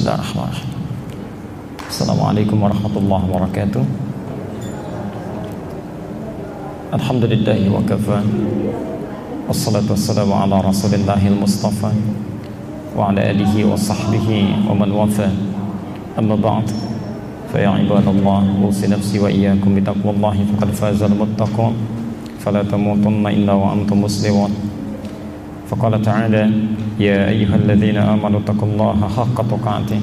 Bismillahirrahmanirrahim. Assalamualaikum warahmatullahi wabarakatuh. Alhamdulillahi wa kafa. Wassalatu wassalamu ala rasulillahil mustafa wa ala alihi wa sahbihi wa man wafa. Amma ba'd. Fa ya ibadallah, usi nafsi wa iyyakum bitaqwallahi faqad fazal muttaqun. Fala tamutunna illa wa antum muslimun. Faqala ta'ala ya ayyuhalladzina amanu taqullaha haqqa tuqatih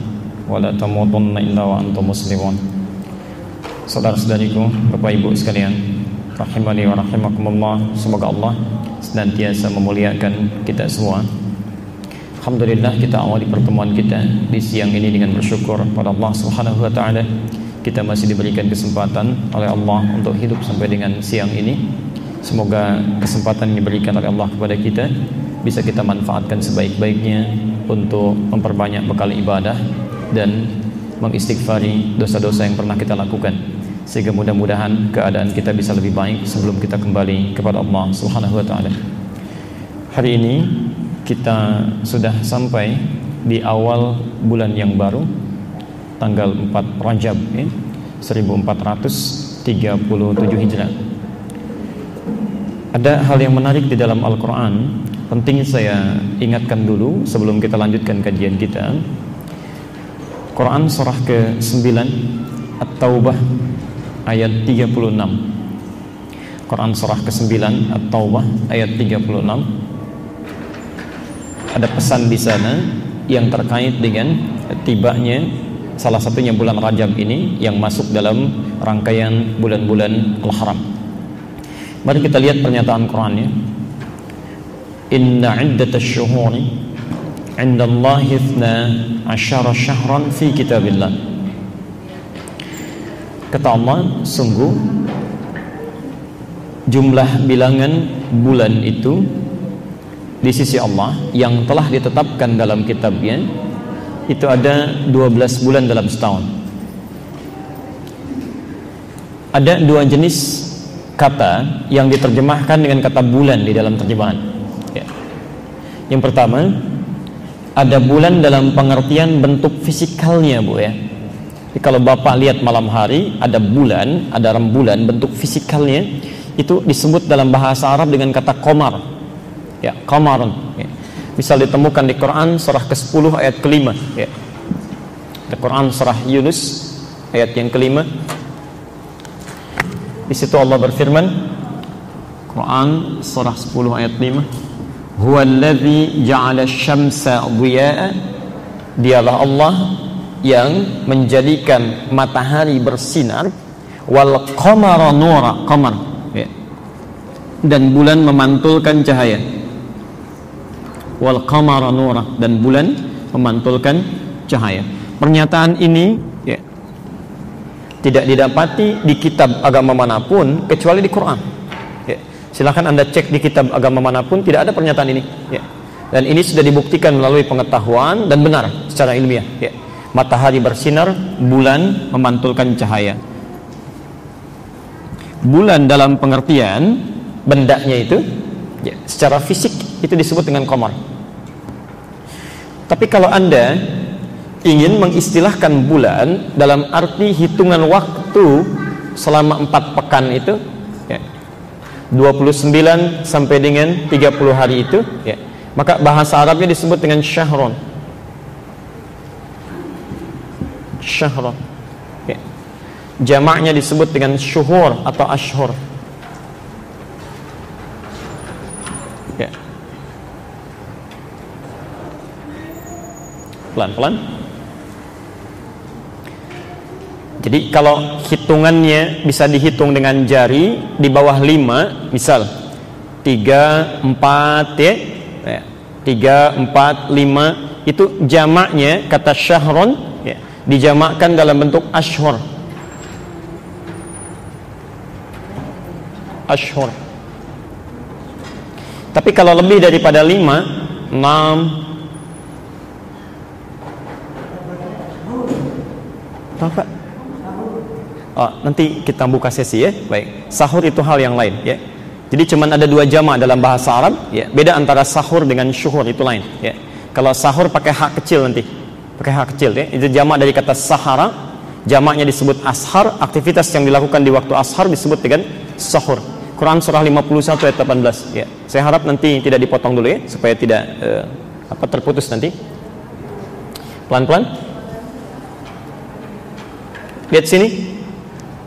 wa la tamutunna illa wa antum muslimun. Saudara-saudariku, Bapak Ibu sekalian, rahimani wa rahimakumullah, semoga Allah senantiasa memuliakan kita semua. Alhamdulillah, kita awali pertemuan kita di siang ini dengan bersyukur pada Allah Subhanahu wa taala. Kita masih diberikan kesempatan oleh Allah untuk hidup sampai dengan siang ini. Semoga kesempatan yang diberikan oleh Allah kepada kita bisa kita manfaatkan sebaik-baiknya untuk memperbanyak bekal ibadah dan mengistighfari dosa-dosa yang pernah kita lakukan, sehingga mudah-mudahan keadaan kita bisa lebih baik sebelum kita kembali kepada Allah Subhanahu wa taala. Hari ini kita sudah sampai di awal bulan yang baru, tanggal 4 Rajab 1437 Hijrah. Ada hal yang menarik di dalam Al-Quran, penting saya ingatkan dulu sebelum kita lanjutkan kajian kita. Quran surah ke-9 At-Taubah ayat 36. Quran surah ke-9 At-Taubah ayat 36. Ada pesan di sana yang terkait dengan tibanya salah satunya bulan Rajab ini yang masuk dalam rangkaian bulan-bulan Al-Haram. Mari kita lihat pernyataan Qurannya. Inna iddatasy syuhuri 'indallahi 12 syahran fi kitabillah. Kata Allah, sungguh jumlah bilangan bulan itu di sisi Allah yang telah ditetapkan dalam kitabnya itu ada 12 bulan dalam setahun. Ada dua jenis kata yang diterjemahkan dengan kata bulan di dalam terjemahan ya. Yang pertama, ada bulan dalam pengertian bentuk fisikalnya, Bu ya. Jadi kalau Bapak lihat malam hari ada bulan, ada rembulan, bentuk fisikalnya itu disebut dalam bahasa Arab dengan kata qamar ya, qamarun ya. Bisa ditemukan di Quran surah ke-10 ayat ke-5 ya. Di Quran surah Yunus ayat yang ke-5. Di situ Allah berfirman, Quran surah 10 ayat 5, huwallazi ja'ala asy-syamsa dhiya'a, dialah Allah yang menjadikan matahari bersinar, wal qamara nura, qamar ya, dan bulan memantulkan cahaya, wal qamara nura, dan bulan memantulkan cahaya. Pernyataan ini ya tidak didapati di kitab agama manapun kecuali di Quran ya. Silahkan Anda cek di kitab agama manapun, tidak ada pernyataan ini ya. Dan ini sudah dibuktikan melalui pengetahuan dan benar secara ilmiah ya. Matahari bersinar, bulan memantulkan cahaya. Bulan dalam pengertian bendanya itu ya, secara fisik itu disebut dengan qamar. Tapi kalau Anda ingin mengistilahkan bulan dalam arti hitungan waktu selama 4 pekan itu ya, 29 sampai dengan 30 hari itu ya, maka bahasa Arabnya disebut dengan syahrun. Syahrun ya. Jamaknya disebut dengan syuhur atau ashhur ya. Pelan-pelan. Jadi kalau hitungannya bisa dihitung dengan jari di bawah 5, misal 3, 4 ya, 3, 4, 5 itu jamaknya kata syahrun ya, dijamakkan dalam bentuk ashhur. Ashhur. Tapi kalau lebih daripada 5, 6 apa? Oh, nanti kita buka sesi ya. Baik. Sahur itu hal yang lain ya. Jadi cuman ada 2 jamak dalam bahasa Arab ya. Beda antara sahur dengan syuhur, itu lain ya. Kalau sahur pakai hak kecil nanti. pakai H kecil ya. Itu jamak dari kata sahara, jamaknya disebut ashar. Aktivitas yang dilakukan di waktu ashar disebut dengan sahur. Quran surah 51 ayat 18 ya. Saya harap nanti tidak dipotong dulu ya, supaya tidak terputus nanti. Pelan-pelan. Lihat sini.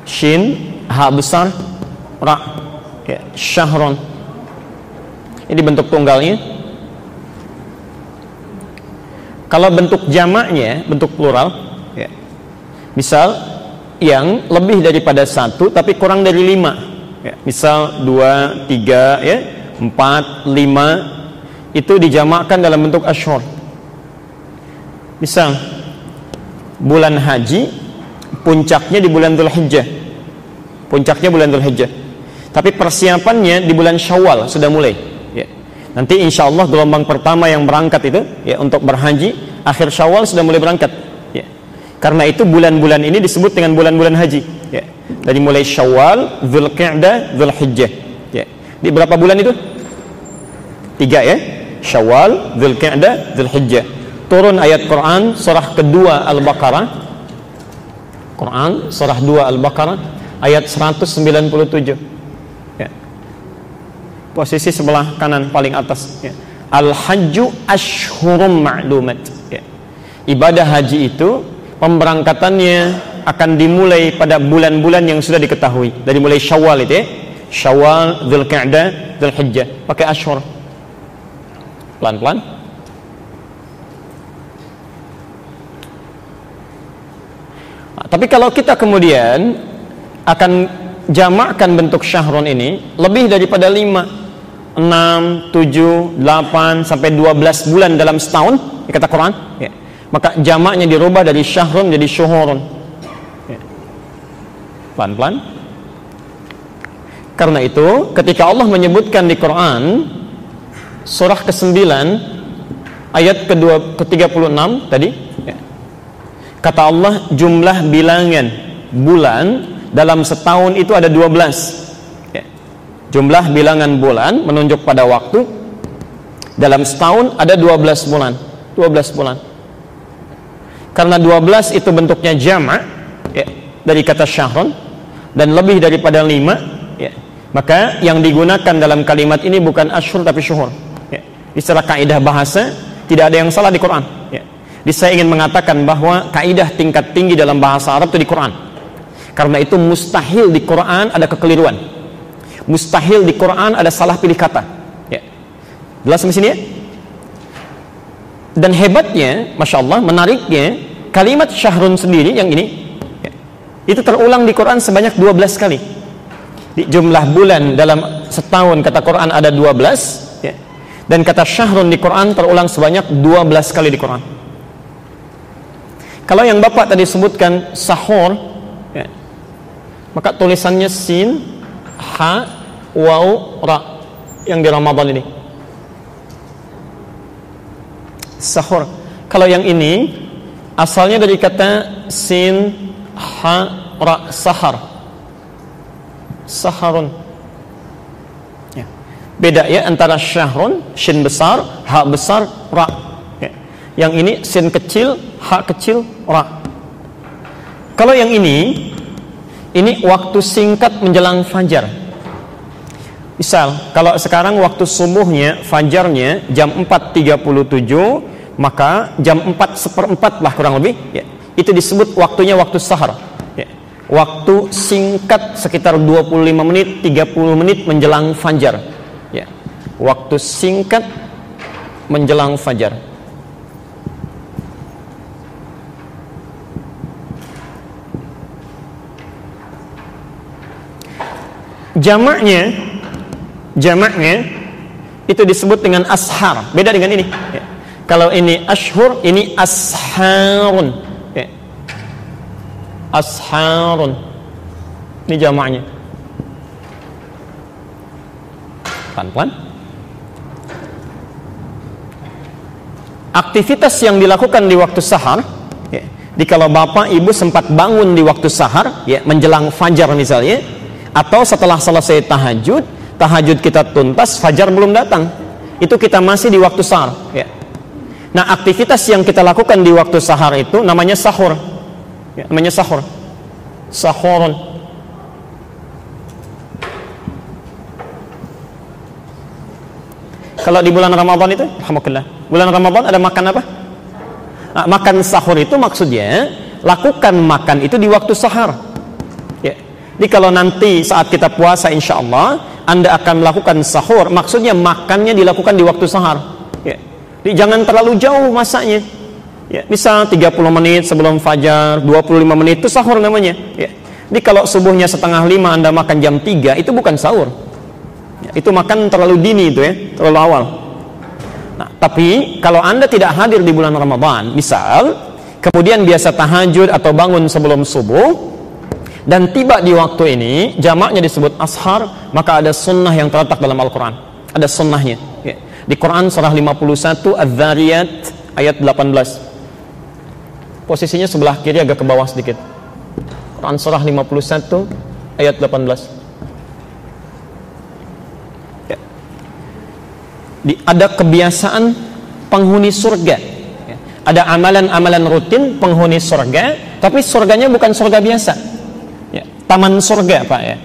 Shin, ha besar, ra, ya, syahron. Ini bentuk tunggalnya. Kalau bentuk jamaknya, bentuk plural, ya. Misal yang lebih daripada satu tapi kurang dari 5, ya. Misal 2, 3, ya, 4, 5, itu dijamakkan dalam bentuk ashur. Misal bulan haji puncaknya di bulan Dzulhijjah. Puncaknya bulan Dzulhijjah. Tapi persiapannya di bulan Syawal sudah mulai. Ya. Nanti insya Allah gelombang pertama yang berangkat itu ya untuk berhaji akhir Syawal sudah mulai berangkat. Ya. Karena itu bulan-bulan ini disebut dengan bulan-bulan haji. Ya. Dari mulai Syawal, Dzulqa'dah, Dzulhijjah. Ya. Di berapa bulan itu? 3 ya. Syawal, Dzulqa'dah, Dzulhijjah. Turun ayat Quran surah kedua Al-Baqarah. Quran surah 2 Al-Baqarah ayat 197 ya. Posisi sebelah kanan paling atas ya. Al-hajju ashhurum ma'lumat ya. Ibadah haji itu pemberangkatannya akan dimulai pada bulan-bulan yang sudah diketahui. Dari mulai Syawal itu ya. Syawal, Dzulqa'dah, Dzulhijjah. Pakai ashhur. Pelan-pelan. Tapi kalau kita kemudian akan jamakkan bentuk syahrun ini lebih daripada 5, 6, 7, 8 sampai 12 bulan dalam setahun, kata Quran, ya, maka jamaknya dirubah dari syahrun jadi syuhurun. Ya. Pelan-pelan. Karena itu, ketika Allah menyebutkan di Quran surah ke-9 ayat ke-36 tadi, ya, kata Allah jumlah bilangan bulan dalam setahun itu ada 12 ya. Jumlah bilangan bulan menunjuk pada waktu. Dalam setahun ada 12 bulan 12 bulan. Karena 12 itu bentuknya jamak ya, dari kata syahrun, dan lebih daripada 5 ya, maka yang digunakan dalam kalimat ini bukan ashur tapi syuhur ya. Istilah kaidah bahasa tidak ada yang salah di Quran ya. Saya ingin mengatakan bahwa kaidah tingkat tinggi dalam bahasa Arab itu di Quran. Karena itu mustahil di Quran ada kekeliruan. Mustahil di Quran ada salah pilih kata. Ya. Jelas sampai sini ya? Dan hebatnya, Masya Allah, menariknya, kalimat syahrun sendiri yang ini, ya, itu terulang di Quran sebanyak 12 kali. Di jumlah bulan dalam setahun kata Quran ada 12, ya. Dan kata syahrun di Quran terulang sebanyak 12 kali di Quran. Kalau yang Bapak tadi sebutkan sahur ya, maka tulisannya sin, ha, waw, ra yang di Ramadan ini sahur. Kalau yang ini asalnya dari kata sin, ha, ra, sahar, saharun ya. Beda ya antara syahrun, shin besar, ha besar, ra ya. Yang ini sin kecil, ha kecil, ra. Kalau yang ini waktu singkat menjelang fajar. Misal, kalau sekarang waktu subuhnya, fajarnya jam 4.37, maka jam 4:04 lah kurang lebih, ya, itu disebut waktunya waktu sahar. Ya. Waktu singkat sekitar 25 menit, 30 menit menjelang fajar. Ya. Waktu singkat menjelang fajar. Jamaknya itu disebut dengan ashar. Beda dengan ini ya. Kalau ini ashhur, ini asharun ya. Asharun ini jamaknya. Pelan-pelan. Aktivitas yang dilakukan di waktu sahar ya. Jadi kalau bapak ibu sempat bangun di waktu sahar ya, menjelang fajar misalnya, atau setelah selesai tahajud kita tuntas, fajar belum datang, itu kita masih di waktu sahar ya. Nah, aktivitas yang kita lakukan di waktu sahar itu namanya sahur. Ya, namanya sahur. Sahurun. Kalau di bulan Ramadan itu, alhamdulillah, bulan Ramadan ada makan apa? Nah, makan sahur itu maksudnya lakukan makan itu di waktu sahar. Ya. Jadi kalau nanti saat kita puasa, insya Allah Anda akan melakukan sahur, maksudnya makannya dilakukan di waktu sahar. Ya. Jadi jangan terlalu jauh masanya. Ya. Misal 30 menit sebelum fajar, 25 menit itu sahur namanya. Ya. Jadi kalau subuhnya 4:30 Anda makan jam 3, itu bukan sahur. Ya. Itu makan terlalu dini itu ya, terlalu awal. Nah, tapi kalau Anda tidak hadir di bulan Ramadan, misal kemudian biasa tahajud atau bangun sebelum subuh dan tiba di waktu ini jamaknya disebut ashar, maka ada sunnah yang terletak dalam Al-Quran. Ada sunnahnya ya. Di Quran surah 51 Adz-Dzariyat ayat 18. Posisinya sebelah kiri agak ke bawah sedikit. Quran surah 51 ayat 18 ya. Ada kebiasaan penghuni surga ya. Ada amalan-amalan rutin penghuni surga, tapi surganya bukan surga biasa ya. Taman surga Pak ya.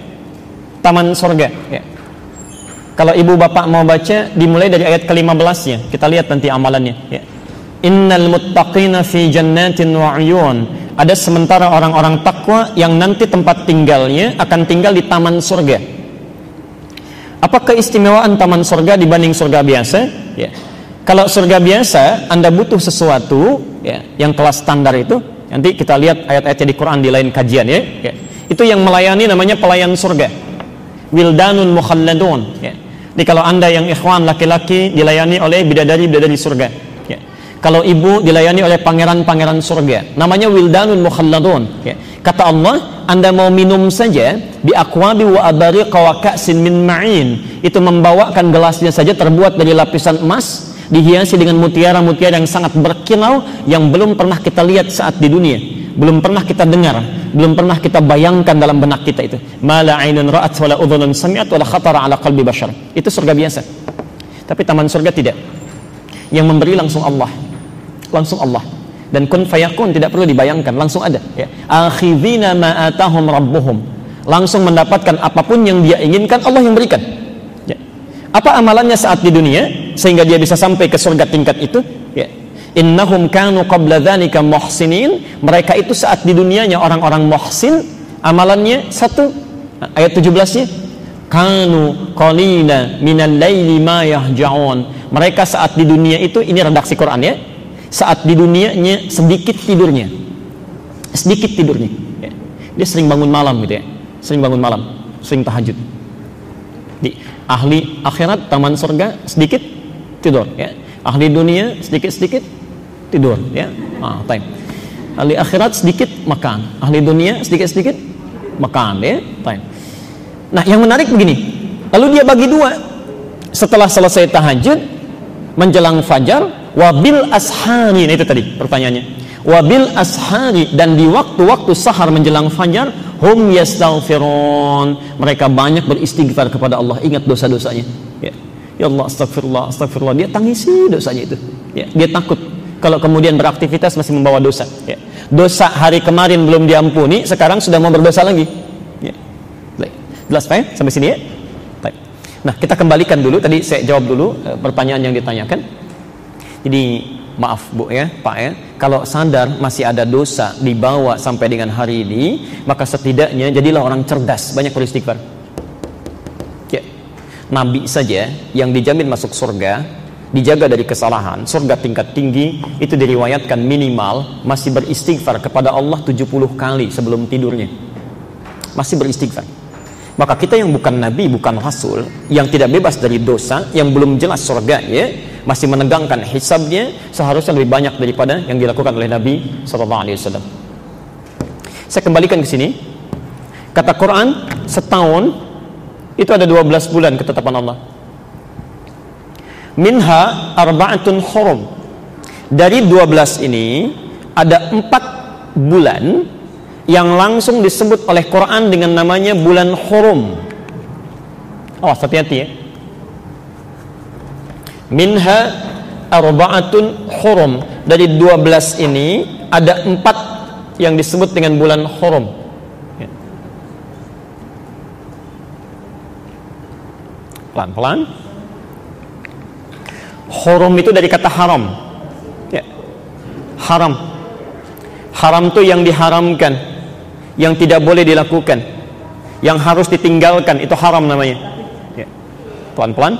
Taman surga ya. Kalau ibu bapak mau baca, dimulai dari ayat ke-15 ya. Kita lihat nanti amalannya ya. Innal muttaqina fi jannatin wa 'uyun. Ada sementara orang-orang takwa yang nanti tempat tinggalnya akan tinggal di taman surga. Apa keistimewaan taman surga dibanding surga biasa? Ya. Kalau surga biasa Anda butuh sesuatu ya, yang kelas standar itu, nanti kita lihat ayat-ayatnya di Quran di lain kajian ya. Ya. Itu yang melayani namanya pelayan surga. Wildanun mukhalladun ya. Jadi kalau Anda yang ikhwan laki-laki dilayani oleh bidadari-bidadari surga ya. Kalau ibu dilayani oleh pangeran-pangeran surga, namanya wildanun mukhalladun ya. Kata Allah, Anda mau minum saja bi aqwabi wa abariqa wa ka'sin min ma'in, itu membawakan gelasnya saja terbuat dari lapisan emas, dihiasi dengan mutiara-mutiara yang sangat berkilau, yang belum pernah kita lihat saat di dunia, belum pernah kita dengar, belum pernah kita bayangkan dalam benak kita itu. Mala 'ainun ra'at wa la udhunun sami'at wa la khatara 'ala qalbi bashar. Itu surga biasa. Tapi taman surga tidak. Yang memberi langsung Allah. Langsung Allah. Dan kun fayakun, tidak perlu dibayangkan, langsung ada ya. Akhidhina ma atahum rabbuhum. Langsung mendapatkan apapun yang dia inginkan, Allah yang berikan. Ya. Apa amalannya saat di dunia sehingga dia bisa sampai ke surga tingkat itu? Ya. Innahum kanu qabla dzalika muhsinin. Mereka itu saat di dunianya orang-orang muhsin, amalannya satu, ayat 17-nya, kanu qalila minal laili ma yahja'un. Mereka saat di dunia itu, ini redaksi Quran ya, saat di dunianya sedikit tidurnya, sedikit tidurnya ya. Dia sering bangun malam gitu ya, sering bangun malam, sering tahajud. Di ahli akhirat taman surga sedikit tidur ya, ahli dunia sedikit-sedikit tidur ya. Time. Ahli akhirat sedikit makan, ahli dunia sedikit-sedikit makan ya. Time. Nah, yang menarik begini, lalu dia bagi dua. Setelah selesai tahajud menjelang fajar, wabil ashari, nah itu tadi pertanyaannya, wabil ashari, dan di waktu-waktu sahar menjelang fajar, hum yastaghfirun, mereka banyak beristighfar kepada Allah, ingat dosa-dosanya ya. Ya Allah, astagfirullah, astagfirullah, dia tangisi dosanya itu ya. Dia takut kalau kemudian beraktivitas masih membawa dosa ya. Dosa hari kemarin belum diampuni, sekarang sudah mau berdosa lagi ya. Jelas Pak ya? Sampai sini ya? Baik. Nah, kita kembalikan dulu, tadi saya jawab dulu pertanyaan yang ditanyakan. Jadi maaf Bu ya, Pak ya, kalau sadar masih ada dosa dibawa sampai dengan hari ini, maka setidaknya jadilah orang cerdas, banyak beristighfar ya. Nabi saja yang dijamin masuk surga, dijaga dari kesalahan, surga tingkat tinggi, itu diriwayatkan minimal masih beristighfar kepada Allah 70 kali sebelum tidurnya, masih beristighfar. Maka kita yang bukan nabi, bukan rasul, yang tidak bebas dari dosa, yang belum jelas surganya, masih menegangkan hisabnya, seharusnya lebih banyak daripada yang dilakukan oleh Nabi SAW. Saya kembalikan ke sini. Kata Quran, setahun itu ada 12 bulan ketetapan Allah. Minha arba'atun hurum. Dari 12 ini ada 4 bulan yang langsung disebut oleh Quran dengan namanya bulan hurum. Hati-hati ya. Minha arba'atun hurum. Dari 12 ini ada 4 yang disebut dengan bulan hurum. Pelan-pelan. Hurum itu dari kata haram. Ya. Haram. Haram itu yang diharamkan, yang tidak boleh dilakukan, yang harus ditinggalkan, itu haram namanya. Ya. Pelan-pelan.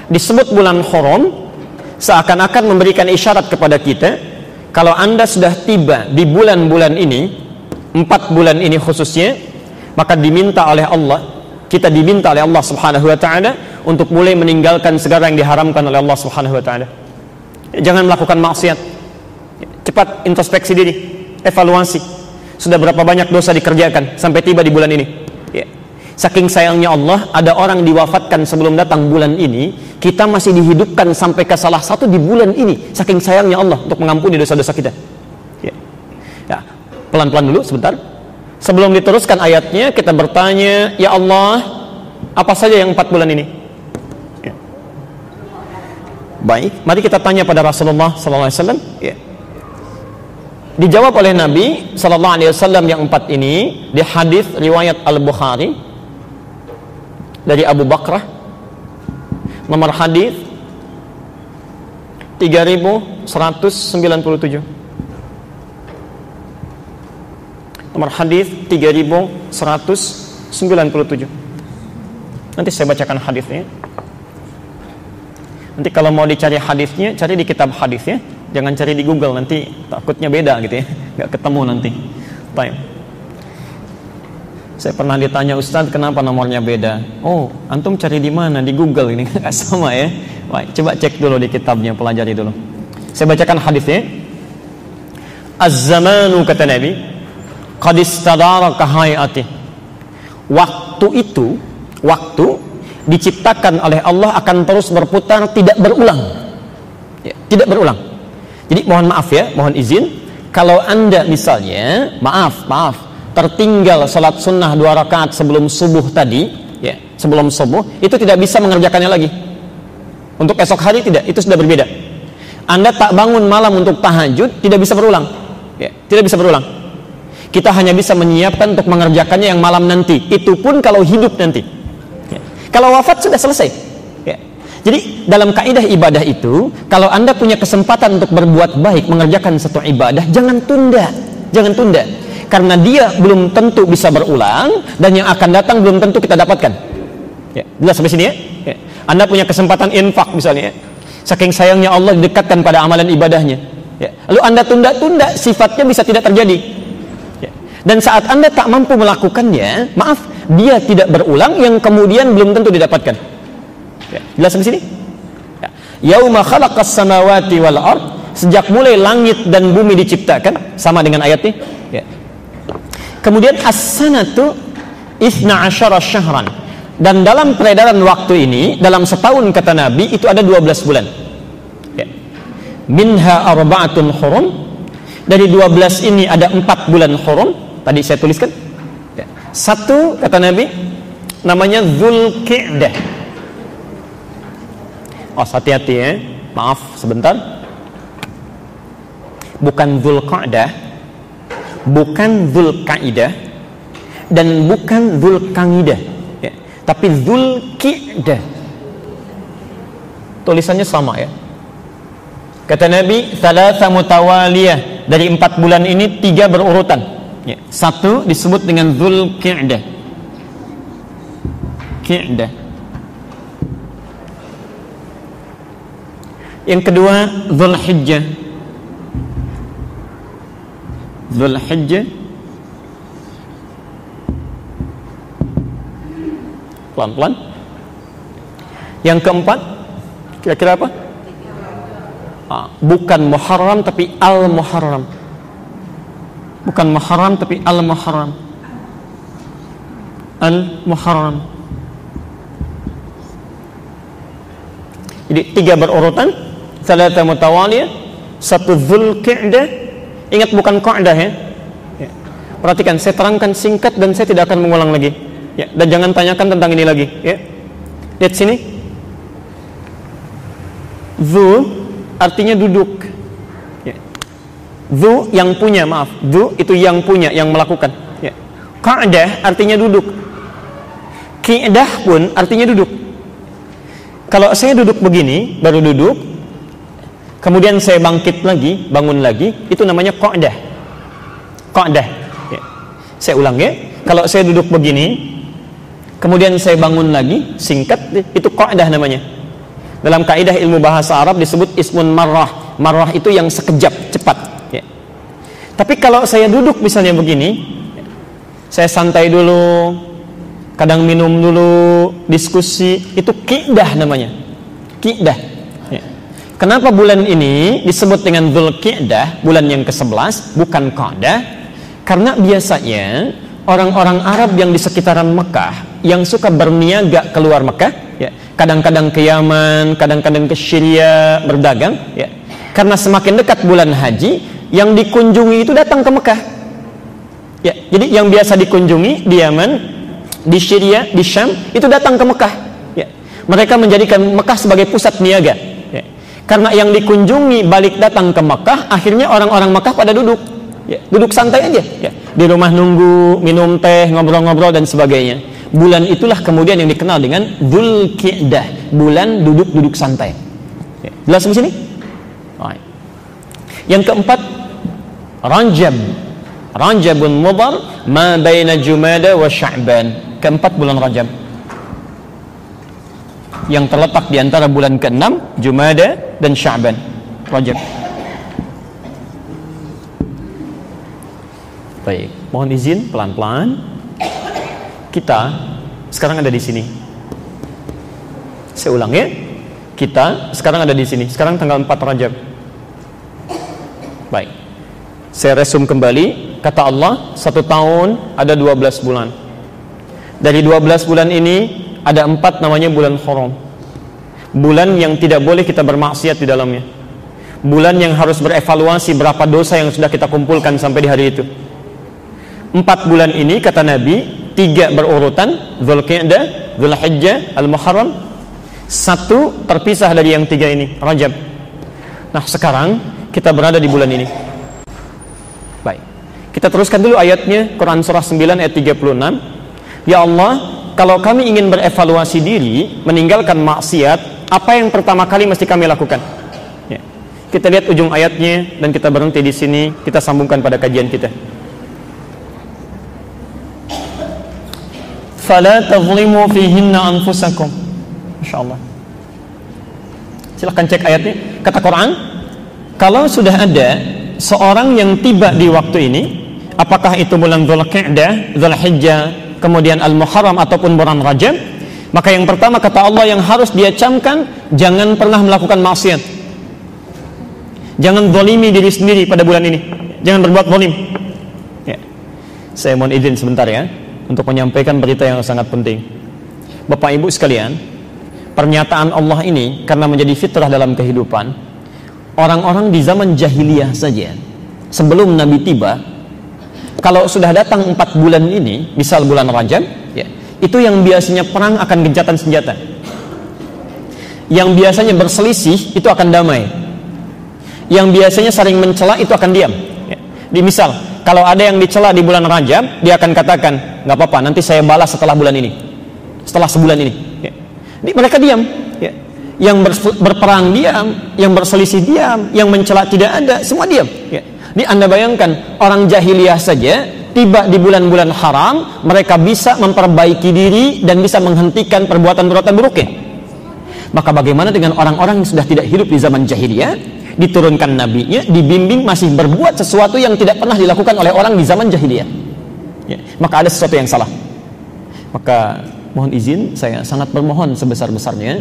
Disebut bulan hurum seakan-akan memberikan isyarat kepada kita, kalau Anda sudah tiba di bulan-bulan ini, 4 bulan ini khususnya, maka diminta oleh Allah, kita diminta oleh Allah Subhanahu wa taala untuk mulai meninggalkan segala yang diharamkan oleh Allah Subhanahu wa taala. Jangan melakukan maksiat. Cepat introspeksi diri, evaluasi. Sudah berapa banyak dosa dikerjakan sampai tiba di bulan ini? Ya. Saking sayangnya Allah, ada orang diwafatkan sebelum datang bulan ini, kita masih dihidupkan sampai ke salah satu di bulan ini. Saking sayangnya Allah untuk mengampuni dosa-dosa kita. Ya. Ya. Pelan-pelan dulu sebentar. Sebelum diteruskan ayatnya, kita bertanya, ya Allah, apa saja yang 4 bulan ini? Ya. Baik, mari kita tanya pada Rasulullah SAW. Ya. Dijawab oleh Nabi SAW yang 4 ini di hadis riwayat Al-Bukhari dari Abu Bakrah, nomor hadis 3197. Nomor hadis 3197. Nanti saya bacakan hadisnya. Nanti kalau mau dicari hadisnya, cari di kitab hadis ya. Jangan cari di Google, nanti takutnya beda gitu ya. Nggak ketemu nanti. Baik. Saya pernah ditanya, Ustaz, kenapa nomornya beda? Oh, antum cari di mana? Di Google ini. Nggak sama ya. Baik, coba cek dulu di kitabnya, pelajari dulu. Saya bacakan hadisnya. Az-zamanu, kata Nabi, qad istadara ka hayati. Waktu itu, waktu diciptakan oleh Allah akan terus berputar, tidak berulang. Ya, tidak berulang. Jadi mohon maaf ya, mohon izin, kalau Anda misalnya, maaf, tertinggal salat sunnah 2 rakaat sebelum subuh tadi, ya, sebelum subuh, itu tidak bisa mengerjakannya lagi. Untuk esok hari tidak, itu sudah berbeda. Anda tak bangun malam untuk tahajud, tidak bisa berulang. Ya, tidak bisa berulang. Kita hanya bisa menyiapkan untuk mengerjakannya yang malam nanti. Itu pun kalau hidup nanti. Ya. Kalau wafat sudah selesai. Ya. Jadi dalam kaidah ibadah itu, kalau Anda punya kesempatan untuk berbuat baik, mengerjakan satu ibadah, jangan tunda. Jangan tunda. Karena dia belum tentu bisa berulang, dan yang akan datang belum tentu kita dapatkan. Ya. Jelas sampai sini ya? Ya. Anda punya kesempatan infak misalnya. Saking sayangnya Allah didekatkan pada amalan ibadahnya. Ya. Lalu Anda tunda-tunda, sifatnya bisa tidak terjadi. Dan saat Anda tak mampu melakukannya, maaf, dia tidak berulang, yang kemudian belum tentu didapatkan. Ya, jelas sampai sini? Ya. Yauma khalaqas samawati wal ard, sejak mulai langit dan bumi diciptakan, sama dengan ayat ini. Ya. Kemudian as-sanatu 12 syahran. Dan dalam peredaran waktu ini, dalam setahun kata Nabi, itu ada 12 bulan. Ya. Minha arba'atun hurum. Dari 12 ini ada 4 bulan hurum. Tadi saya tuliskan. Ya. 1 kata Nabi namanya Dzulqa'dah. Oh, hati-hati ya. Maaf sebentar. Bukan Dzulqa'dah, bukan Dzulqa'idah, dan bukan Dzulqa'idah. Ya. Tapi Dzulqa'dah. Tulisannya sama ya. Kata Nabi, thalatha mutawaliyah. Dari 4 bulan ini 3 berurutan. Ya. 1 disebut dengan Dzulqa'dah. Qa'dah. Yang kedua Dzulhijjah. Dzulhijjah. Pelan-pelan. Yang keempat kira-kira apa? Bukan Muharram tapi Al-Muharram. Bukan Muharram tapi Al-Muharram. Al-Muharram. Jadi 3 berurutan, salata mutawaliyah, 1 Dzulqa'dah. Ingat bukan qa'dah ya. Perhatikan, saya terangkan singkat dan saya tidak akan mengulang lagi. Ya, dan jangan tanyakan tentang ini lagi. Ya. Lihat sini. Dzu artinya duduk. Ya. Dzu yang punya, maaf. Dzu itu yang punya, yang melakukan. Ya. Qa'dah artinya duduk. Qi'dah pun artinya duduk. Kalau saya duduk begini, baru duduk, kemudian saya bangkit lagi, bangun lagi, itu namanya qa'dah. Qa'dah. Ya. Saya ulang ya. Kalau saya duduk begini, kemudian saya bangun lagi, singkat, itu qa'dah namanya. Dalam kaidah ilmu bahasa Arab disebut ismun marrah. Marrah itu yang sekejap, cepat. Ya. Tapi kalau saya duduk misalnya begini, saya santai dulu, kadang minum dulu, diskusi, itu qi'dah namanya. Qi'dah. Ya. Kenapa bulan ini disebut dengan Dzulqi'dah, bulan yang ke-11, bukan Qa'dah? Karena biasanya orang-orang Arab yang di sekitaran Mekah yang suka berniaga keluar Mekah, ya, kadang-kadang ke Yaman, kadang-kadang ke Syria berdagang, ya. Karena semakin dekat bulan haji, yang dikunjungi itu datang ke Mekah. Ya, jadi yang biasa dikunjungi di Yaman, di Syria, di Syam, itu datang ke Mekah. Ya. Mereka menjadikan Mekah sebagai pusat niaga. Ya. Karena yang dikunjungi balik datang ke Mekah, akhirnya orang-orang Mekah pada duduk. Ya, duduk santai aja. Ya. Di rumah nunggu, minum teh, ngobrol-ngobrol dan sebagainya. Bulan itulah kemudian yang dikenal dengan Dzulqi'dah, bulan duduk-duduk santai. Ya. Jelas di sini? Right. Yang keempat, Rajab. Rajabun Mudhar ma baina Jumada wa Sya'ban. Keempat bulan Rajab, yang terletak di antara bulan ke-6 Jumada dan Sya'ban. Rajab. Baik, mohon izin pelan-pelan. Kita sekarang ada di sini. Saya ulang ya. Kita sekarang ada di sini. Sekarang tanggal 4 Rajab. Baik. Saya resum kembali. Kata Allah, 1 tahun ada 12 bulan. Dari 12 bulan ini ada 4 namanya bulan haram. Bulan yang tidak boleh kita bermaksiat di dalamnya. Bulan yang harus berevaluasi berapa dosa yang sudah kita kumpulkan sampai di hari itu. 4 bulan ini kata Nabi, 3 berurutan, Dzulqi'dah, Dzulhijjah, Al-Muharram. 1 terpisah dari yang 3 ini, Rajab. Nah sekarang kita berada di bulan ini. Baik, kita teruskan dulu ayatnya, Quran surah 9 ayat 36. Ya Allah, kalau kami ingin berevaluasi diri, meninggalkan maksiat, apa yang pertama kali mesti kami lakukan? Ya. Kita lihat ujung ayatnya dan kita berhenti di sini, kita sambungkan pada kajian kita. Fala tazlimu fihinna anfusakum. Masyaallah. Silahkan cek ayatnya. Kata Quran, kalau sudah ada seorang yang tiba di waktu ini, apakah itu bulan Dzulqi'dah, Dzulhijjah, kemudian Al-Muharram ataupun bulan Rajab, maka yang pertama kata Allah yang harus dia camkan, jangan pernah melakukan maksiat. Jangan zalimi diri sendiri pada bulan ini. Jangan berbuat zalim. Ya. Saya mohon izin sebentar ya untuk menyampaikan berita yang sangat penting. Bapak Ibu sekalian, pernyataan Allah ini karena menjadi fitrah dalam kehidupan orang-orang di zaman jahiliyah saja, sebelum Nabi tiba, kalau sudah datang 4 bulan ini, misal bulan Rajab, ya, itu yang biasanya perang akan gencatan senjata, yang biasanya berselisih itu akan damai, yang biasanya saling mencela itu akan diam. Ya. Di misal, kalau ada yang dicela di bulan Rajab, dia akan katakan, nggak apa-apa, nanti saya balas setelah bulan ini, setelah sebulan ini. Ya. Mereka diam. Ya. Yang berperang diam, yang berselisih diam, yang mencela tidak ada, semua diam. Ya. Ini Anda bayangkan, orang jahiliyah saja tiba di bulan-bulan haram, mereka bisa memperbaiki diri dan bisa menghentikan perbuatan-perbuatan buruknya. Maka bagaimana dengan orang-orang yang sudah tidak hidup di zaman jahiliyah? Diturunkan nabinya, dibimbing masih berbuat sesuatu yang tidak pernah dilakukan oleh orang di zaman jahiliyah. Ya, maka ada sesuatu yang salah. Maka mohon izin, saya sangat bermohon sebesar-besarnya,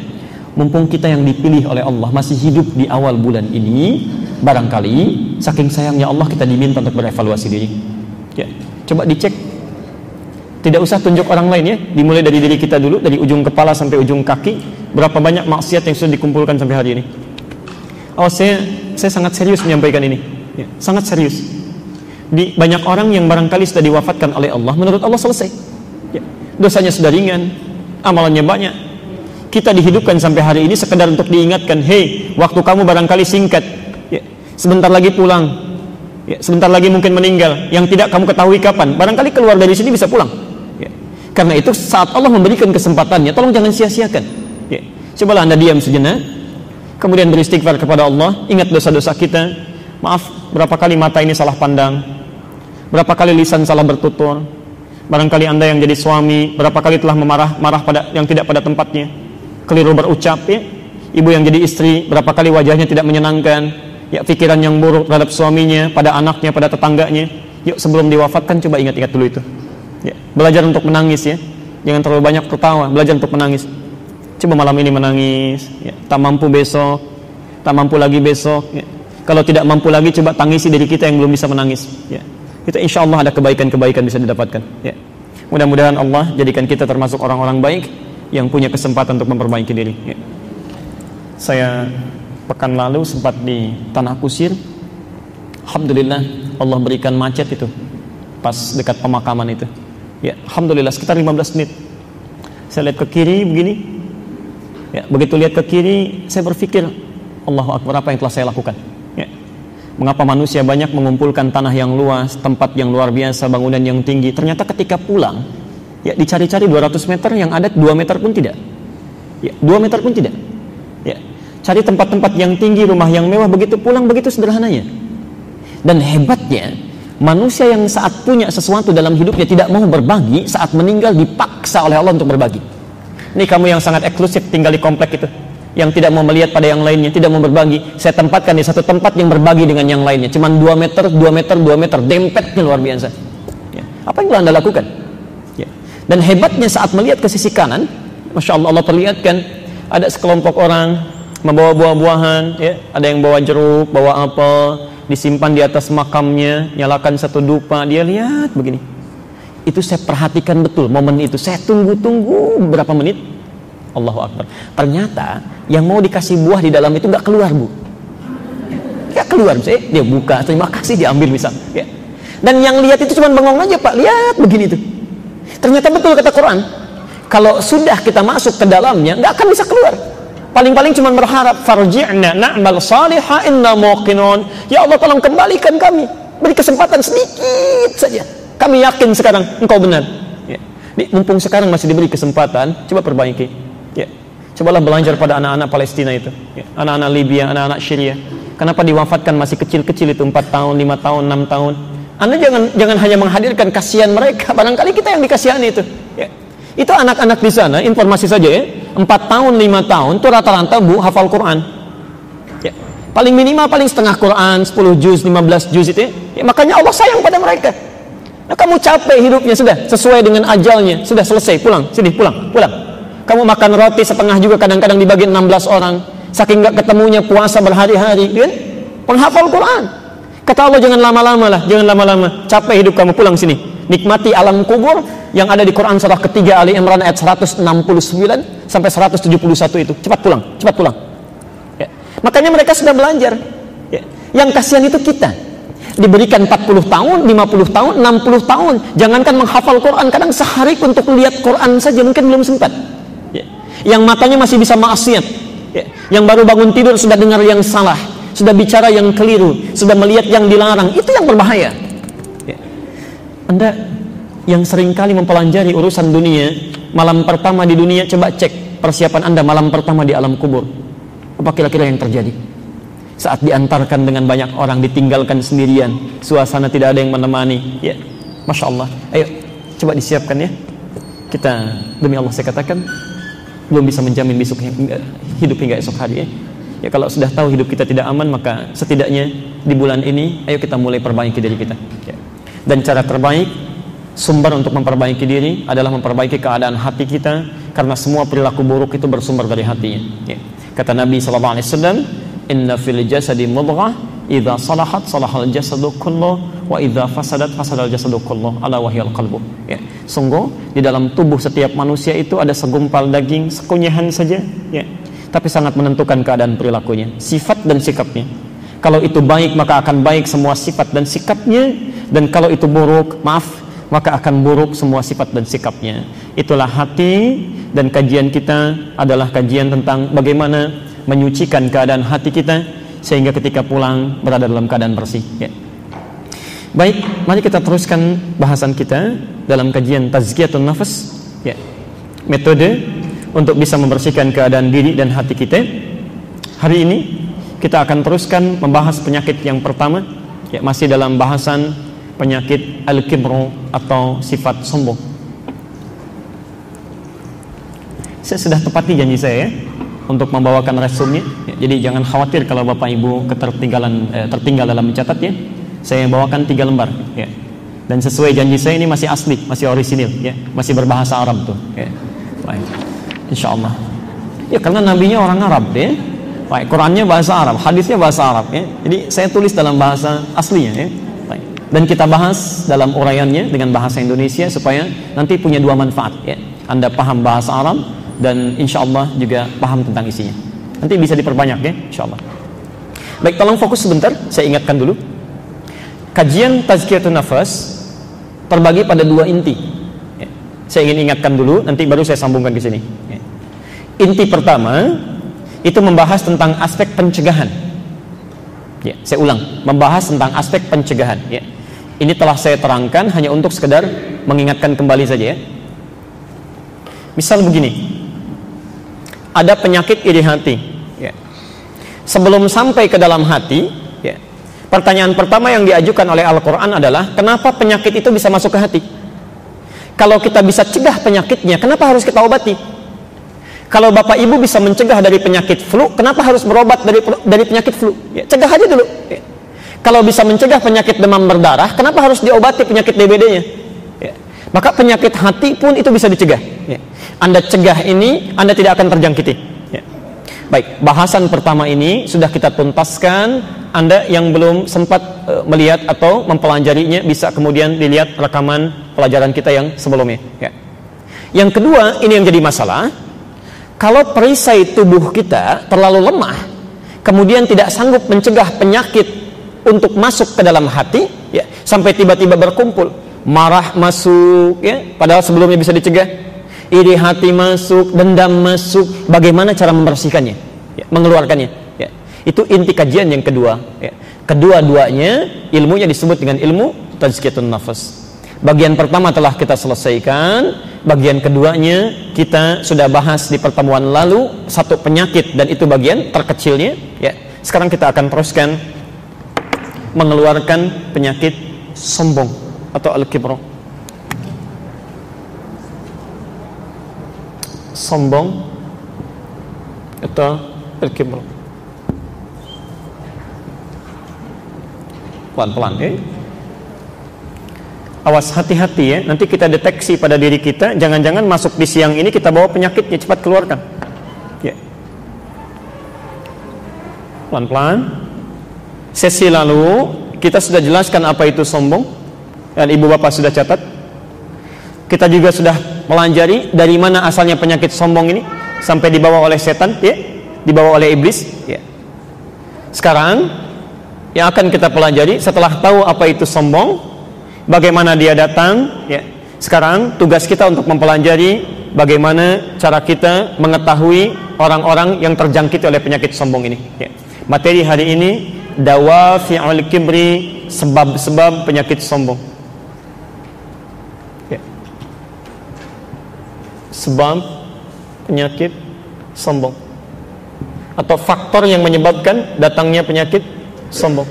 mumpung kita yang dipilih oleh Allah masih hidup di awal bulan ini, barangkali saking sayangnya Allah kita diminta untuk berevaluasi diri. Ya, coba dicek. Tidak usah tunjuk orang lain ya, dimulai dari diri kita dulu, dari ujung kepala sampai ujung kaki, berapa banyak maksiat yang sudah dikumpulkan sampai hari ini. Oh, saya sangat serius menyampaikan ini, ya, sangat serius. Di banyak orang yang barangkali sudah diwafatkan oleh Allah, menurut Allah selesai. Ya, dosanya sudah ringan, amalannya banyak. Kita dihidupkan sampai hari ini sekedar untuk diingatkan, hei, waktu kamu barangkali singkat, ya, sebentar lagi pulang, ya, sebentar lagi mungkin meninggal, yang tidak kamu ketahui kapan, barangkali keluar dari sini bisa pulang, ya. Karena itu saat Allah memberikan kesempatannya, tolong jangan sia-siakan, ya. Cobalah Anda diam sejenak, kemudian beristighfar kepada Allah, ingat dosa-dosa kita. Maaf, berapa kali mata ini salah pandang, berapa kali lisan salah bertutur, barangkali Anda yang jadi suami berapa kali telah marah pada yang tidak pada tempatnya, keliru berucap, ya. Ibu yang jadi istri berapa kali wajahnya tidak menyenangkan, ya, pikiran yang buruk terhadap suaminya, pada anaknya, pada tetangganya. Yuk, sebelum diwafatkan coba ingat-ingat dulu itu, ya. Belajar untuk menangis, ya, jangan terlalu banyak tertawa, belajar untuk menangis. Coba malam ini menangis, ya. Tak mampu besok, tak mampu lagi besok, ya. Kalau tidak mampu lagi, coba tangisi diri kita yang belum bisa menangis, ya. Itu insya Allah ada kebaikan-kebaikan bisa didapatkan, ya. Mudah-mudahan Allah jadikan kita termasuk orang-orang baik yang punya kesempatan untuk memperbaiki diri, ya. Saya pekan lalu sempat di Tanah Kusir. Alhamdulillah Allah berikan macet itu pas dekat pemakaman itu, ya. Alhamdulillah sekitar 15 menit. Saya lihat ke kiri begini, ya. Begitu lihat ke kiri, saya berpikir, Allahu Akbar, apa yang telah saya lakukan, ya. Mengapa manusia banyak mengumpulkan tanah yang luas, tempat yang luar biasa, bangunan yang tinggi. Ternyata ketika pulang, ya, dicari-cari 200 meter, yang ada 2 meter pun tidak, ya, 2 meter pun tidak, ya. Cari tempat-tempat yang tinggi, rumah yang mewah, begitu pulang begitu sederhananya. Dan hebatnya, manusia yang saat punya sesuatu dalam hidupnya tidak mau berbagi, saat meninggal dipaksa oleh Allah untuk berbagi. Ini kamu yang sangat eksklusif tinggal di komplek itu, yang tidak mau melihat pada yang lainnya, tidak mau berbagi, saya tempatkan di satu tempat yang berbagi dengan yang lainnya. Cuman 2 meter, 2 meter, 2 meter, dempetnya luar biasa, ya. Apa yang telah Anda lakukan, ya. Dan hebatnya saat melihat ke sisi kanan, Masya Allah, Allah perlihatkan ada sekelompok orang membawa buah-buahan, ya. Ada yang bawa jeruk, bawa apel, disimpan di atas makamnya, nyalakan satu dupa, dia lihat begini. Itu saya perhatikan betul momen itu, saya tunggu berapa menit. Allahu Akbar. Ternyata yang mau dikasih buah di dalam itu nggak keluar, Bu. Nggak keluar, dia buka, terima kasih, diambil misal, ya. Dan yang lihat itu cuma bengong aja, Pak, lihat begini tuh. Ternyata betul kata Quran, kalau sudah kita masuk ke dalamnya nggak akan bisa keluar. Paling-paling cuma berharap, farji'na na'mal salihah inna muqinun. Ya Allah, tolong kembalikan kami, beri kesempatan sedikit saja. Kami yakin sekarang engkau benar, ya. Mumpung sekarang masih diberi kesempatan, coba perbaiki, ya. Cobalah belajar pada anak-anak Palestina itu, ya. Anak-anak Libya, anak-anak Syria. Kenapa diwafatkan masih kecil-kecil itu, 4 tahun, 5 tahun, 6 tahun. Anda jangan hanya menghadirkan kasihan mereka, barangkali kita yang dikasihani itu, ya. Itu anak-anak di sana, informasi saja, ya, 4 tahun, 5 tahun itu rata-rata, Bu, hafal Quran, ya. Paling minimal paling setengah Quran, 10 juz, 15 juz itu, ya. Makanya Allah sayang pada mereka. Nah, kamu capek hidupnya, sudah sesuai dengan ajalnya, sudah selesai, pulang, sini, pulang. Kamu makan roti setengah juga kadang-kadang dibagi 16 orang, saking gak ketemunya puasa berhari-hari, kan? Penghafal Quran. Kata Allah, jangan lama-lama lah, jangan lama-lama, capek hidup kamu, pulang sini. Nikmati alam kubur yang ada di Quran surah ketiga Ali Imran ayat 169 sampai 171 itu. Cepat pulang, ya. Makanya mereka sudah belajar, ya. Yang kasihan itu kita, diberikan 40 tahun, 50 tahun, 60 tahun, jangankan menghafal Quran, kadang sehari untuk lihat Quran saja mungkin belum sempat, ya. Yang matanya masih bisa maksiat, ya. Yang baru bangun tidur sudah dengar yang salah, sudah bicara yang keliru, sudah melihat yang dilarang. Itu yang berbahaya, ya. Anda yang seringkali mempelajari urusan dunia, malam pertama di dunia, coba cek persiapan Anda malam pertama di alam kubur. Apa kira-kira yang terjadi? Saat diantarkan dengan banyak orang, ditinggalkan sendirian, suasana tidak ada yang menemani, ya. Masya Allah. Ayo, coba disiapkan, ya. Kita, demi Allah saya katakan, belum bisa menjamin hidup hingga esok hari, ya. Ya, kalau sudah tahu hidup kita tidak aman, maka setidaknya di bulan ini, ayo kita mulai perbaiki diri kita, ya. Dan cara terbaik, sumber untuk memperbaiki diri adalah memperbaiki keadaan hati kita, karena semua perilaku buruk itu bersumber dari hatinya, ya. Kata Nabi SAW, inna fil jasadi mudghah idza salahat salahal jasadu kulluh wa idza fasadat fasadal jasadu kulluh ala wahyal qalbu, ya. Sungguh di dalam tubuh setiap manusia itu ada segumpal daging, sekunyahan saja, ya. Tapi sangat menentukan keadaan perilakunya, sifat dan sikapnya. Kalau itu baik, maka akan baik semua sifat dan sikapnya, dan kalau itu buruk, maka akan buruk semua sifat dan sikapnya. Itulah hati dan kajian kita adalah kajian tentang bagaimana menyucikan keadaan hati kita sehingga ketika pulang berada dalam keadaan bersih, ya. Baik, mari kita teruskan bahasan kita dalam kajian tazkiyatun nafas, ya. Metode untuk bisa membersihkan keadaan diri dan hati kita. Hari ini kita akan teruskan membahas penyakit yang pertama, ya, masih dalam bahasan penyakit al-kibru atau sifat sombong. Saya sudah tepati janji saya, ya, untuk membawakan resumnya, ya. Jadi jangan khawatir kalau Bapak Ibu tertinggal dalam mencatatnya. Saya bawakan 3 lembar, ya. Dan sesuai janji saya ini masih asli, masih orisinil, ya, masih berbahasa Arab tuh, ya. Baik, insyaallah. Ya karena nabinya orang Arab, ya. Baik, Qurannya bahasa Arab, hadisnya bahasa Arab, ya. Jadi saya tulis dalam bahasa aslinya, ya. Baik. Dan kita bahas dalam uraiannya dengan bahasa Indonesia supaya nanti punya 2 manfaat, ya. Anda paham bahasa Arab dan insyaallah juga paham tentang isinya. Nanti bisa diperbanyak, ya, insyaallah. Baik, tolong fokus sebentar, saya ingatkan dulu. Kajian tazkiyatun nafas terbagi pada 2 inti, ya. Saya ingin ingatkan dulu, nanti baru saya sambungkan ke sini, ya. Inti pertama itu membahas tentang aspek pencegahan, ya. Saya ulang, membahas tentang aspek pencegahan, ya. Ini telah saya terangkan hanya untuk sekedar mengingatkan kembali saja, ya. Misal begini, ada penyakit iri hati, ya. Sebelum sampai ke dalam hati, ya, pertanyaan pertama yang diajukan oleh Al-Quran adalah kenapa penyakit itu bisa masuk ke hati? Kalau kita bisa cegah penyakitnya, kenapa harus kita obati? Kalau Bapak Ibu bisa mencegah dari penyakit flu, kenapa harus berobat dari penyakit flu? Ya, cegah aja dulu, ya. Kalau bisa mencegah penyakit demam berdarah, kenapa harus diobati penyakit DBD-nya? Ya. Maka penyakit hati pun itu bisa dicegah, ya. Anda cegah ini, Anda tidak akan terjangkiti, ya. Baik, bahasan pertama ini sudah kita tuntaskan. Anda yang belum sempat melihat atau mempelajarinya bisa kemudian dilihat rekaman pelajaran kita yang sebelumnya, ya. Yang kedua, ini yang jadi masalah. Kalau perisai tubuh kita terlalu lemah, kemudian tidak sanggup mencegah penyakit untuk masuk ke dalam hati, ya, sampai tiba-tiba berkumpul, marah masuk, ya, padahal sebelumnya bisa dicegah, iri hati masuk, dendam masuk, bagaimana cara membersihkannya, ya, mengeluarkannya, ya. Itu inti kajian yang kedua, ya. Kedua-duanya ilmunya disebut dengan ilmu tazkiyatun nafas. Bagian pertama telah kita selesaikan, bagian keduanya kita sudah bahas di pertemuan lalu, satu penyakit dan itu bagian terkecilnya, ya. Sekarang kita akan teruskan mengeluarkan penyakit sombong atau al-kibru. Sombong atau al-kibru. Pelan-pelan, ya. Awas, hati-hati, ya. Nanti kita deteksi pada diri kita, jangan-jangan masuk di siang ini kita bawa penyakitnya, cepat keluarkan, ya. Pelan-pelan. Sesi lalu kita sudah jelaskan apa itu sombong dan ibu bapak sudah catat. Kita juga sudah melajari dari mana asalnya penyakit sombong ini sampai dibawa oleh setan, ya, dibawa oleh iblis, ya. Sekarang yang akan kita pelajari setelah tahu apa itu sombong, bagaimana dia datang, ya. Sekarang tugas kita untuk mempelajari bagaimana cara kita mengetahui orang-orang yang terjangkit oleh penyakit sombong ini, ya. Materi hari ini dawafi'ul kibri, sebab-sebab penyakit sombong, ya. Sebab penyakit sombong atau faktor yang menyebabkan datangnya penyakit sombong.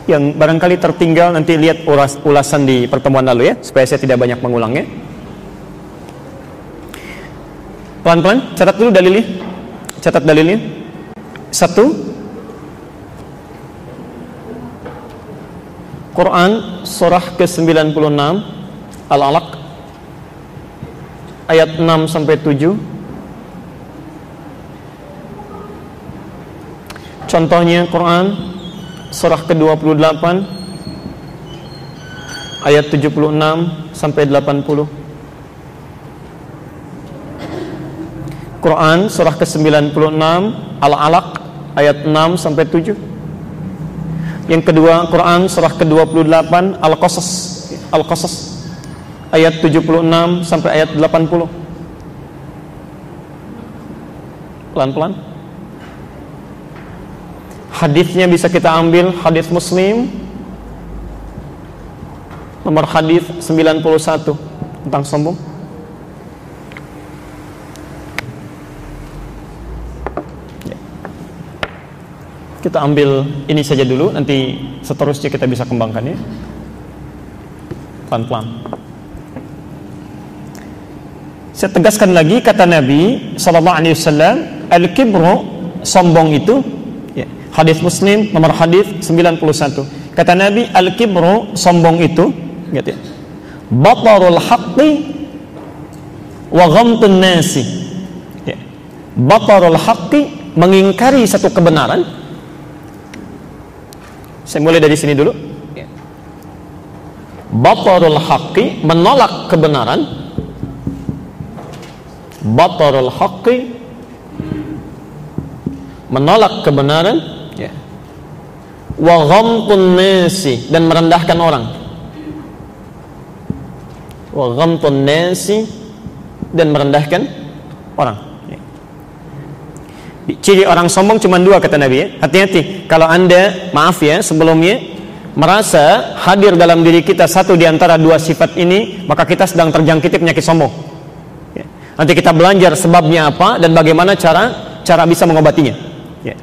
Yang barangkali tertinggal nanti lihat ulasan di pertemuan lalu, ya, supaya saya tidak banyak mengulangnya. Pelan-pelan, catat dulu dalilnya. Catat dalilnya. 1. Quran surah ke-96 Al-Alaq ayat 6 sampai 7. Contohnya Quran surah ke-28 ayat 76 sampai 80. Quran surah ke-96 Al-Alaq ayat 6 sampai 7. Yang kedua, Quran surah ke-28 Al-Qasas ayat 76 sampai ayat 80. Pelan-pelan. Hadisnya bisa kita ambil hadis Muslim nomor hadis 91 tentang sombong. Kita ambil ini saja dulu, nanti seterusnya kita bisa kembangkan ya. Pelan-pelan. Saya tegaskan lagi kata Nabi sallallahu alaihi wasallam, al-kibru, sombong itu ya, hadis Muslim nomor hadis 91. Kata Nabi, al-kibru, sombong itu gitu ya, batarul haqqi wa ghamtun nasi. Ya. Batarul haqqi, mengingkari satu kebenaran. Saya mulai dari sini dulu. Batarul haqqi, menolak kebenaran. Batarul haqqi, menolak kebenaran. Wa ghamtun nasi, dan merendahkan orang. Wa ghamtun nasi, dan merendahkan orang. Ciri orang sombong cuma dua kata Nabi ya. Hati-hati kalau Anda, maaf ya sebelumnya, merasa hadir dalam diri kita satu di antara dua sifat ini, maka kita sedang terjangkiti penyakit sombong ya. Nanti kita belajar sebabnya apa dan bagaimana cara bisa mengobatinya ya.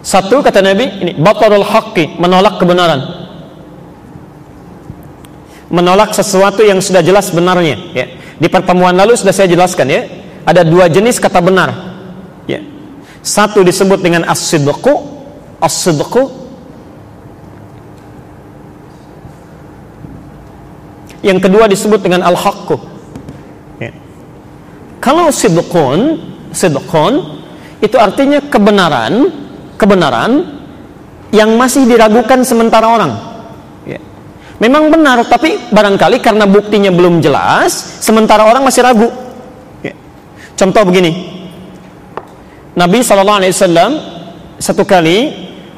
Satu kata Nabi ini, batarul haqqi, menolak kebenaran, menolak sesuatu yang sudah jelas benarnya ya. Di pertemuan lalu sudah saya jelaskan ya, ada dua jenis kata benar ya. Satu disebut dengan as-sidqu, yang kedua disebut dengan al-haqqu ya. Kalau sidqun itu artinya kebenaran yang masih diragukan sementara orang ya. Memang benar, tapi barangkali karena buktinya belum jelas, sementara orang masih ragu ya. Contoh begini, Nabi SAW satu kali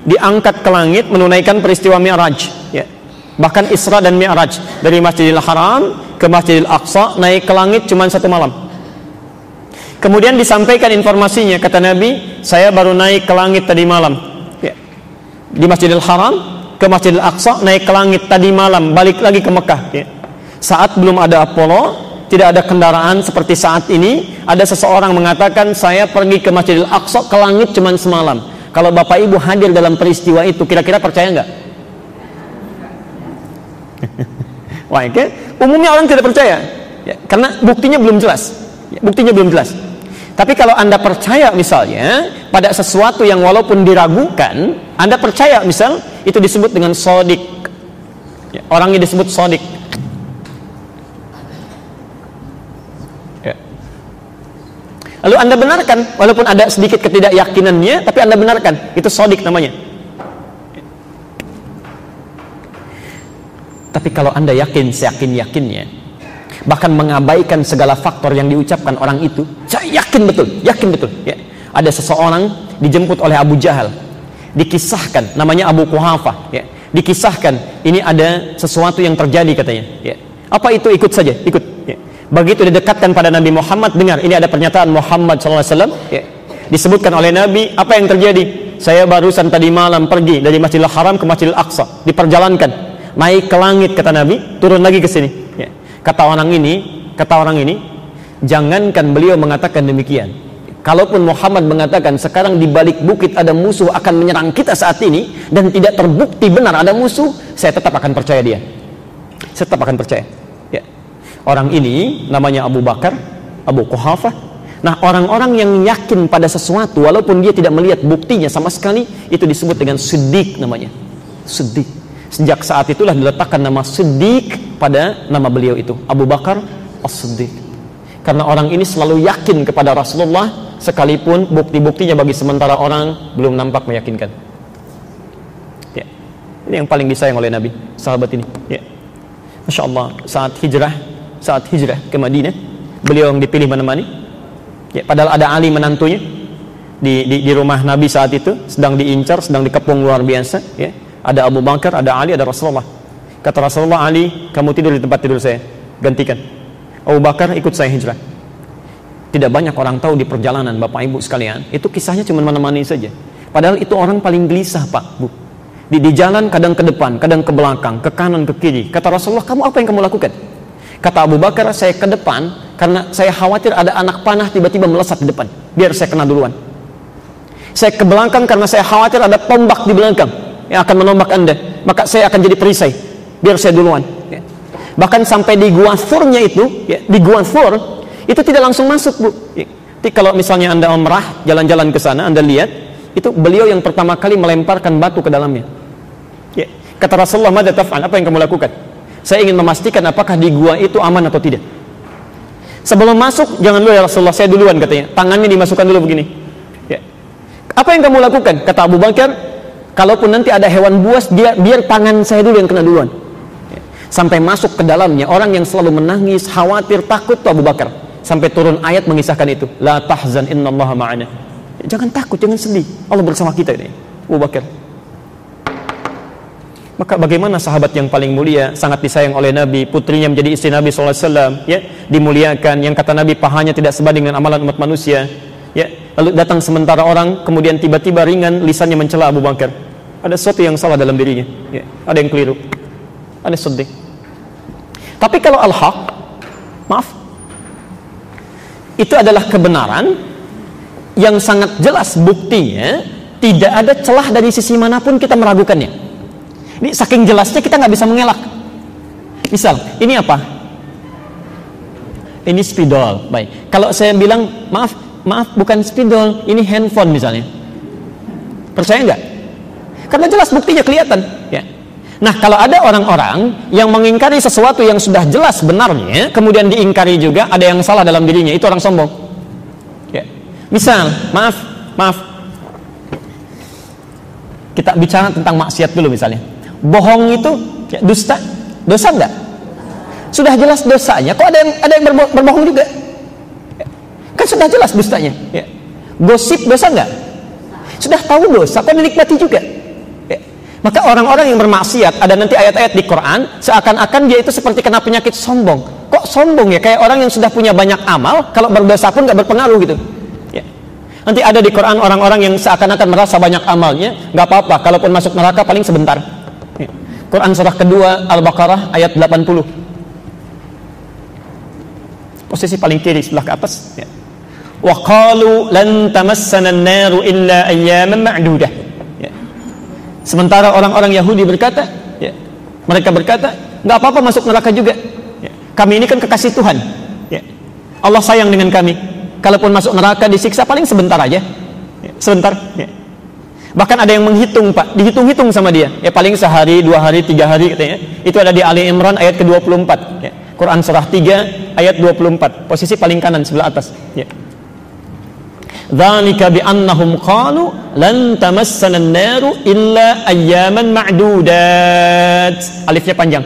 diangkat ke langit menunaikan peristiwa Mi'raj ya. Bahkan Isra dan Mi'raj, dari Masjidil Haram ke Masjidil Aqsa, naik ke langit cuma satu malam. Kemudian disampaikan informasinya, kata Nabi, saya baru naik ke langit tadi malam ya. Di Masjidil Haram ke Masjidil Aqsa, naik ke langit tadi malam, balik lagi ke Mekah ya. Saat belum ada Apollo, tidak ada kendaraan seperti saat ini, ada seseorang mengatakan saya pergi ke Masjidil Aqsa, ke langit cuma semalam. Kalau Bapak Ibu hadir dalam peristiwa itu, kira-kira percaya nggak? Wah, okay? Umumnya orang tidak percaya ya, karena buktinya belum jelas ya, Tapi kalau Anda percaya misalnya pada sesuatu yang walaupun diragukan, Anda percaya, misal itu disebut dengan shadiq ya, orangnya disebut shadiq. Lalu Anda benarkan, walaupun ada sedikit ketidakyakinannya, tapi Anda benarkan, itu shadiq namanya. Tapi kalau Anda yakin, seyakin-yakinnya, bahkan mengabaikan segala faktor yang diucapkan orang itu, saya yakin betul ya. Ada seseorang dijemput oleh Abu Jahal, dikisahkan, namanya Abu Quhafah ya. Dikisahkan, ini ada sesuatu yang terjadi katanya ya. Apa itu? Ikut saja, ikut ya. Begitu didekatkan pada Nabi Muhammad, dengar, ini ada pernyataan Muhammad SAW ya. Disebutkan oleh Nabi, apa yang terjadi? Saya barusan tadi malam pergi dari Masjidil Haram ke Masjidil Aqsa, diperjalankan, naik ke langit kata Nabi, turun lagi ke sini ya. Kata orang ini, jangankan beliau mengatakan demikian, kalaupun Muhammad mengatakan sekarang di balik bukit ada musuh akan menyerang kita saat ini, dan tidak terbukti benar ada musuh, saya tetap akan percaya dia. Saya tetap akan percaya ya. Orang ini namanya Abu Bakar, Abu Quhafah. Nah, orang-orang yang yakin pada sesuatu walaupun dia tidak melihat buktinya sama sekali, itu disebut dengan siddiq namanya. Siddiq. Sejak saat itulah diletakkan nama Siddiq pada nama beliau itu, Abu Bakar As-Siddiq. Karena orang ini selalu yakin kepada Rasulullah sekalipun bukti-buktinya bagi sementara orang belum nampak meyakinkan. Ya. Ini yang paling disayang oleh Nabi, sahabat ini. Ya. Masya Allah, saat hijrah ke Madinah, beliau yang dipilih menemani ya, padahal ada Ali menantunya di rumah Nabi saat itu, sedang diincar, sedang dikepung luar biasa ya. Ada Abu Bakar, ada Ali, ada Rasulullah. Kata Rasulullah, Ali, kamu tidur di tempat tidur saya, gantikan. Abu Bakar, ikut saya hijrah. Tidak banyak orang tahu di perjalanan, Bapak Ibu sekalian, itu kisahnya cuma menemani saja. Padahal itu orang paling gelisah, Pak, Bu. Di jalan kadang ke depan, kadang ke belakang, ke kanan, ke kiri. Kata Rasulullah, kamu apa yang kamu lakukan? Kata Abu Bakar, saya ke depan karena saya khawatir ada anak panah tiba-tiba melesat di depan, biar saya kena duluan. Saya ke belakang karena saya khawatir ada tombak di belakang yang akan menombak Anda, maka saya akan jadi perisai, biar saya duluan. Bahkan sampai di Gua Thurnya itu, di Gua Thur itu tidak langsung masuk, Bu. Jadi kalau misalnya Anda umrah, jalan-jalan ke sana, Anda lihat, itu beliau yang pertama kali melemparkan batu ke dalamnya. Kata Rasulullah, "Madza taf'al?" Apa yang kamu lakukan? Saya ingin memastikan apakah di gua itu aman atau tidak. Sebelum masuk, jangan dulu ya Rasulullah, saya duluan katanya. Tangannya dimasukkan dulu begini. Apa yang kamu lakukan? Kata Abu Bakar, kalaupun nanti ada hewan buas, biar tangan saya dulu yang kena duluan. Sampai masuk ke dalamnya, orang yang selalu menangis, khawatir, takut tuh Abu Bakar. Sampai turun ayat mengisahkan itu. La tahzan innallaha ma'ana. Jangan takut, jangan sedih. Allah bersama kita ini. Abu Bakar. Maka bagaimana sahabat yang paling mulia, sangat disayang oleh Nabi, putrinya menjadi istri Nabi SAW, dimuliakan, yang kata Nabi pahanya tidak sebanding dengan amalan umat manusia, lalu datang sementara orang, kemudian tiba-tiba ringan lisannya mencela Abu Bakar. Ada sesuatu yang salah dalam dirinya, ada yang keliru, ada sedih. Tapi kalau al-haq, maaf, itu adalah kebenaran yang sangat jelas, buktinya tidak ada celah dari sisi manapun kita meragukannya. Ini saking jelasnya kita nggak bisa mengelak. Misal, ini apa? Ini spidol. Baik. Kalau saya bilang, maaf, bukan spidol, ini handphone misalnya. Percaya nggak? Karena jelas buktinya kelihatan. Ya. Nah, kalau ada orang-orang yang mengingkari sesuatu yang sudah jelas benarnya, kemudian diingkari juga, ada yang salah dalam dirinya, itu orang sombong. Ya. Misal, maaf, kita bicara tentang maksiat dulu misalnya. Bohong itu dusta, dosa enggak? Sudah jelas dosanya, kok ada yang berbohong juga? Kan sudah jelas dustanya. Gosip dosa enggak? Sudah tahu dosa, kok dinikmati juga? Maka orang-orang yang bermaksiat, ada nanti ayat-ayat di Quran, seakan-akan dia itu seperti kena penyakit sombong. Kok sombong ya? Kayak orang yang sudah punya banyak amal, kalau berdosa pun nggak berpengaruh gitu. Nanti ada di Quran orang-orang yang seakan-akan merasa banyak amalnya, nggak apa-apa, kalaupun masuk neraka paling sebentar. Quran surah kedua Al-Baqarah ayat 80. Posisi paling kiri sebelah ke atas. Wa qalu lan tamassana an-naru illa ayyaman ma'dudah. Sementara orang-orang Yahudi berkata, mereka berkata, nggak apa-apa masuk neraka juga. Kami ini kan kekasih Tuhan. Allah sayang dengan kami. Kalaupun masuk neraka disiksa paling sebentar aja. Sebentar. Bahkan ada yang menghitung, Pak, dihitung-hitung sama dia. Paling sehari, 2 hari, 3 hari katanya. Itu ada di Ali Imran ayat ke-24. Quran surah 3 ayat 24. Posisi paling kanan sebelah atas. Dzalika bi annahum qalu lan tamassana an-naru illa ayyaman ma'dudat. Alifnya panjang.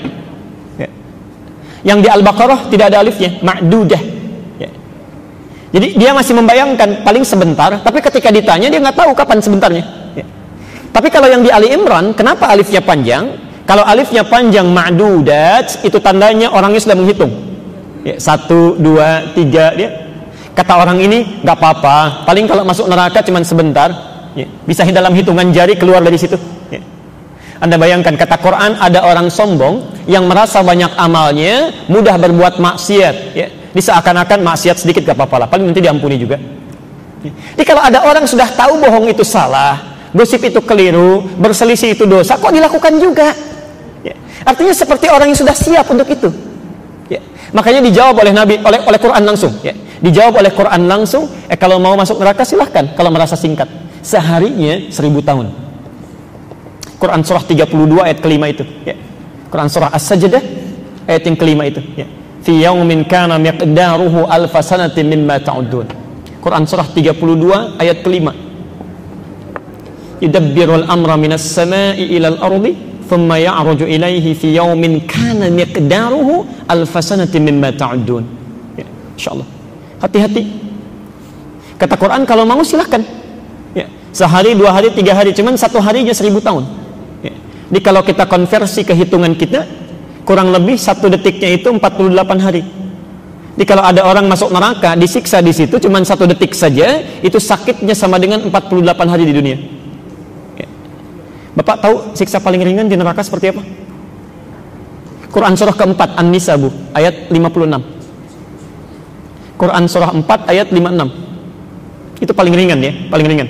Yang di Al-Baqarah tidak ada alifnya, ma'dudah. Jadi dia masih membayangkan paling sebentar, tapi ketika ditanya dia nggak tahu kapan sebentarnya. Tapi kalau yang di Ali Imran, kenapa alifnya panjang? Kalau alifnya panjang ma'dudat, itu tandanya orangnya sudah menghitung. 1, 2, 3 dia. Kata orang ini nggak apa-apa, paling kalau masuk neraka cuma sebentar, bisa dalam hitungan jari keluar dari situ. Anda bayangkan, kata Quran, ada orang sombong yang merasa banyak amalnya, mudah berbuat maksiat. Diseakan-akan maksiat sedikit gak apa-apa lah, paling nanti diampuni juga. Jadi kalau ada orang sudah tahu bohong itu salah, gosip itu keliru, berselisih itu dosa, kok dilakukan juga? Artinya seperti orang yang sudah siap untuk itu. Makanya dijawab oleh Nabi, oleh Quran langsung. Dijawab oleh Quran langsung, kalau mau masuk neraka silahkan, kalau merasa singkat. Seharinya 1000 tahun. Quran surah 32 ayat kelima itu. Quran surah As-Sajdah ayat yang kelima itu. Fi yaumin kana miqdaruhu alfa sanatin mimma ta'udun. Quran surah 32 ayat kelima. Yudabbirul amra minas sama'i ilal ardi thumma ya'ruju ilaihi fi yaumin kana miqdaruhu alfa sanatin mimma ta'udun. Insyaallah. Hati-hati. Kata Quran kalau mau silahkan. Sehari, 2 hari, 3 hari, cuman 1 harinya 1000 tahun. Jadi kalau kita konversi ke hitungan kita, kurang lebih 1 detiknya itu 48 hari. Jadi kalau ada orang masuk neraka, disiksa di situ cuman 1 detik saja, itu sakitnya sama dengan 48 hari di dunia. Bapak tahu siksa paling ringan di neraka seperti apa? Quran surah keempat An-Nisa, Bu, ayat 56. Quran surah 4 ayat 56. Itu paling ringan ya, paling ringan.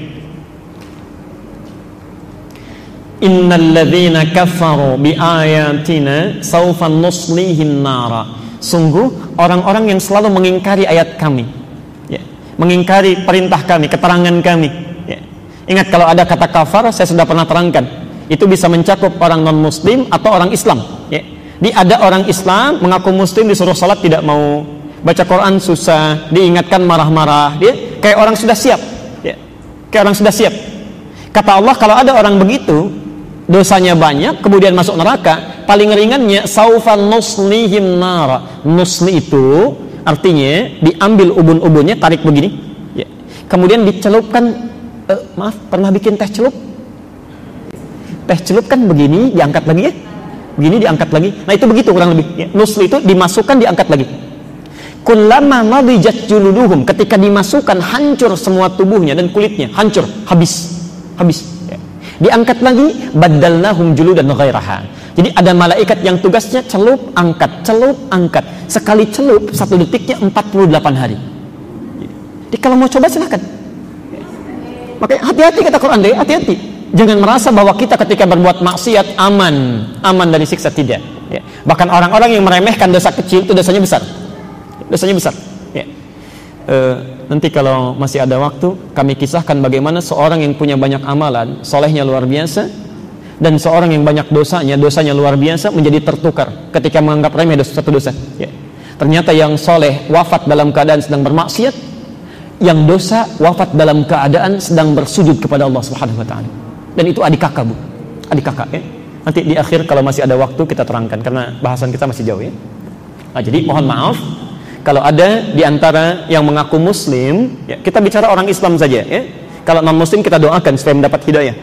Innal ladzina kafaru bi ayatina sawfa nuslihim nara. Sungguh orang-orang yang selalu mengingkari ayat kami, ya, mengingkari perintah kami, keterangan kami, ya. Ingat kalau ada kata kafar, saya sudah pernah terangkan, itu bisa mencakup orang non-muslim atau orang Islam, ya. Di ada orang Islam mengaku muslim, disuruh salat tidak mau, baca Quran susah, diingatkan marah-marah, dia kayak orang sudah siap, ya. Kayak orang sudah siap. Kata Allah, kalau ada orang begitu, dosanya banyak, kemudian masuk neraka, paling ringannya saufa nuslihim nara. Nusli itu artinya diambil ubun-ubunnya, tarik begini, ya. Kemudian dicelupkan, maaf, pernah bikin teh celup? Teh celup kan begini, diangkat lagi ya, begini diangkat lagi. Nah itu begitu kurang lebih, ya. Nusli itu dimasukkan, diangkat lagi. Kullama madijat juluduhum, ketika dimasukkan hancur semua tubuhnya dan kulitnya, hancur, habis, ya. Diangkat lagi, baddalnahum juludan ghairaha. Jadi ada malaikat yang tugasnya celup, angkat, celup, angkat. Sekali celup 1 detiknya 48 hari. Jadi kalau mau coba silahkan. Makanya hati-hati kata Quran deh, hati-hati. Jangan merasa bahwa kita ketika berbuat maksiat aman dari siksa, tidak. Ya. Bahkan orang-orang yang meremehkan dosa kecil itu dosanya besar. Dosanya besar. Ya. Nanti kalau masih ada waktu, kami kisahkan bagaimana seorang yang punya banyak amalan, solehnya luar biasa, dan seorang yang banyak dosanya luar biasa, menjadi tertukar ketika menganggap remeh satu dosa. Ya. Ternyata yang soleh wafat dalam keadaan sedang bermaksiat, yang dosa wafat dalam keadaan sedang bersujud kepada Allah Subhanahu Wa Taala. Dan itu adik kakak, Bu, adik kakak. Ya. Nanti di akhir kalau masih ada waktu kita terangkan, karena bahasan kita masih jauh ya. Nah, jadi mohon maaf kalau ada di antara yang mengaku muslim, ya, kita bicara orang Islam saja ya. Kalau non muslim kita doakan supaya mendapat hidayah.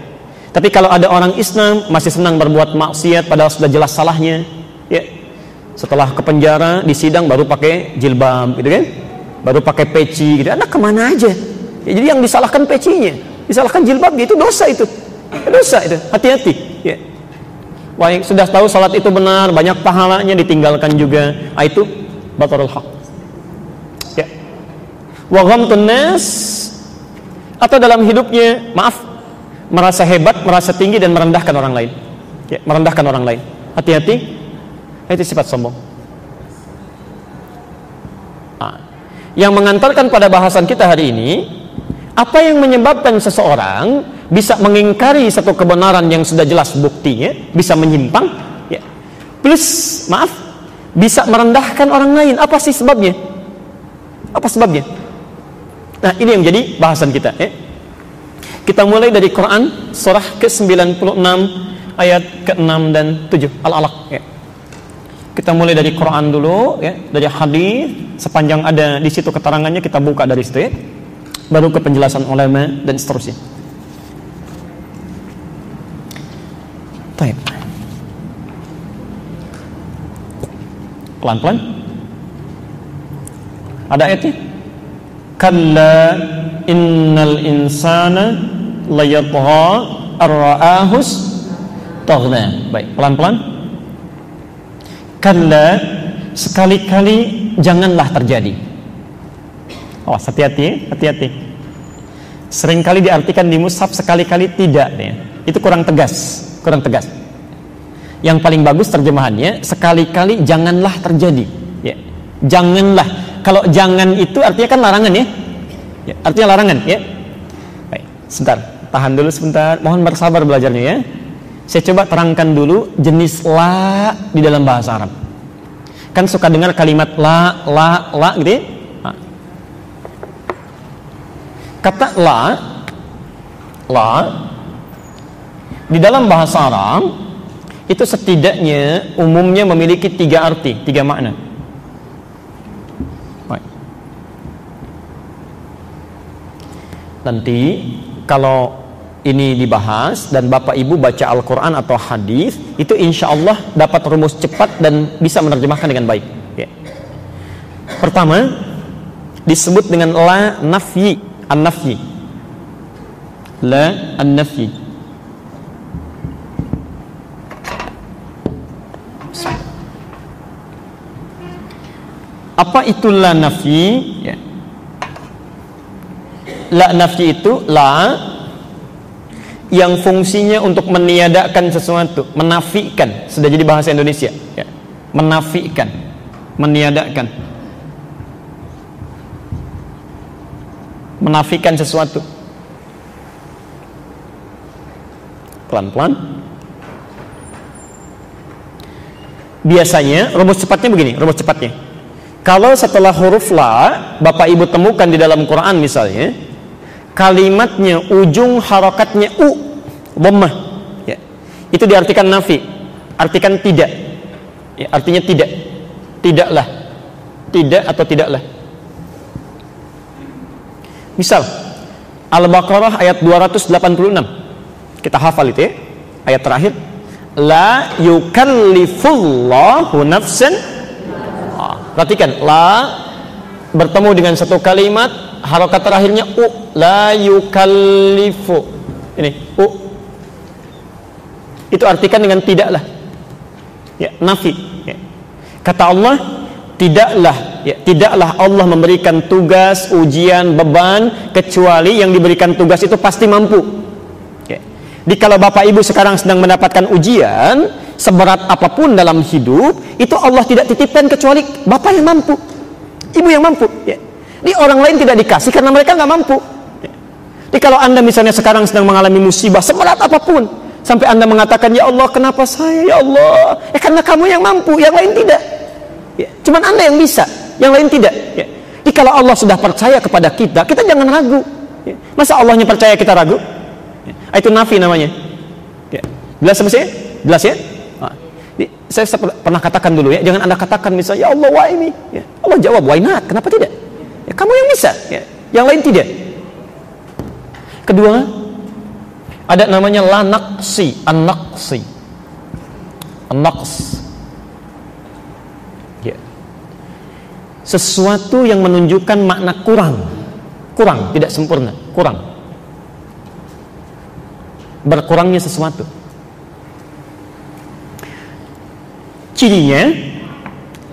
Tapi kalau ada orang Islam masih senang berbuat maksiat padahal sudah jelas salahnya, ya. Setelah ke penjara, di sidang baru pakai jilbab gitu kan? Baru pakai peci gitu. Anak kemana aja? Ya, jadi yang disalahkan pecinya, disalahkan jilbabnya, itu dosa itu. Dosa itu. Hati-hati, ya. Wah, sudah tahu salat itu benar, banyak pahalanya, ditinggalkan juga. Ah, itu batarul haq. Ya. Wa ghamtun nas, atau dalam hidupnya, maaf, merasa hebat, merasa tinggi dan merendahkan orang lain. Ya, merendahkan orang lain. Hati-hati. Itu sifat sombong. Yang mengantarkan pada bahasan kita hari ini, apa yang menyebabkan seseorang bisa mengingkari satu kebenaran yang sudah jelas buktinya, bisa menyimpang, ya. Plus, maaf, bisa merendahkan orang lain. Apa sih sebabnya? Apa sebabnya? Nah, ini yang menjadi bahasan kita, ya. Kita mulai dari Quran surah ke-96 ayat ke-6 dan 7 Al-Alaq, ya. Kita mulai dari Quran dulu, ya, dari hadis, sepanjang ada di situ keterangannya kita buka dari situ, ya. Baru ke penjelasan ulama dan seterusnya. Baik. Pelan-pelan. Ada ayatnya? Kalla innal insana layatgha ar-ra'ahus taghna. Baik, pelan-pelan. Kalla, sekali-kali janganlah terjadi. Oh, hati-hati, hati-hati. Seringkali diartikan di mushaf, sekali-kali tidak, ya. Itu kurang tegas, kurang tegas. Yang paling bagus terjemahannya, sekali-kali janganlah terjadi, ya. Janganlah. Kalau jangan itu artinya kan larangan, ya. Ya, artinya larangan, ya. Baik, sebentar, tahan dulu sebentar. Mohon bersabar belajarnya, ya. Saya coba terangkan dulu jenis la di dalam bahasa Arab. Kan suka dengar kalimat la gitu ya? Kata la di dalam bahasa Arab itu setidaknya umumnya memiliki 3 arti, 3 makna. Nanti kalau ini dibahas dan Bapak Ibu baca Al-Quran atau hadis, itu insya Allah dapat rumus cepat dan bisa menerjemahkan dengan baik. Ya. Pertama, disebut dengan la nafyi, an-nafyi. La an-nafyi. Apa itu la nafyi? Ya. La nafyi itu la yang fungsinya untuk meniadakan sesuatu, menafikan, sudah jadi bahasa Indonesia, ya. Menafikan, meniadakan, menafikan sesuatu. Pelan-pelan. Biasanya rumus cepatnya begini, rumus cepatnya. Kalau setelah huruf la, Bapak Ibu temukan di dalam Quran misalnya, kalimatnya ujung harakatnya dhammah, ya. Itu diartikan nafi, artikan tidak, ya, artinya tidak, tidaklah, tidak atau tidaklah. Misal Al-Baqarah ayat 286, kita hafal itu ya, ayat terakhir, la yukallifullahu nafsan. Perhatikan, la bertemu dengan satu kalimat, harokat terakhirnya la yukallifu, ini itu artikan dengan tidaklah, ya, nafi, ya. Kata Allah, tidaklah, ya, tidaklah Allah memberikan tugas, ujian, beban kecuali yang diberikan tugas itu pasti mampu, ya. Jadi kalau Bapak Ibu sekarang sedang mendapatkan ujian seberat apapun dalam hidup, itu Allah tidak titipkan kecuali Bapak yang mampu, Ibu yang mampu, ya. Di orang lain tidak dikasih karena mereka nggak mampu. Jadi kalau Anda misalnya sekarang sedang mengalami musibah seberat apapun, sampai Anda mengatakan, ya Allah kenapa saya, ya Allah, karena kamu yang mampu, yang lain tidak, ya. Cuman Anda yang bisa, yang lain tidak, ya. Jadi kalau Allah sudah percaya kepada kita, kita jangan ragu, ya. Masa Allahnya percaya kita ragu, ya. Itu nafi namanya, ya. Jelas semestinya? Jelas ya? Saya pernah katakan dulu ya, jangan Anda katakan misalnya, ya Allah why me, ya. Allah jawab why not, kenapa tidak, ya, kamu yang bisa, ya. Yang lain tidak. Kedua, ada namanya la naqsi, an-naqsi, an-naqs, ya. Sesuatu yang menunjukkan makna kurang, kurang, tidak sempurna, kurang, berkurangnya sesuatu. Cirinya,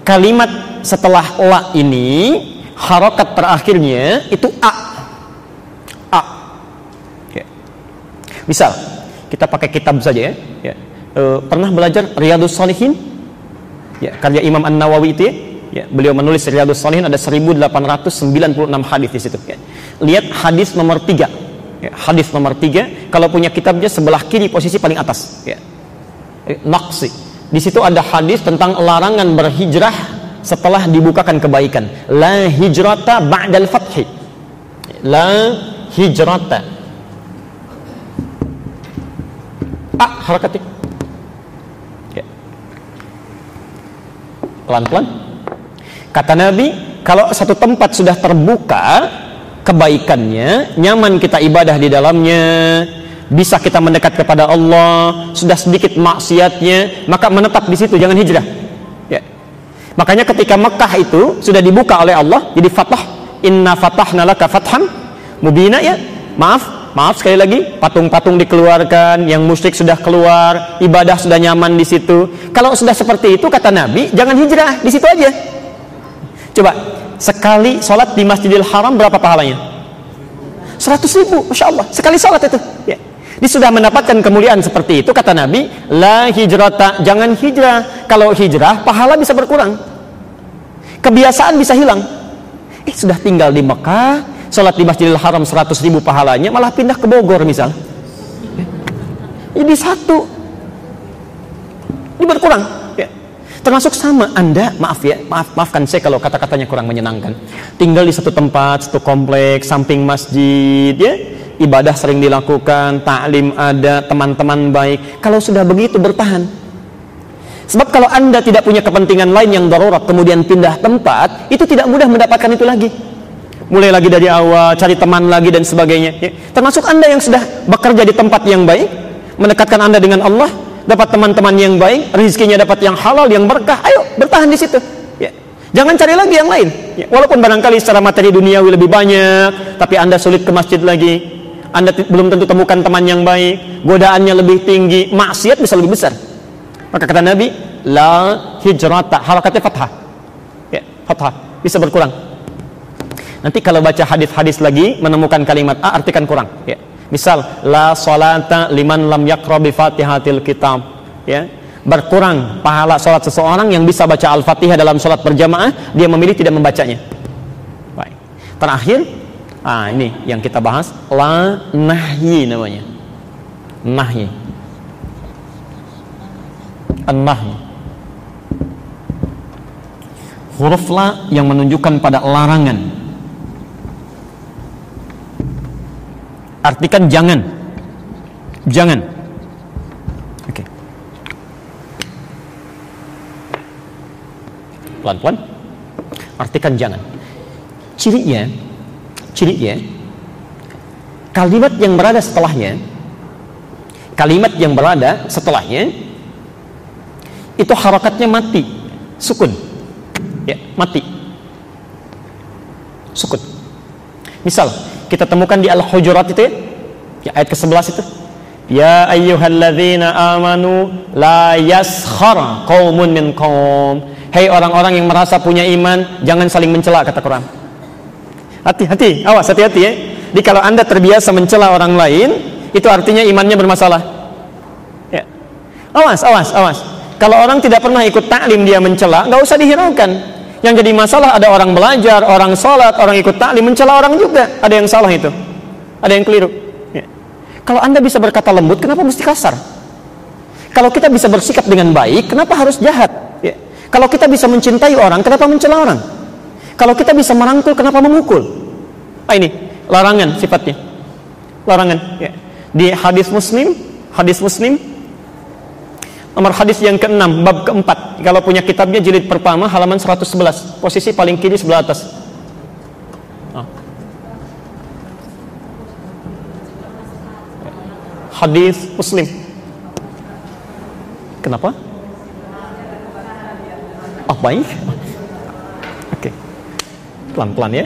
kalimat setelah la ini harokat terakhirnya itu a. Ya. Misal kita pakai kitab saja ya. Ya. Pernah belajar Riyadhus Shalihin? Ya, karya Imam An-Nawawi itu ya. Ya, beliau menulis Riyadhus Shalihin, ada 1896 hadis di situ. Ya. Lihat hadis nomor 3. Ya, hadis nomor 3, kalau punya kitabnya sebelah kiri posisi paling atas. Ya. Naqsi. Di situ ada hadis tentang larangan berhijrah setelah dibukakan kebaikan. La hijrata ba'dal fathi. La hijrata. Harakati. Ya. Pelan-pelan. Kata Nabi, kalau satu tempat sudah terbuka kebaikannya, nyaman kita ibadah di dalamnya, bisa kita mendekat kepada Allah, sudah sedikit maksiatnya, maka menetap di situ, jangan hijrah. Ya. Makanya ketika Mekah itu sudah dibuka oleh Allah, jadi fatah, inna fatahna laka fatham mubina, ya. Maaf sekali lagi, patung-patung dikeluarkan, yang musyrik sudah keluar, ibadah sudah nyaman di situ. Kalau sudah seperti itu, kata Nabi, jangan hijrah, di situ aja. Coba, sekali sholat di Masjidil Haram berapa pahalanya? 100.000, Masya Allah, sekali sholat itu. Ya. Dia sudah mendapatkan kemuliaan seperti itu, kata Nabi, la hijrata, jangan hijrah. Kalau hijrah, pahala bisa berkurang, kebiasaan bisa hilang. Sudah tinggal di Mekah, sholat di Masjidil Haram 100.000 pahalanya, malah pindah ke Bogor misal. Jadi satu, ini berkurang. Ya. Termasuk sama Anda, maafkan saya kalau kata-katanya kurang menyenangkan. Tinggal di satu tempat, satu kompleks, samping masjid, ya. Ibadah sering dilakukan, taklim ada, teman-teman baik. Kalau sudah begitu bertahan. Sebab kalau Anda tidak punya kepentingan lain yang darurat, kemudian pindah tempat, itu tidak mudah mendapatkan itu lagi. mulai lagi dari awal, cari teman lagi dan sebagainya. Ya. Termasuk Anda yang sudah bekerja di tempat yang baik, mendekatkan Anda dengan Allah, dapat teman-teman yang baik, rezekinya dapat yang halal, yang berkah. Ayo bertahan di situ. Ya. Jangan cari lagi yang lain. Ya. Walaupun barangkali secara materi duniawi lebih banyak, tapi Anda sulit ke masjid lagi. Anda belum tentu temukan teman yang baik, godaannya lebih tinggi, maksiat bisa lebih besar. Maka kata Nabi, la hijrata, harakatnya fathah. Ya, fathah bisa berkurang. Nanti kalau baca hadis-hadis lagi menemukan kalimat A, artikan kurang. Ya. Misal, la salata liman lam yaqra bi Fatihatil Kitab. Ya. Berkurang pahala salat seseorang yang bisa baca Al-Fatihah dalam salat berjamaah, dia memilih tidak membacanya. Baik. Terakhir, ini yang kita bahas, la nahyi namanya. Nahyi. An-nahyi. Huruf la yang menunjukkan pada larangan. Artikan jangan. Jangan. Oke. Pelan-pelan. Artikan jangan. Cirinya, kalimat yang berada setelahnya, itu harakatnya mati, sukun. Ya, mati. Sukun. Misal, kita temukan di Al-Hujurat itu ya, ayat ke-11 itu. Ya ayyuhalladzina amanu la yaskhar qaumun min qaum. Hei orang-orang yang merasa punya iman, jangan saling mencela, kata Quran. Hati-hati, awas, hati-hati ya. Jadi kalau Anda terbiasa mencela orang lain, itu artinya imannya bermasalah. Ya. Awas. Kalau orang tidak pernah ikut taklim dia mencela, nggak usah dihiraukan. Yang jadi masalah ada orang belajar, orang sholat, orang ikut taklim mencela orang juga. Ada yang salah itu, ada yang keliru. Ya. Kalau Anda bisa berkata lembut, kenapa mesti kasar? Kalau kita bisa bersikap dengan baik, kenapa harus jahat? Ya. Kalau kita bisa mencintai orang, kenapa mencela orang? Kalau kita bisa merangkul, kenapa memukul? Ini larangan sifatnya. Larangan. Ya. Di hadis Muslim nomor hadis yang ke-6, bab ke-4. Kalau punya kitabnya jilid pertama, halaman 111, posisi paling kiri sebelah atas. Hadis Muslim. Kenapa? Baik. Oke. Pelan-pelan ya.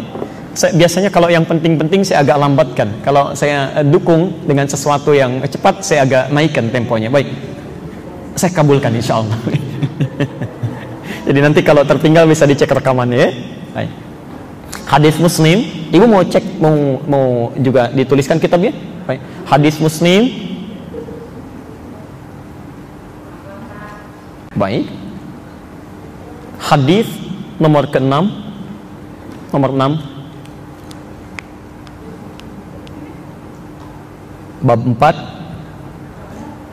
Biasanya kalau yang penting-penting saya agak lambatkan. Kalau saya dukung dengan sesuatu yang cepat, saya agak naikkan temponya. Baik. Saya kabulkan insya Allah. Jadi nanti kalau tertinggal bisa dicek rekamannya ya. Baik. Hadis Muslim, ibu mau cek, mau juga dituliskan kitabnya? Baik. Hadis Muslim. Baik. Hadis nomor ke-6, nomor 6, bab 4,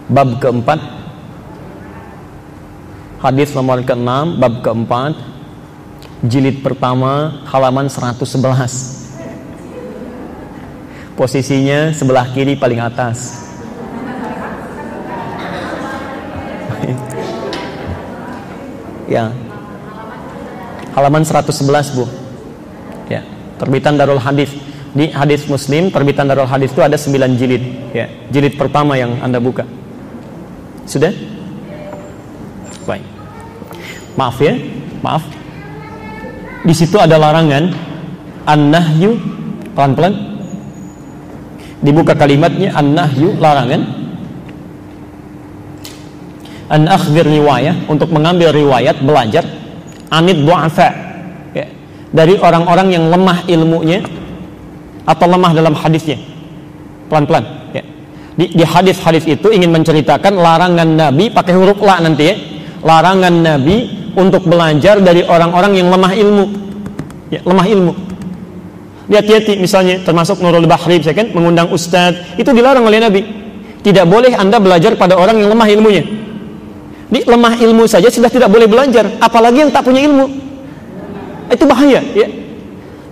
bab ke-4. Hadis nomor ke-6, bab ke-4, jilid pertama, halaman 111. Posisinya sebelah kiri paling atas. Ya. Halaman 111, Bu. Ya, terbitan Darul Hadis. Di Hadis Muslim, terbitan Darul Hadis itu ada 9 jilid. Ya, jilid pertama yang Anda buka. Sudah? Baik. Maaf ya, maaf. Di situ ada larangan an-nahyu, pelan-pelan. Dibuka kalimatnya an-nahyu, larangan. An akhdhir riwayah, untuk mengambil riwayat, belajar anid du'afa, ya, dari orang-orang yang lemah ilmunya atau lemah dalam hadisnya. Pelan-pelan ya. Di hadis-hadis itu ingin menceritakan larangan Nabi, pakai huruf la nanti ya, larangan Nabi untuk belajar dari orang-orang yang lemah ilmu ya, lemah ilmu. Hati-hati, misalnya termasuk Nurul Bahri, saya kan mengundang ustadz, itu dilarang oleh Nabi. Tidak boleh Anda belajar pada orang yang lemah ilmunya. Di lemah ilmu saja sudah tidak boleh belajar, apalagi yang tak punya ilmu. Itu bahaya ya.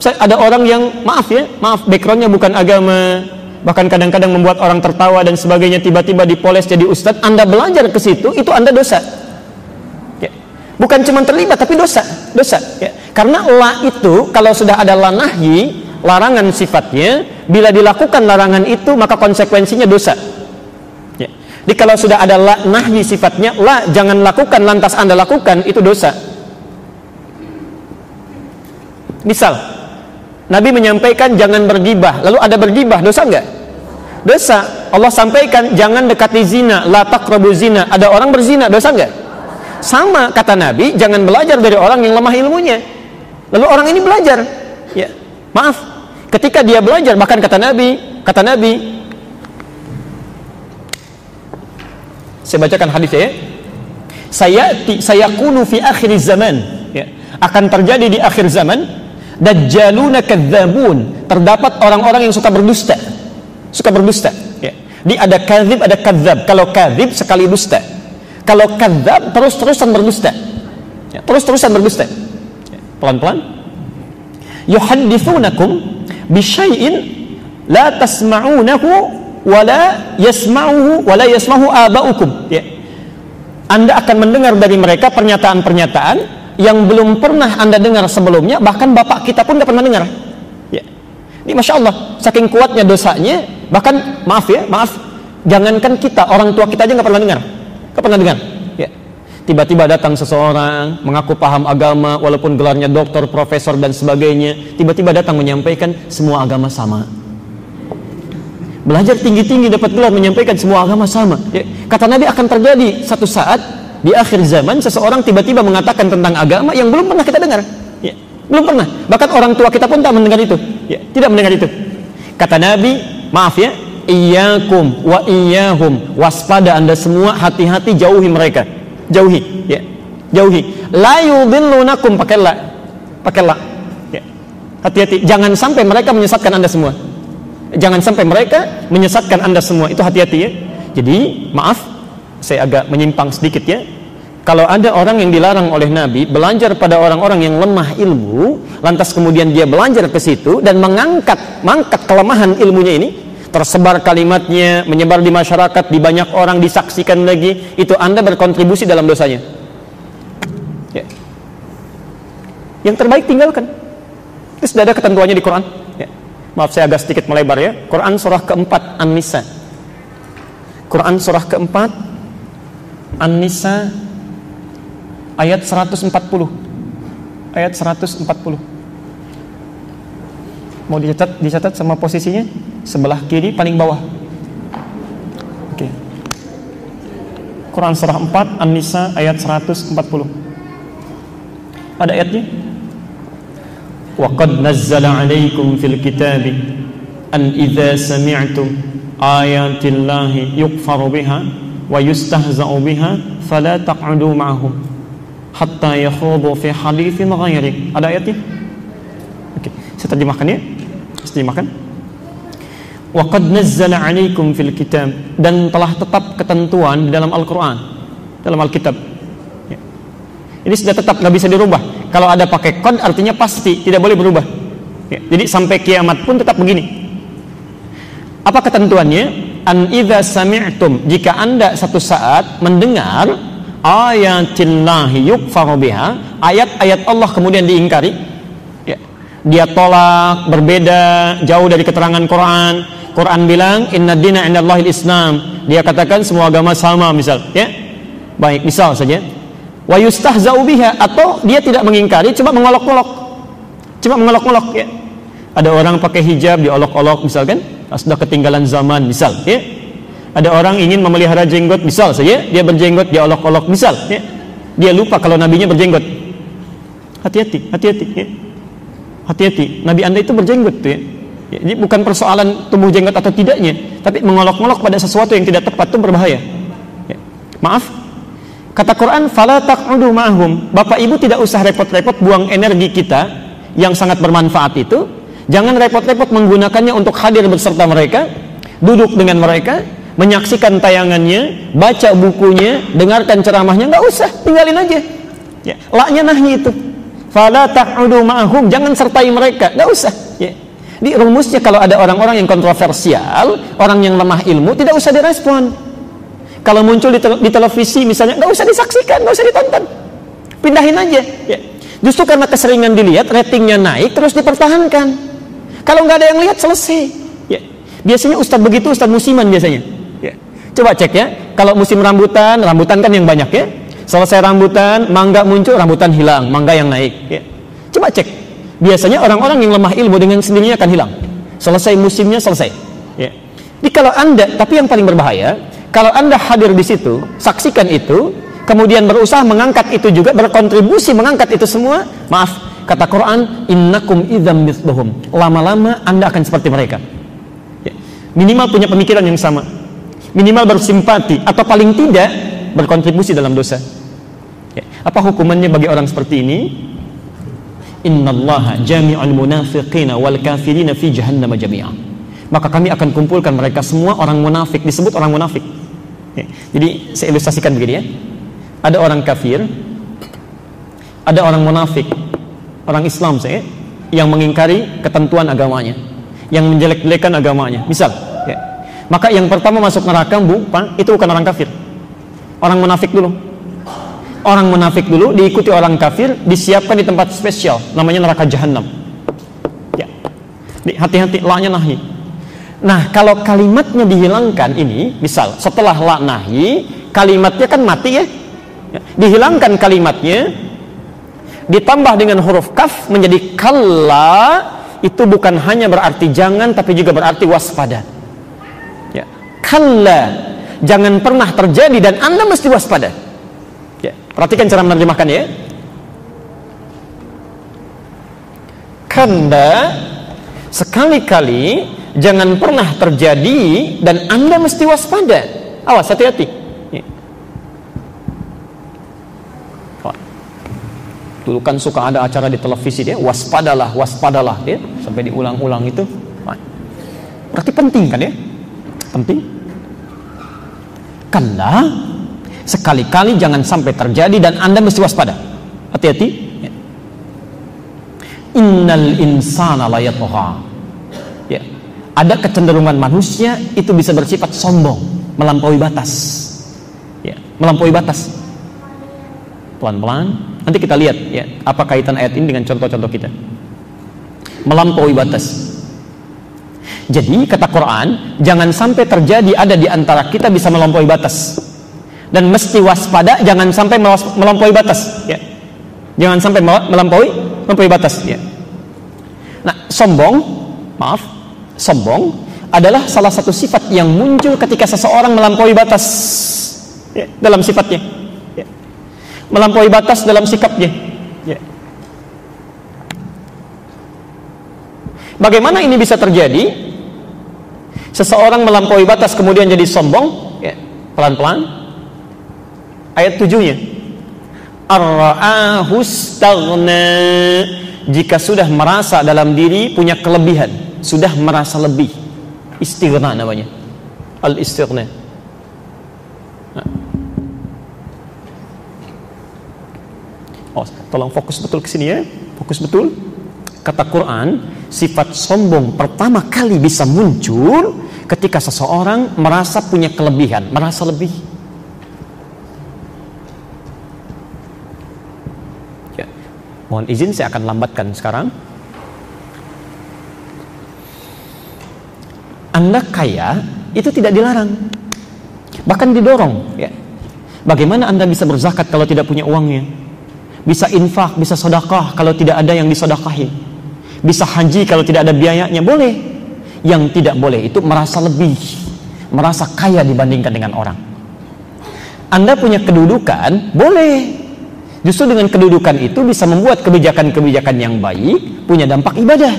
Ada orang yang maaf backgroundnya bukan agama, bahkan kadang-kadang membuat orang tertawa dan sebagainya, tiba-tiba dipoles jadi ustadz, Anda belajar ke situ, itu Anda dosa ya. Bukan cuma terlibat tapi dosa ya. Karena la itu kalau sudah ada la nahyi, larangan sifatnya, bila dilakukan larangan itu maka konsekuensinya dosa. Ya. Jadi kalau sudah ada nahyi sifatnya, jangan lakukan, lantas Anda lakukan, itu dosa. Misal, Nabi menyampaikan jangan bergibah, lalu ada bergibah, dosa enggak? Dosa. Allah sampaikan jangan dekati zina, la taqrabu zina, ada orang berzina, dosa enggak? Sama, kata Nabi, jangan belajar dari orang yang lemah ilmunya. Lalu orang ini belajar. Ya, maaf, ketika dia belajar, bahkan kata Nabi, saya bacakan hadisnya ya. Sayakunu fi akhir zaman, ya, akan terjadi di akhir zaman, dajjaluna kadzabun, terdapat orang-orang yang suka berdusta. Ya. Di ada kadzib, ada kadzab. Kalau kadzib sekali dusta. Kalau kadzab terus-terusan berdusta. Ya, terus-terusan berdusta. Ya, pelan-pelan. Yuhadditsunakum bisyai'in la tasma'unahu wa la yasma'uhu aba'ukum. Ya. Anda akan mendengar dari mereka pernyataan-pernyataan yang belum pernah Anda dengar sebelumnya, bahkan bapak kita pun tidak pernah dengar. Ya. Ini Masya Allah, saking kuatnya dosanya, bahkan maaf, jangankan kita, orang tua kita aja nggak pernah dengar. Ya. Tiba-tiba datang seseorang mengaku paham agama, walaupun gelarnya doktor, profesor dan sebagainya, tiba-tiba datang menyampaikan semua agama sama. Belajar tinggi-tinggi dapat gelar menyampaikan semua agama sama. Ya. Kata Nabi akan terjadi satu saat di akhir zaman seseorang tiba-tiba mengatakan tentang agama yang belum pernah kita dengar. Ya. Belum pernah. Bahkan orang tua kita pun tak mendengar itu. Ya. Tidak mendengar itu. Kata Nabi, maaf ya, iyyakum wa iyyahum, waspada Anda semua, hati-hati, jauhi mereka. Jauhi, ya. Jauhi. La yudillunakum, pakai la. Ya. Hati-hati, jangan sampai mereka menyesatkan Anda semua. Jangan sampai mereka menyesatkan Anda semua. Itu hati-hati ya. Jadi, maaf, saya agak menyimpang sedikit ya. Kalau ada orang yang dilarang oleh Nabi belajar pada orang-orang yang lemah ilmu, lantas kemudian dia belajar ke situ dan mengangkat kelemahan ilmunya ini, tersebar kalimatnya, menyebar di masyarakat, di banyak orang, disaksikan lagi, itu Anda berkontribusi dalam dosanya. Ya. Yang terbaik tinggalkan. Itu sudah ada ketentuannya di Quran. Ya. Maaf saya agak sedikit melebar ya. Quran surah keempat An-Nisa. Quran surah keempat An-Nisa ayat 140. Ayat 140. Mau dicatat sama posisinya? Sebelah kiri paling bawah. Oke. Quran surah 4 An-Nisa ayat 140. Ada ayatnya? Wa qad nazzala 'alaikum fil kitabi an idza sami'tum ayatillahi yukfaru biha wa yustahza'u biha fala taq'udu ma'ahum hatta yakhudu fi haditsin ghairi. Ada ayatnya? Oke, saya terjemahkan ya. Terjemahkan. Wa qad nazzala 'alaikum fil kitab, dan telah tetap ketentuan di dalam Al-Qur'an, dalam Alkitab. Ya. Ini sudah tetap, nggak bisa dirubah. Kalau ada pakai qad artinya pasti, tidak boleh berubah. Ya. Jadi sampai kiamat pun tetap begini. Apa ketentuannya? An idza sami'tum, jika Anda satu saat mendengar ayatillahi yukfaru biha, ayat-ayat Allah kemudian diingkari, ya. Dia tolak, berbeda, jauh dari keterangan Quran. Quran bilang inna dina indallahil Islam, dia katakan semua agama sama misal, ya. Baik, misal saja. Wa yustahza'u biha, atau dia tidak mengingkari, cuma mengolok-olok, ya. Ada orang pakai hijab diolok-olok misalkan, sudah ketinggalan zaman misal, ya. Ada orang ingin memelihara jenggot misal saja, dia berjenggot, dia olok-olok misal, ya. Dia lupa kalau nabinya berjenggot. Hati-hati, ya. Hati-hati, nabi Anda itu berjenggot tuh, ya. Ya, jadi bukan persoalan tumbuh jenggot atau tidaknya, tapi mengolok-olok pada sesuatu yang tidak tepat itu berbahaya. Ya. Maaf, kata Quran, fala taq'udu ma'hum. Bapak Ibu tidak usah repot-repot buang energi kita yang sangat bermanfaat itu. Jangan repot-repot menggunakannya untuk hadir beserta mereka, duduk dengan mereka, menyaksikan tayangannya, baca bukunya, dengarkan ceramahnya, nggak usah, tinggalin aja. Ya, laknya nahyi itu. Fala taq'udu ma'hum, jangan sertai mereka, nggak usah. Ya. Di rumusnya kalau ada orang-orang yang kontroversial, orang yang lemah ilmu, tidak usah direspon. Kalau muncul di televisi misalnya, nggak usah disaksikan, nggak usah ditonton, pindahin aja. Ya. Justru karena keseringan dilihat, ratingnya naik, terus dipertahankan. Kalau nggak ada yang lihat, selesai. Ya. Biasanya ustadz begitu, ustadz musiman biasanya. Ya. Coba cek ya, kalau musim rambutan kan yang banyak ya. Selesai rambutan, mangga muncul, rambutan hilang, mangga yang naik. Ya. Coba cek. Biasanya orang-orang yang lemah ilmu dengan sendirinya akan hilang. Selesai musimnya, selesai. Ya. Jadi kalau Anda, tapi yang paling berbahaya, kalau Anda hadir di situ, saksikan itu, kemudian berusaha mengangkat itu juga, berkontribusi mengangkat itu semua, maaf, kata Quran, innakum idzam mithluhum. Lama-lama Anda akan seperti mereka. Ya. Minimal punya pemikiran yang sama. Minimal bersimpati, atau paling tidak berkontribusi dalam dosa. Ya. Apa hukumannya bagi orang seperti ini? Innallaha jami'ul munafiqina wal kafirina fi jahannam jami'a. Maka kami akan kumpulkan mereka semua orang munafik, disebut orang munafik. Ya. Jadi saya ilustrasikan begini ya. Ada orang kafir, ada orang munafik, orang Islam saya yang mengingkari ketentuan agamanya, yang menjelek-jelekan agamanya. Misal, ya. Maka yang pertama masuk neraka, itu bukan orang kafir. Orang munafik dulu. Orang munafik dulu diikuti orang kafir, disiapkan di tempat spesial, namanya neraka jahanam. Ya. Hati-hati, la'nya nahi. Nah, kalau kalimatnya dihilangkan ini, misal setelah la nahi, kalimatnya kan mati ya. Dihilangkan kalimatnya, ditambah dengan huruf kaf menjadi kalla, itu bukan hanya berarti jangan, tapi juga berarti waspada. Ya. Kalla, jangan pernah terjadi dan Anda mesti waspada. Ya. Perhatikan cara menerjemahkan ya. Kalla, sekali-kali jangan pernah terjadi dan Anda mesti waspada. Awas, hati-hati. Ya. Dulu kan suka ada acara di televisi dia, waspadalah, waspadalah ya, sampai diulang-ulang itu. Berarti penting kan ya? Penting. Kalla, sekali-kali jangan sampai terjadi dan Anda mesti waspada. Hati-hati. Ya. Innal insana la yatgha. Ya. Ada kecenderungan manusia itu bisa bersifat sombong, melampaui batas. Ya, melampaui batas. Pelan-pelan, nanti kita lihat ya, apa kaitan ayat ini dengan contoh-contoh kita. Melampaui batas. Jadi kata Quran, jangan sampai terjadi ada di antara kita bisa melampaui batas. Dan mesti waspada, jangan sampai melampaui batas. Ya. Jangan sampai melampaui batas. Ya. Nah, sombong adalah salah satu sifat yang muncul ketika seseorang melampaui batas ya, dalam sifatnya. Ya. Melampaui batas dalam sikapnya. Ya. Bagaimana ini bisa terjadi? Seseorang melampaui batas kemudian jadi sombong, ya, pelan-pelan. Ayat 7-nya. Ar-ra'ahu staghna. Jika sudah merasa dalam diri punya kelebihan, sudah merasa lebih. Istighna namanya. Al-istighna. Nah. Oh, tolong fokus betul ke sini ya. Fokus betul. Kata Quran, sifat sombong pertama kali bisa muncul ketika seseorang merasa punya kelebihan, merasa lebih. Ya. Mohon izin saya akan lambatkan sekarang. Anda kaya itu tidak dilarang, bahkan didorong. Ya. Bagaimana Anda bisa berzakat kalau tidak punya uangnya? Bisa infak, bisa sedekah kalau tidak ada yang disedekahi. Bisa haji kalau tidak ada biayanya, boleh. Yang tidak boleh itu merasa lebih, merasa kaya dibandingkan dengan orang. Anda punya kedudukan, boleh. Justru dengan kedudukan itu bisa membuat kebijakan-kebijakan yang baik, punya dampak ibadah.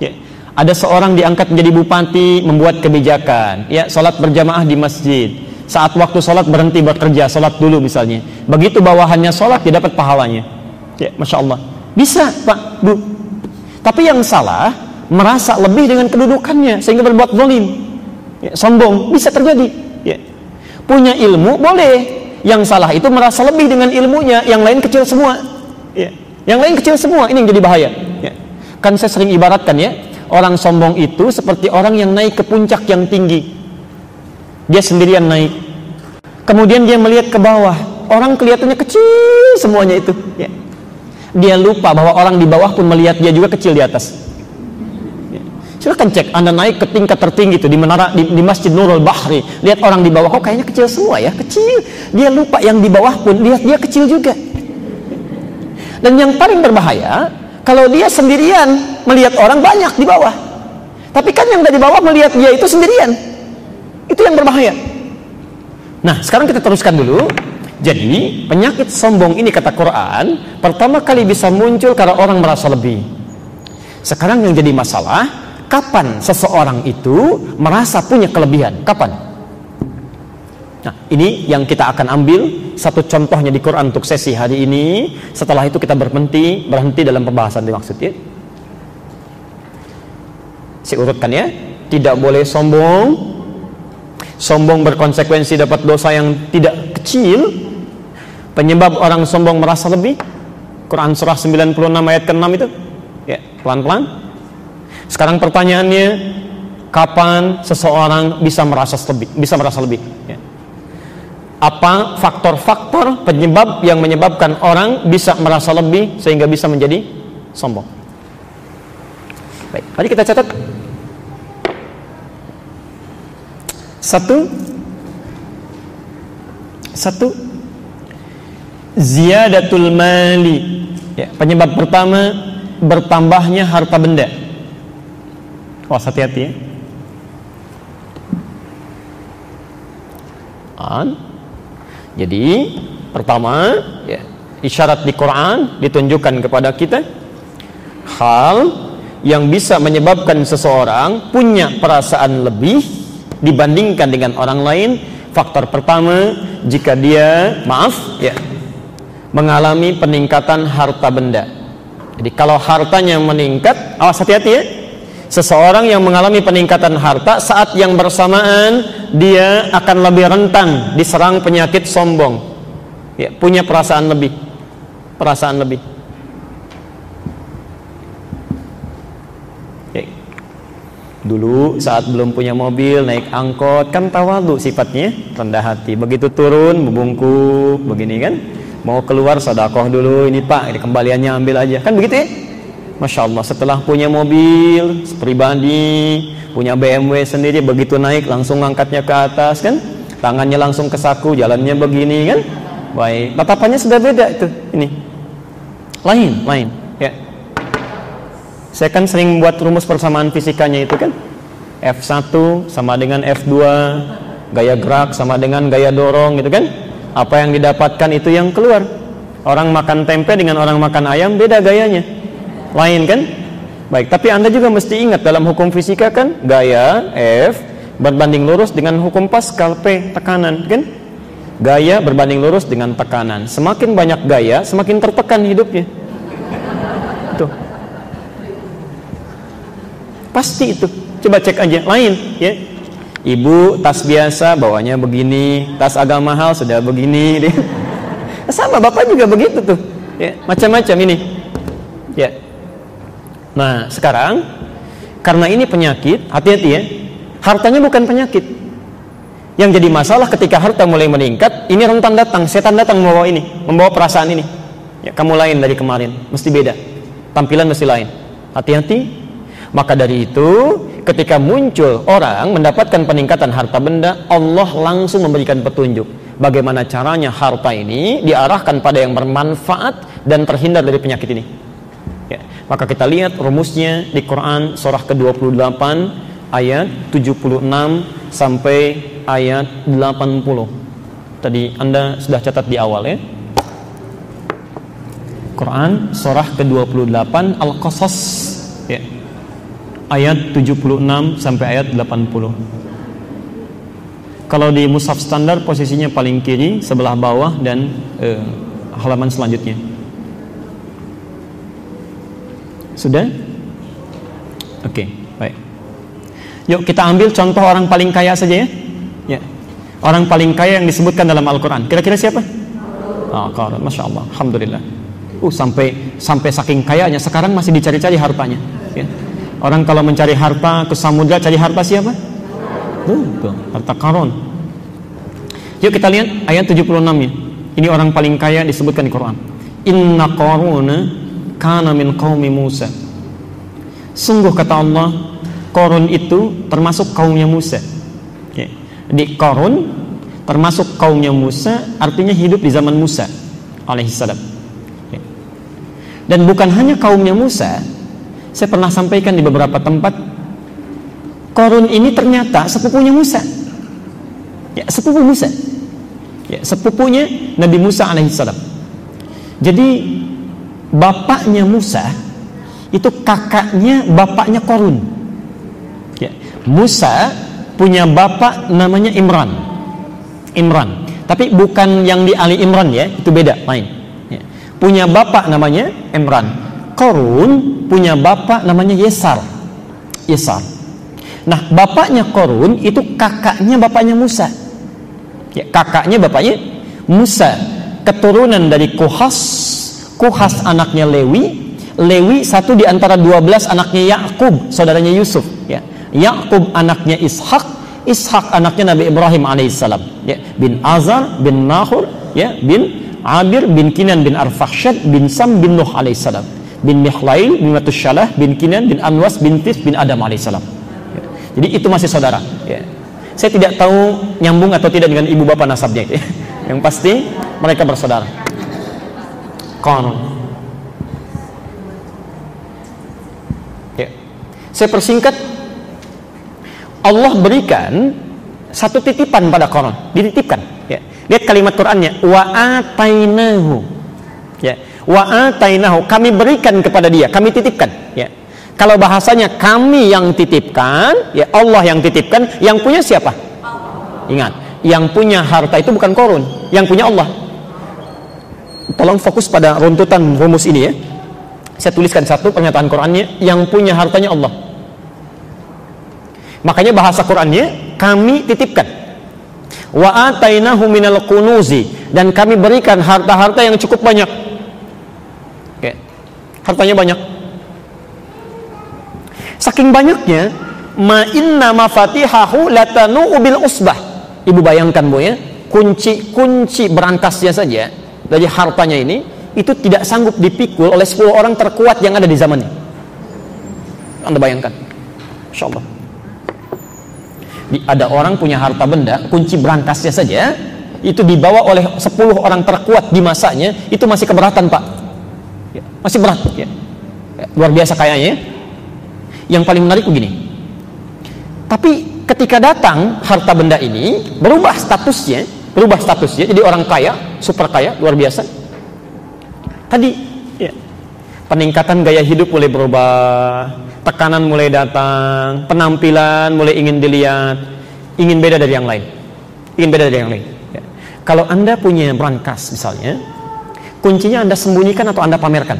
Ya. Ada seorang diangkat menjadi bupati, membuat kebijakan, ya, sholat berjamaah di masjid. Saat waktu sholat berhenti bekerja, sholat dulu misalnya. Begitu bawahannya sholat, dia dapat pahalanya. Ya, Masya Allah. Bisa, Pak, Bu. Tapi yang salah, merasa lebih dengan kedudukannya, sehingga berbuat zalim. Ya, sombong, bisa terjadi. Ya. Punya ilmu, boleh. Yang salah itu merasa lebih dengan ilmunya, yang lain kecil semua. Ya. Yang lain kecil semua, ini yang jadi bahaya. Ya. Kan saya sering ibaratkan ya, orang sombong itu seperti orang yang naik ke puncak yang tinggi. Dia sendirian naik. Kemudian dia melihat ke bawah, orang kelihatannya kecil semuanya itu. Ya. Dia lupa bahwa orang di bawah pun melihat dia juga kecil di atas. Ya. Silahkan cek, Anda naik ke tingkat tertinggi itu di menara di Masjid Nurul Bahri, lihat orang di bawah, kok kayaknya kecil semua ya, kecil. Dia lupa yang di bawah pun lihat dia kecil juga. Dan yang paling berbahaya, kalau dia sendirian melihat orang banyak di bawah. Tapi kan yang dari bawah melihat dia itu sendirian. Itu yang berbahaya. Nah, sekarang kita teruskan dulu. Jadi, penyakit sombong ini kata Quran, pertama kali bisa muncul karena orang merasa lebih. Sekarang yang jadi masalah, kapan seseorang itu merasa punya kelebihan? Kapan? Nah, ini yang kita akan ambil satu contohnya di Quran untuk sesi hari ini. Setelah itu kita berhenti dalam pembahasan dimaksudnya. Saya urutkan ya. Tidak boleh sombong. Sombong berkonsekuensi dapat dosa yang tidak kecil. Penyebab orang sombong merasa lebih, Quran surah 96 ayat ke-6 itu. Ya, pelan-pelan. Sekarang pertanyaannya, kapan seseorang bisa merasa lebih? Ya. Apa faktor-faktor penyebab yang menyebabkan orang bisa merasa lebih sehingga bisa menjadi sombong? Baik, mari kita catat. Satu, ziyadatul mali. Ya, penyebab pertama, bertambahnya harta benda. Hati-hati ya. Jadi pertama, ya, isyarat di Quran ditunjukkan kepada kita hal yang bisa menyebabkan seseorang punya perasaan lebih dibandingkan dengan orang lain. Faktor pertama, jika dia mengalami peningkatan harta benda. Jadi kalau hartanya meningkat, awas hati-hati ya. Seseorang yang mengalami peningkatan harta, saat yang bersamaan dia akan lebih rentan diserang penyakit sombong. Ya, punya perasaan lebih. Ya. Dulu saat belum punya mobil, naik angkot, kan tawadhu sifatnya, rendah hati. Begitu turun, membungkuk, begini kan. Mau keluar sedekah dulu, ini Pak, ini kembaliannya ambil aja. Kan begitu ya? Masya Allah, setelah punya mobil pribadi, punya BMW sendiri, begitu naik langsung ngangkatnya ke atas kan, tangannya langsung ke saku, jalannya begini kan. Baik, tatapannya sudah beda itu. Ini lain ya. Saya kan sering buat rumus persamaan fisikanya itu kan, F1 sama dengan F2, gaya gerak sama dengan gaya dorong gitu kan. Apa yang didapatkan itu yang keluar. Orang makan tempe dengan orang makan ayam beda gayanya, lain kan? Baik, tapi Anda juga mesti ingat dalam hukum fisika kan, gaya F berbanding lurus dengan hukum Pascal P, tekanan kan? Gaya berbanding lurus dengan tekanan. Semakin banyak gaya, semakin tertekan hidupnya. Tuh. Pasti itu. Coba cek aja, lain ya. Ibu tas biasa bawanya begini, tas agak mahal sudah begini. Sama bapak juga begitu tuh. Ya, macam-macam ini. Ya. Nah, sekarang karena ini penyakit, hati-hati ya. Hartanya bukan penyakit. Yang jadi masalah ketika harta mulai meningkat, ini rentan datang, setan datang membawa perasaan ini. Ya, kamu lain dari kemarin, mesti beda. Tampilan mesti lain. Hati-hati. Maka dari itu, ketika muncul orang mendapatkan peningkatan harta benda, Allah langsung memberikan petunjuk bagaimana caranya harta ini diarahkan pada yang bermanfaat dan terhindar dari penyakit ini. Ya, maka kita lihat rumusnya di Quran surah ke-28 ayat 76 sampai ayat 80. Tadi Anda sudah catat di awal ya. Quran surah ke-28 Al-Qasas ya. Ayat 76 sampai ayat 80. Kalau di mushaf standar posisinya paling kiri sebelah bawah dan halaman selanjutnya. Sudah? Oke, baik. Yuk kita ambil contoh orang paling kaya saja ya. Ya. Orang paling kaya yang disebutkan dalam Al-Quran. Kira-kira siapa? Qarun, Masya Allah, Alhamdulillah. Sampai saking kayanya sekarang masih dicari-cari hartanya. Ya. Orang kalau mencari harta ke samudra, cari harta siapa? Harta Qarun. Yuk kita lihat ayat 76-nya. Ini orang paling kaya disebutkan di Quran. Inna Qaruna kana min qaumi Musa. Sungguh kata Allah, Qarun itu termasuk kaumnya Musa. Ya. Di Qarun termasuk kaumnya Musa, artinya hidup di zaman Musa alaihissalam. Ya. Dan bukan hanya kaumnya Musa, saya pernah sampaikan di beberapa tempat, Qarun ini ternyata sepupunya Musa. Ya, sepupu Musa. Ya, sepupunya Nabi Musa alaihissalam. Jadi bapaknya Musa itu kakaknya bapaknya Qarun. Ya. Musa punya bapak namanya Imran. Tapi bukan yang di Ali Imran ya, itu beda, lain. Ya. Punya bapak namanya Imran. Qarun punya bapak namanya Yesar. Nah, bapaknya Qarun itu kakaknya bapaknya Musa. Ya, kakaknya bapaknya Musa, keturunan dari Kuhas anaknya Lewi satu di antara 12 anaknya Yakub, saudaranya Yusuf. Ya. Yakub anaknya Ishak anaknya Nabi Ibrahim alaihissalam. Ya. Bin Azar bin Nahur, ya, bin Abir bin Kinan bin Arfakhshad bin Sam bin Nuh alaihissalam, bin Mihlail bin Matusyalah bin Kinan bin Anwas bin Tis bin Adam alaihissalam. Ya. Jadi itu masih saudara. Ya. Saya tidak tahu nyambung atau tidak dengan ibu bapak nasabnya itu. Ya. Yang pasti mereka bersaudara. Qarun. Ya. Saya persingkat, Allah berikan satu titipan pada Qarun, dititipkan. Ya. Lihat kalimat Qur'annya, wa atainahu. Ya. Wa atainahu, kami berikan kepada dia, kami titipkan. Ya. Kalau bahasanya kami yang titipkan, ya Allah yang titipkan, yang punya siapa? Ingat, yang punya harta itu bukan Qarun, yang punya Allah. Tolong fokus pada runtutan rumus ini ya. Saya tuliskan satu pernyataan Qur'annya, yang punya hartanya Allah. Makanya bahasa Qur'annya kami titipkan. Wa atainahu minal kunuzi, dan kami berikan harta-harta yang cukup banyak. Oke. Hartanya banyak. Saking banyaknya, ma inna mafatihahu latanu bil usbah. Ibu bayangkan Bu ya, kunci berangkasnya saja dari hartanya ini itu tidak sanggup dipikul oleh 10 orang terkuat yang ada di zamannya. Anda bayangkan. Insyaallah. Ada orang punya harta benda, kunci berangkasnya saja itu dibawa oleh 10 orang terkuat di masanya, itu masih keberatan Pak. Ya, masih berat ya. Luar biasa kayaknya. Yang paling menarik begini, tapi ketika datang harta benda ini berubah statusnya jadi orang kaya, super kaya, luar biasa. Tadi ya, peningkatan gaya hidup mulai berubah, tekanan mulai datang, penampilan mulai ingin dilihat, ingin beda dari yang lain, ya. Kalau Anda punya brankas misalnya, kuncinya Anda sembunyikan atau Anda pamerkan?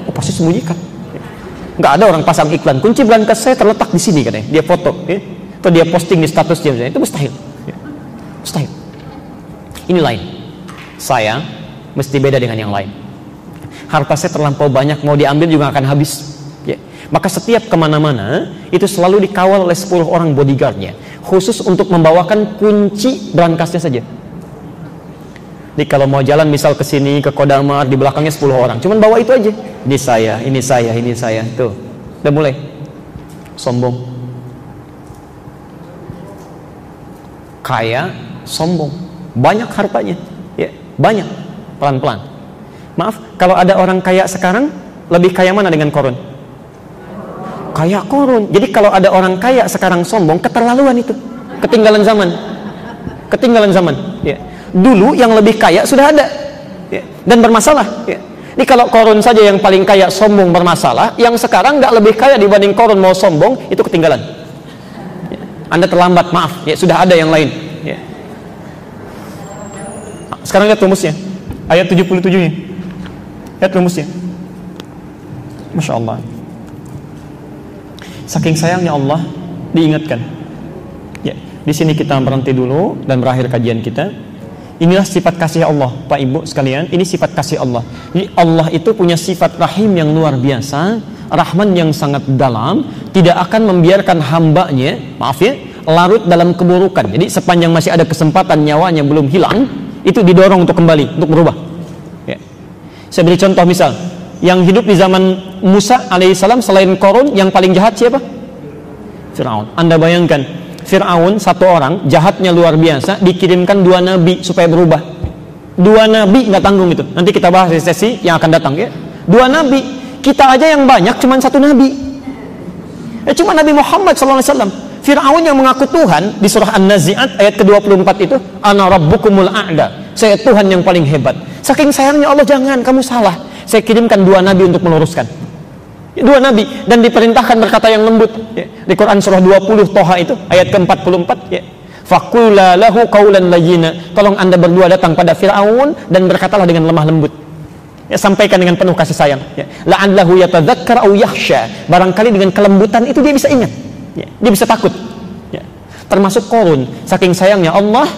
Oh, pasti sembunyikan. Nggak ada orang pasang iklan, kunci brankas saya terletak di sini katanya, dia foto ya, atau dia posting di status dia misalnya. Itu mustahil ya. Mustahil. Ini lain, saya mesti beda dengan yang lain. Harta saya terlampau banyak, mau diambil juga akan habis ya. Maka setiap kemana-mana itu selalu dikawal oleh 10 orang bodyguardnya, khusus untuk membawakan kunci brankasnya saja. Jadi kalau mau jalan misal ke sini ke Kodamar, di belakangnya 10 orang, cuman bawa itu aja. Ini saya. Tuh, udah mulai sombong. Kaya, sombong. Banyak hartanya. Ya, banyak. Pelan-pelan. Maaf, kalau ada orang kaya sekarang, lebih kaya mana dengan Qarun? Kaya Qarun. Jadi kalau ada orang kaya sekarang sombong, keterlaluan itu. Ketinggalan zaman. Ya. Dulu yang lebih kaya sudah ada ya, dan bermasalah ya. Ini kalau Qarun saja yang paling kaya sombong bermasalah, yang sekarang nggak lebih kaya dibanding Qarun mau sombong, itu ketinggalan ya. Anda terlambat, maaf ya, sudah ada yang lain ya. Sekarang lihat rumusnya, ayat 77 nya. Lihat rumusnya. Masya Allah, saking sayangnya Allah diingatkan ya. Di sini kita berhenti dulu dan berakhir kajian kita. Inilah sifat kasih Allah, Pak Ibu sekalian. Ini sifat kasih Allah. Jadi Allah itu punya sifat rahim yang luar biasa, rahman yang sangat dalam, tidak akan membiarkan hambanya, maaf ya, larut dalam keburukan. Jadi sepanjang masih ada kesempatan nyawanya belum hilang, itu didorong untuk kembali, untuk berubah ya. Saya beri contoh misal, yang hidup di zaman Musa alaihissalam selain Qarun yang paling jahat siapa? Fir'aun. Anda bayangkan, Fir'aun satu orang jahatnya luar biasa, dikirimkan 2 nabi supaya berubah. 2 nabi nggak tanggung itu. Nanti kita bahas di sesi yang akan datang ya. 2 nabi, kita aja yang banyak cuman 1 nabi. Cuma Nabi Muhammad SAW. Fir'aun yang mengaku Tuhan di surah An-Nazi'at ayat ke-24 itu, Ana rabbukumul a'la, saya Tuhan yang paling hebat. Saking sayangnya Allah, jangan, kamu salah. Saya kirimkan 2 nabi untuk meluruskan. 2 nabi, dan diperintahkan berkata yang lembut ya. Di Quran surah 20 Toha itu ayat ke-44 ya. Faqula lahu qawlan layyina, tolong anda berdua datang pada Fir'aun dan berkatalah dengan lemah lembut ya, sampaikan dengan penuh kasih sayang ya. La'allahu yatadzakkar aw yakhsha, barangkali dengan kelembutan itu dia bisa ingat ya. Dia bisa takut ya. Termasuk Qarun, saking sayangnya Allah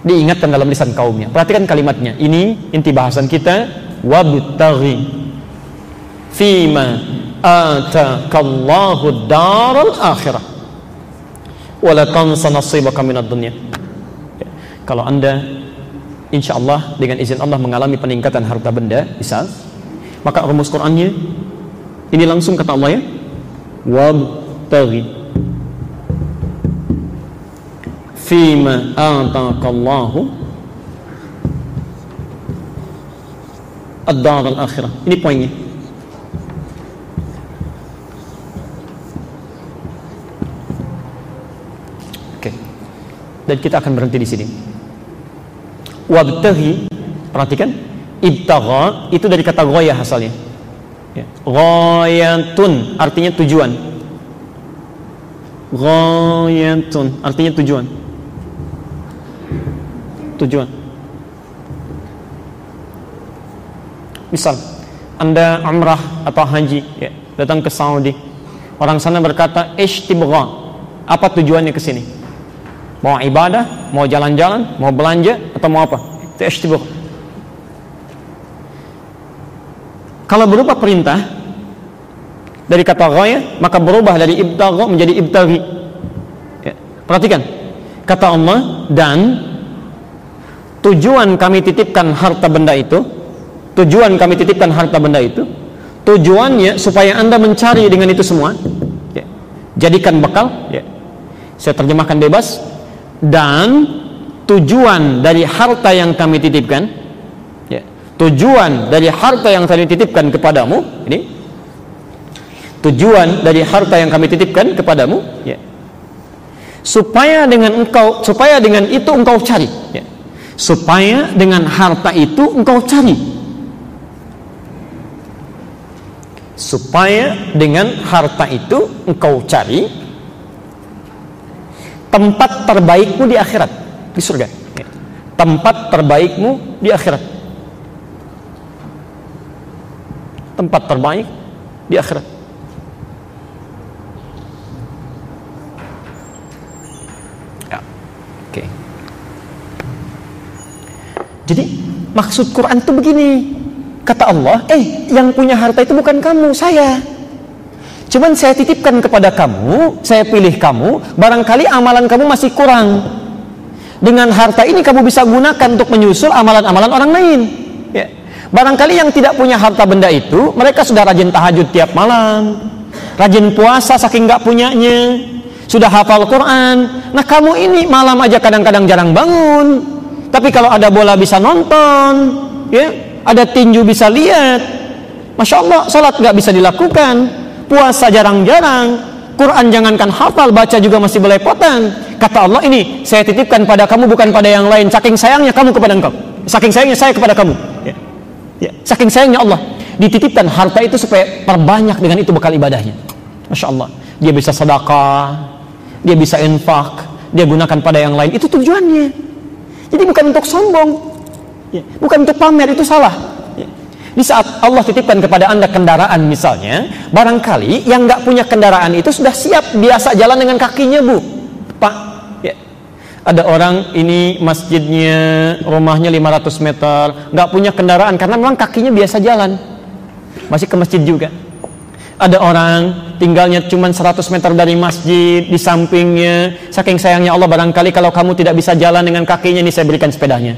diingatkan dalam lisan kaumnya. Perhatikan kalimatnya, ini inti bahasan kita. Wabtaghi fima atakallahu daral akhirah wala tansa nasibaka minad dunya. Kalau anda insyaallah dengan izin Allah mengalami peningkatan harta benda misal, maka rumus Qur'annya ini langsung kata Allah ya, wabtaghi fima atakallahu ad-dar al-akhirah. Ini poinnya. Oke. Dan kita akan berhenti di sini. Wabtaghi, perhatikan, ibtagha itu dari kata ghayah asalnya. Ya. Ghayatun artinya tujuan. Ghayatun artinya tujuan. Tujuan. Misal, anda umrah atau haji ya, datang ke Saudi. Orang sana berkata, ishtibgha. Apa tujuannya ke sini? Mau ibadah, mau jalan-jalan, mau belanja, atau mau apa? Itu ishtibgha. Kalau berupa perintah dari kata ghaya, maka berubah dari ibtagha menjadi ibtaghi ya. Perhatikan, kata Allah, dan tujuan kami titipkan harta benda itu, tujuan kami titipkan harta benda itu, tujuannya supaya anda mencari dengan itu semua ya. Jadikan bekal ya. Saya terjemahkan bebas. Dan tujuan dari harta yang kami titipkan ya. Tujuan dari harta yang kami titipkan kepadamu, ini tujuan dari harta yang kami titipkan kepadamu ya, supaya dengan itu engkau cari ya. Supaya dengan harta itu engkau cari, supaya dengan harta itu engkau cari tempat terbaikmu di akhirat, di surga ya. Tempat terbaikmu di akhirat, tempat terbaik di akhirat. Ya. Oke. Jadi maksud Quran itu begini. Kata Allah, yang punya harta itu bukan kamu, saya. Cuman saya titipkan kepada kamu, saya pilih kamu, barangkali amalan kamu masih kurang. Dengan harta ini kamu bisa gunakan untuk menyusul amalan-amalan orang lain ya. Barangkali yang tidak punya harta benda itu, mereka sudah rajin tahajud tiap malam, rajin puasa saking gak punyanya, sudah hafal Quran. Nah kamu ini malam aja kadang-kadang jarang bangun, tapi kalau ada bola bisa nonton ya, ada tinju bisa lihat, Masya Allah. Salat gak bisa dilakukan, puasa jarang-jarang, Quran jangankan hafal, baca juga masih belepotan. Kata Allah, ini saya titipkan pada kamu bukan pada yang lain. Saking sayangnya kamu kepada engkau, saking sayangnya saya kepada kamu ya. Ya. Saking sayangnya Allah dititipkan harta itu supaya perbanyak dengan itu bekal ibadahnya. Masya Allah. Dia bisa sedekah, dia bisa infak, dia gunakan pada yang lain. Itu tujuannya. Jadi bukan untuk sombong ya. Bukan untuk pamer, itu salah ya. Di saat Allah titipkan kepada anda kendaraan misalnya, barangkali yang nggak punya kendaraan itu sudah siap biasa jalan dengan kakinya, Bu, Pak ya. Ada orang ini masjidnya, rumahnya 500 meter, nggak punya kendaraan karena memang kakinya biasa jalan, masih ke masjid juga. Ada orang tinggalnya cuma 100 meter dari masjid, di sampingnya, saking sayangnya Allah, barangkali kalau kamu tidak bisa jalan dengan kakinya, ini saya berikan sepedanya.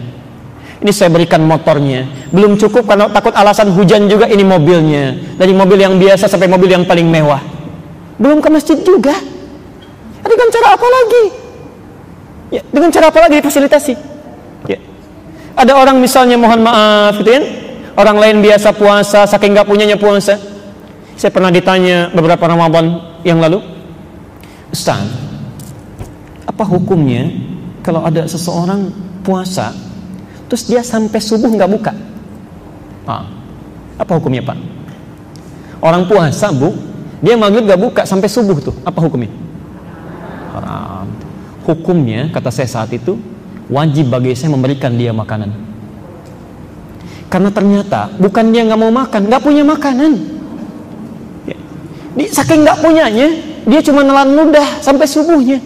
Ini saya berikan motornya. Belum cukup karena takut alasan hujan juga, ini mobilnya. Dari mobil yang biasa sampai mobil yang paling mewah. Belum ke masjid juga. Dengan cara apa lagi? Ya, dengan cara apa lagi difasilitasi? Ya. Ada orang misalnya, mohon maaf gitu kan, orang lain biasa puasa, saking nggak punyanya puasa. Saya pernah ditanya beberapa Ramadan yang lalu, Ustaz, apa hukumnya kalau ada seseorang puasa terus dia sampai subuh nggak buka? Apa hukumnya, Pak? Orang puasa, Bu, dia maghrib nggak buka sampai subuh tuh, apa hukumnya? Haram. Hukumnya, kata saya saat itu, wajib bagi saya memberikan dia makanan. Karena ternyata bukan dia nggak mau makan, nggak punya makanan. Saking nggak punyanya, dia cuma nelan ludah sampai subuhnya.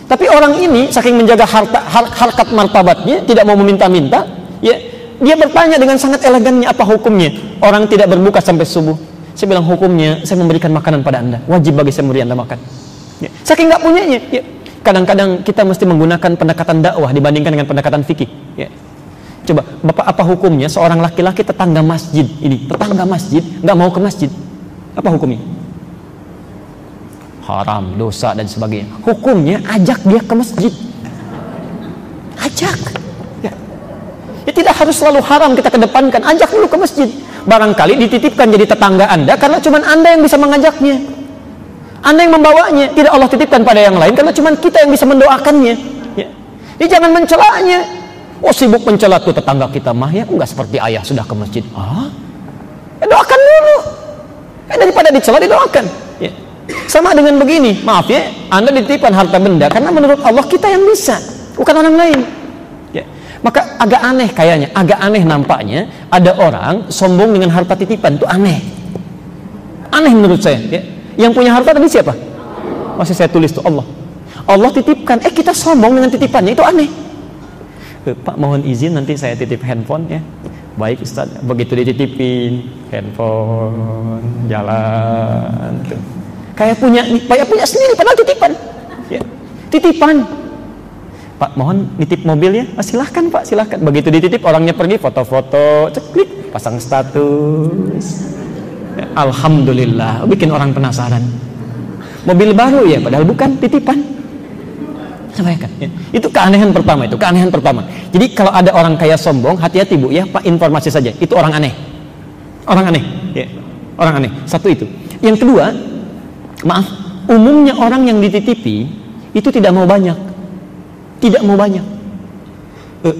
Tapi orang ini saking menjaga harkat martabatnya, tidak mau meminta-minta, ya, dia bertanya dengan sangat elegannya, apa hukumnya orang tidak berbuka sampai subuh? Saya bilang, hukumnya saya memberikan makanan pada Anda, wajib bagi saya memberi Anda makan. Ya, saking nggak punyanya, ya. Kadang-kadang kita mesti menggunakan pendekatan dakwah dibandingkan dengan pendekatan fikih. Ya. Coba, Bapak, apa hukumnya seorang laki-laki tetangga masjid nggak mau ke masjid? Apa hukumnya? Haram, dosa dan sebagainya. Hukumnya ajak dia ke masjid. Ajak. Ya. Ya, tidak harus selalu haram kita kedepankan. Ajak dulu ke masjid. Barangkali dititipkan jadi tetangga Anda karena cuma Anda yang bisa mengajaknya. Anda yang membawanya. Tidak Allah titipkan pada yang lain karena cuma kita yang bisa mendoakannya. Ya. Jadi jangan mencelanya. Oh, sibuk mencela tuh tetangga kita mah, ya enggak seperti ayah sudah ke masjid. Ya, doakan dulu. Daripada dicela, didoakan. Ya. Sama dengan begini, maaf ya, Anda dititipkan harta benda karena menurut Allah kita yang bisa, bukan orang lain. Ya. Maka agak aneh kayaknya, agak aneh nampaknya ada orang sombong dengan harta titipan, itu aneh. Aneh menurut saya. Ya. Yang punya harta tadi siapa? Masih saya tulis tuh, Allah. Allah titipkan, kita sombong dengan titipannya, itu aneh. Pak, mohon izin nanti saya titip handphone ya. Baik Ustaz, begitu dititipin handphone, jalan tuh. Kayak punya sendiri padahal titipan. Ya. Titipan. Pak, mohon nitip mobil ya. Silahkan Pak, silahkan. Begitu dititip orangnya pergi, foto-foto, ceklik, pasang status. Ya, alhamdulillah, bikin orang penasaran. Mobil baru ya, padahal bukan titipan. Sampaikan. Ya. Itu keanehan pertama itu, keanehan pertama. Jadi kalau ada orang kaya sombong, hati-hati Bu ya, Pak, informasi saja. Itu orang aneh. Orang aneh, ya. Orang aneh. Satu itu. Yang kedua, maaf, umumnya orang yang dititipi itu tidak mau banyak. Tidak mau banyak.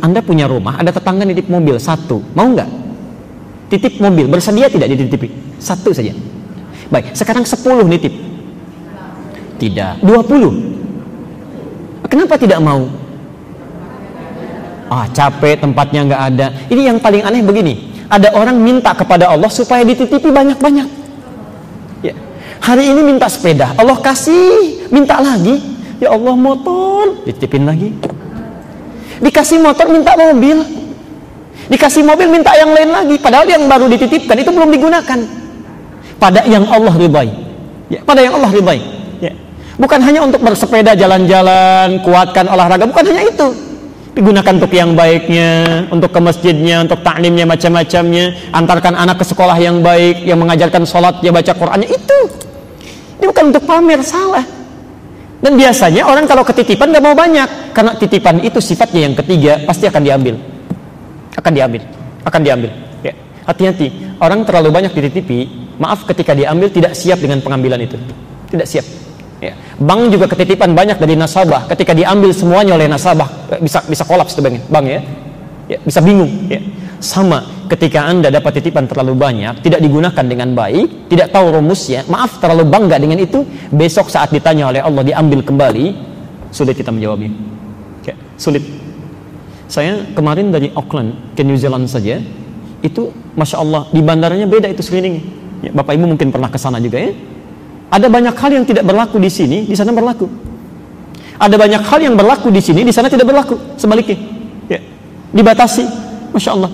Anda punya rumah, ada tetangga nitip mobil satu, mau nggak? Titip mobil, bersedia tidak dititipi? Satu saja. Baik, sekarang 10 nitip. Tidak. 20. Kenapa tidak mau? Capek, tempatnya nggak ada. Ini yang paling aneh begini. Ada orang minta kepada Allah supaya dititipi banyak-banyak. Ya. Hari ini minta sepeda, Allah kasih, minta lagi. Ya Allah, motor, dititipin lagi. Dikasih motor, minta mobil. Dikasih mobil, minta yang lain lagi. Padahal yang baru dititipkan itu belum digunakan. Pada yang Allah ridai. Ya, pada yang Allah ridai. Ya. Bukan hanya untuk bersepeda jalan-jalan, kuatkan olahraga, bukan hanya itu. Digunakan untuk yang baiknya, untuk ke masjidnya, untuk taklimnya, macam-macamnya, antarkan anak ke sekolah yang baik, yang mengajarkan sholat, dia baca Qur'annya, itu. Ini bukan untuk pamer, salah. Dan biasanya orang kalau ketitipan gak mau banyak, karena titipan itu sifatnya yang ketiga, pasti akan diambil. Akan diambil. Ya. Hati-hati, orang terlalu banyak dititipi, maaf, ketika diambil tidak siap dengan pengambilan itu. Tidak siap. Ya. Bank juga ketitipan banyak dari nasabah, ketika diambil semuanya oleh nasabah bisa kolaps itu bank ya. Ya, bisa bingung ya. Sama ketika Anda dapat titipan terlalu banyak, tidak digunakan dengan baik, tidak tahu rumusnya, maaf, terlalu bangga dengan itu, besok saat ditanya oleh Allah diambil kembali, sulit kita menjawabnya. Ya, sulit. Saya kemarin dari Auckland ke New Zealand saja, itu Masya Allah di bandaranya beda itu screeningnya. Ya, Bapak Ibu mungkin pernah ke sana juga ya. Ada banyak hal yang tidak berlaku di sini, di sana berlaku. Ada banyak hal yang berlaku di sini, di sana tidak berlaku. Sebaliknya, ya. Dibatasi, Masya Allah.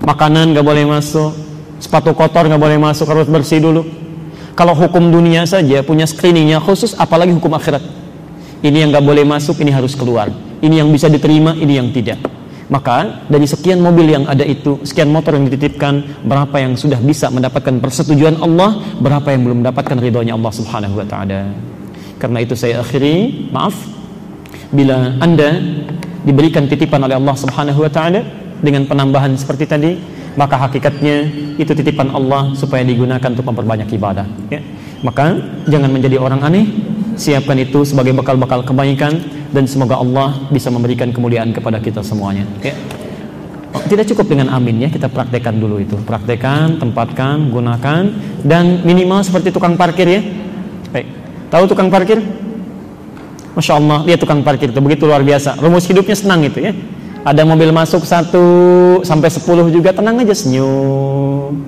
Makanan nggak boleh masuk, sepatu kotor nggak boleh masuk, harus bersih dulu. Kalau hukum dunia saja punya screeningnya khusus, apalagi hukum akhirat. Ini yang nggak boleh masuk, ini harus keluar. Ini yang bisa diterima, ini yang tidak. Maka dari sekian mobil yang ada itu, sekian motor yang dititipkan, berapa yang sudah bisa mendapatkan persetujuan Allah, berapa yang belum mendapatkan ridhonya Allah Subhanahu wa taala. Karena itu saya akhiri, maaf, bila Anda diberikan titipan oleh Allah Subhanahu wa taala dengan penambahan seperti tadi, maka hakikatnya itu titipan Allah supaya digunakan untuk memperbanyak ibadah, ya. Maka jangan menjadi orang aneh, siapkan itu sebagai bekal-bekal kebaikan, dan semoga Allah bisa memberikan kemuliaan kepada kita semuanya, ya. Tidak cukup dengan amin, ya, kita praktekkan dulu itu, praktekkan, tempatkan, gunakan, dan minimal seperti tukang parkir, ya. Baik. Tahu tukang parkir? Masya Allah, lihat tukang parkir itu begitu luar biasa, rumus hidupnya senang itu, ya. Ada mobil masuk 1 sampai 10 juga tenang aja, senyum.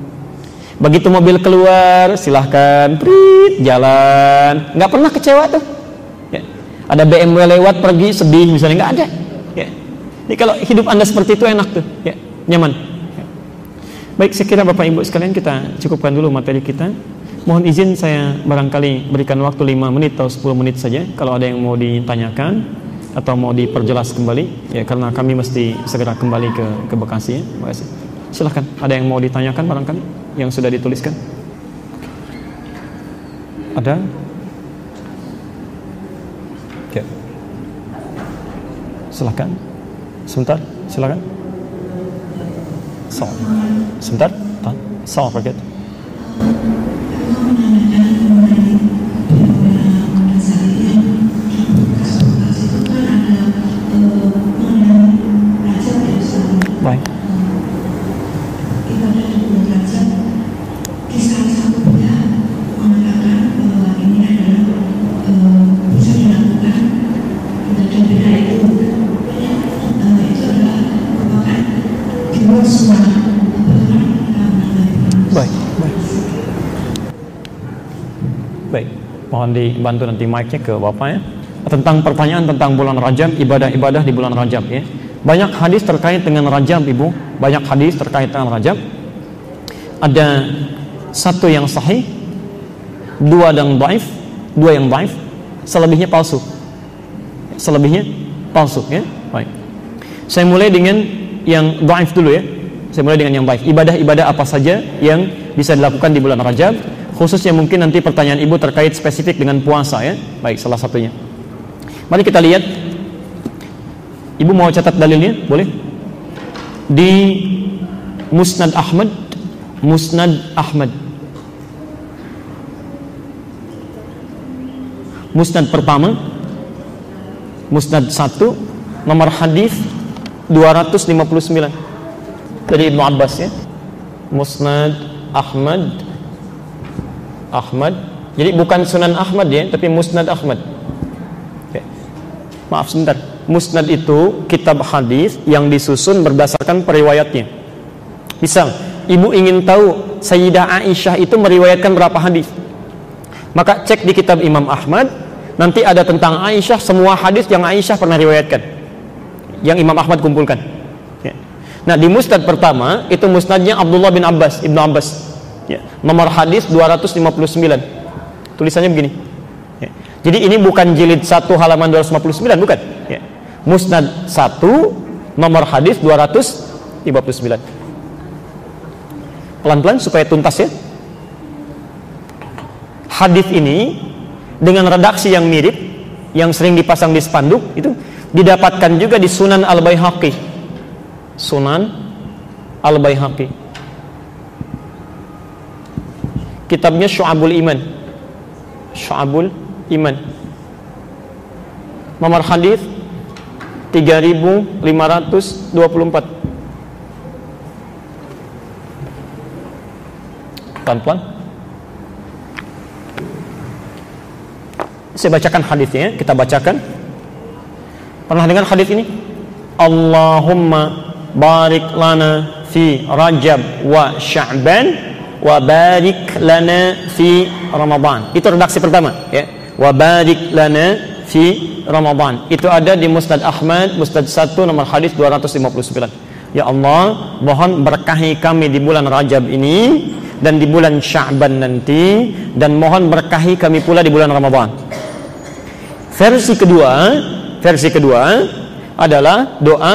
Begitu mobil keluar, silahkan prit, jalan, nggak pernah kecewa tuh, ya. Ada BMW lewat pergi sedih misalnya, nggak ada, ya. Jadi kalau hidup Anda seperti itu enak tuh, ya, nyaman, ya. Baik, saya kira Bapak Ibu sekalian kita cukupkan dulu materi kita. Mohon izin saya barangkali berikan waktu 5 menit atau 10 menit saja kalau ada yang mau ditanyakan atau mau diperjelas kembali, ya, karena kami mesti segera kembali ke Bekasi, ya. Terima kasih. Silahkan, ada yang mau ditanyakan barangkali yang sudah dituliskan? Ada? Ya. Silahkan. Sebentar, silahkan. Sebentar, Assalamualaikum. Baik. Baik, mohon dibantu nanti mic-nya ke Bapak, ya. Tentang pertanyaan tentang bulan Rajab, ibadah-ibadah di bulan Rajab, ya. Banyak hadis terkait dengan Rajab, Ibu. Banyak hadis terkait dengan Rajab. Ada 1 yang sahih, 2 yang dhaif, 2 yang dhaif, selebihnya palsu. Selebihnya palsu, ya. Baik. Saya mulai dengan yang dhaif dulu, ya. Saya mulai dengan yang dhaif. Ibadah-ibadah apa saja yang bisa dilakukan di bulan Rajab? Khususnya mungkin nanti pertanyaan Ibu terkait spesifik dengan puasa, ya. Baik, salah satunya. Mari kita lihat. Ibu mau catat dalilnya? Boleh? Di Musnad Ahmad. Musnad pertama, Musnad 1, nomor hadis 259 dari Ibnu Abbas, ya. Musnad Ahmad. Jadi bukan Sunan Ahmad, ya, tapi Musnad Ahmad. Oke. Maaf sebentar. Musnad itu kitab hadis yang disusun berdasarkan periwayatnya. Misal, Ibu ingin tahu Sayyidah Aisyah itu meriwayatkan berapa hadis, maka cek di kitab Imam Ahmad, nanti ada tentang Aisyah, semua hadis yang Aisyah pernah riwayatkan, yang Imam Ahmad kumpulkan, ya. Nah, di Musnad pertama itu Musnadnya Abdullah bin Abbas, Ibnu Abbas, ya. Nomor hadis 259. Tulisannya begini, ya. Jadi ini bukan jilid 1 halaman 259, bukan, ya. Musnad 1, nomor hadis 259. Pelan-pelan supaya tuntas, ya. Hadis ini dengan redaksi yang mirip, yang sering dipasang di spanduk, itu didapatkan juga di Sunan Al-Baihaqi. Sunan Al-Baihaqi. Kitabnya Syu'abul Iman. Nomor hadis 3524. Pelan-pelan. Saya bacakan hadisnya, kita bacakan. Pernah dengar hadis ini? Allahumma barik lana fi Rajab wa Sya'ban wa barik lana fi Ramadan. Itu redaksi pertama, ya. Wa barik lana fi Ramadan. Itu ada di Musnad Ahmad, Musnad 1, nomor hadis 259. Ya Allah, mohon berkahi kami di bulan Rajab ini dan di bulan Sya'ban nanti, dan mohon berkahi kami pula di bulan Ramadan. Versi kedua adalah doa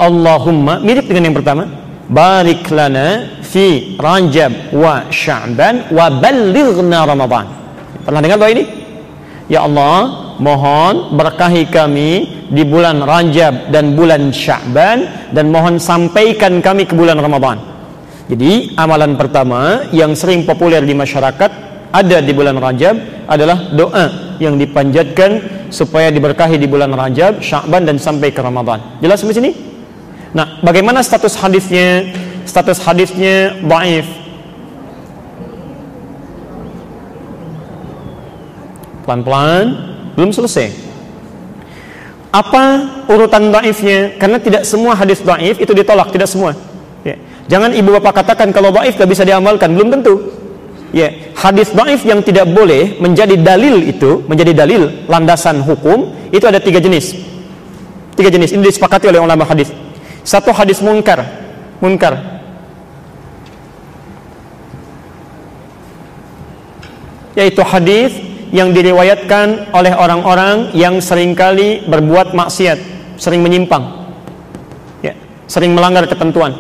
Allahumma, mirip dengan yang pertama, barik lana fi Rajab wa Sya'ban wa ballighna Ramadan. Pernah dengar doa ini? Ya Allah, mohon berkahi kami di bulan Rajab dan bulan Sya'ban, dan mohon sampaikan kami ke bulan Ramadan. Jadi amalan pertama yang sering populer di masyarakat ada di bulan Rajab adalah doa yang dipanjatkan supaya diberkahi di bulan Rajab, Sya'ban, dan sampai ke Ramadan. Jelas sampai sini? Nah, bagaimana status hadisnya? Status hadisnya dhaif. Pelan-pelan, belum selesai. Apa urutan dhaifnya? Karena tidak semua hadis dhaif itu ditolak, tidak semua. Ya. Jangan ibu bapak katakan kalau dhaif gak bisa diamalkan, belum tentu. Ya, hadis dhaif yang tidak boleh menjadi dalil itu, menjadi dalil landasan hukum, itu ada 3 jenis. 3 jenis, ini disepakati oleh ulama hadis. Satu, hadis munkar. Yaitu hadis yang diriwayatkan oleh orang-orang yang seringkali berbuat maksiat, sering menyimpang, ya, sering melanggar ketentuan.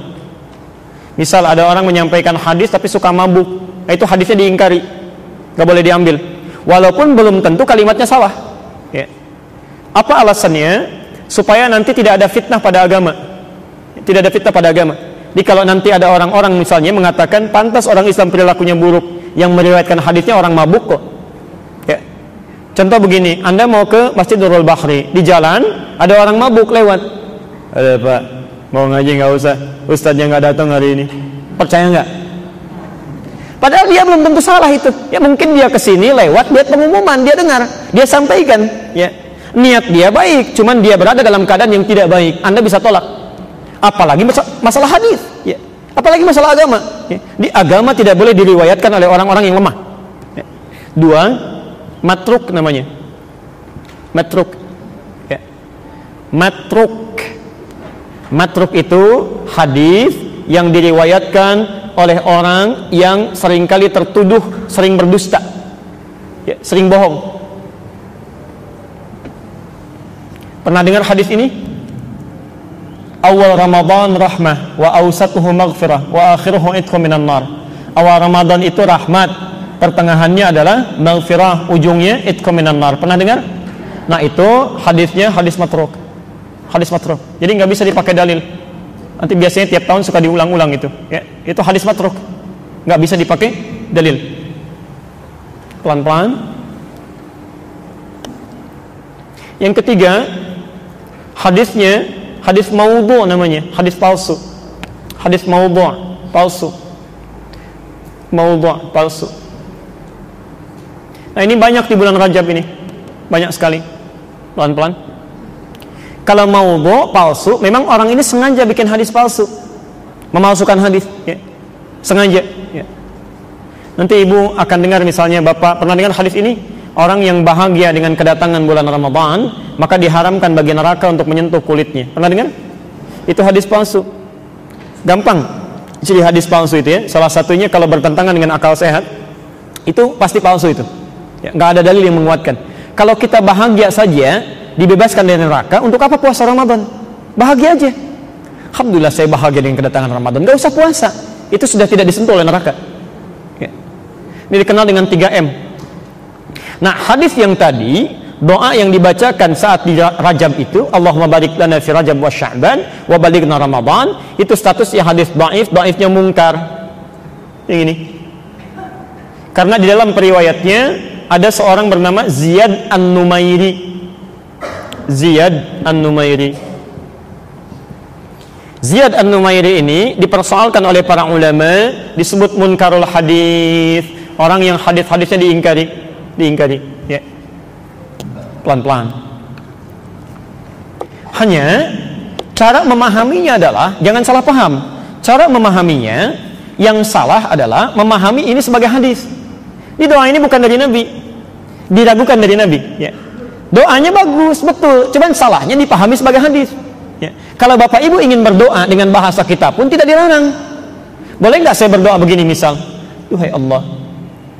Misal ada orang menyampaikan hadis tapi suka mabuk, itu hadisnya diingkari, gak boleh diambil, walaupun belum tentu kalimatnya salah. Ya. Apa alasannya? Supaya nanti tidak ada fitnah pada agama. Tidak ada fitnah pada agama. Jadi kalau nanti ada orang-orang misalnya mengatakan pantas orang Islam perilakunya buruk, yang meriwayatkan hadisnya orang mabuk kok. Ya. Contoh begini, Anda mau ke Masjid Nurul Bahri, di jalan ada orang mabuk lewat. Ada Pak, mau ngaji nggak usah, ustadznya nggak datang hari ini. Percaya nggak? Padahal dia belum tentu salah itu. Ya mungkin dia kesini lewat, lihat pengumuman, dia dengar, dia sampaikan. Ya, niat dia baik, cuman dia berada dalam keadaan yang tidak baik. Anda bisa tolak. Apalagi masalah hadis, ya. Apalagi masalah agama. Ya. Di agama tidak boleh diriwayatkan oleh orang-orang yang lemah. Ya. 2, matruk namanya. Matruk. Ya. Matruk itu hadis yang diriwayatkan oleh orang yang seringkali tertuduh sering berdusta, ya, sering bohong. Pernah dengar hadis ini? Awal Ramadan rahmah, wa awsatuhu maghfirah, wa akhiruhu itqu minan nar. Awal Ramadan itu rahmat, pertengahannya adalah maghfirah, ujungnya itqu minan nar. Pernah dengar? Nah itu hadisnya hadis matruk. Hadis matruk. Jadi nggak bisa dipakai dalil. Nanti biasanya tiap tahun suka diulang-ulang itu. Ya, itu hadis matruk. Nggak bisa dipakai dalil. Pelan-pelan. Yang ketiga, hadisnya hadis maudhu namanya, hadis palsu. Hadis maudhu, palsu. Maudhu, palsu. Nah ini banyak di bulan Rajab ini. Banyak sekali. Pelan-pelan. Kalau maudhu, palsu, memang orang ini sengaja bikin hadis palsu. Memalsukan hadis, ya. Sengaja, ya. Nanti ibu akan dengar misalnya bapak pernah dengar hadis ini? Orang yang bahagia dengan kedatangan bulan Ramadan, maka diharamkan bagi neraka untuk menyentuh kulitnya. Pernah dengar? Itu hadis palsu. Gampang ciri hadis palsu itu, ya. Salah satunya kalau bertentangan dengan akal sehat, itu pasti palsu itu. Ya, nggak ada dalil yang menguatkan. Kalau kita bahagia saja, dibebaskan dari neraka, untuk apa puasa Ramadan? Bahagia aja. Alhamdulillah saya bahagia dengan kedatangan Ramadan. Nggak usah puasa. Itu sudah tidak disentuh oleh neraka. Ya. Ini dikenal dengan 3M. Nah, hadis yang tadi, doa yang dibacakan saat di Rajab itu, Allahumma barik lana fi Rajab wa Sya'ban wa balighna Ramadan, itu statusnya hadis dhaif, dhaifnya mungkar. Yang ini. Karena di dalam periwayatnya ada seorang bernama Ziyad An-Numairi. Ziyad An-Numairi. Ziyad An-Numairi ini dipersoalkan oleh para ulama, disebut munkarul hadis, orang yang hadis-hadisnya diingkari, ya. Pelan-pelan. Hanya cara memahaminya adalah jangan salah paham. Cara memahaminya yang salah adalah memahami ini sebagai hadis. Ini doa ini bukan dari Nabi, diragukan dari Nabi, ya. Doanya bagus, betul, cuman salahnya dipahami sebagai hadis, ya. Kalau bapak ibu ingin berdoa dengan bahasa kita pun tidak dilarang. Boleh nggak saya berdoa begini misal, Duhai Allah,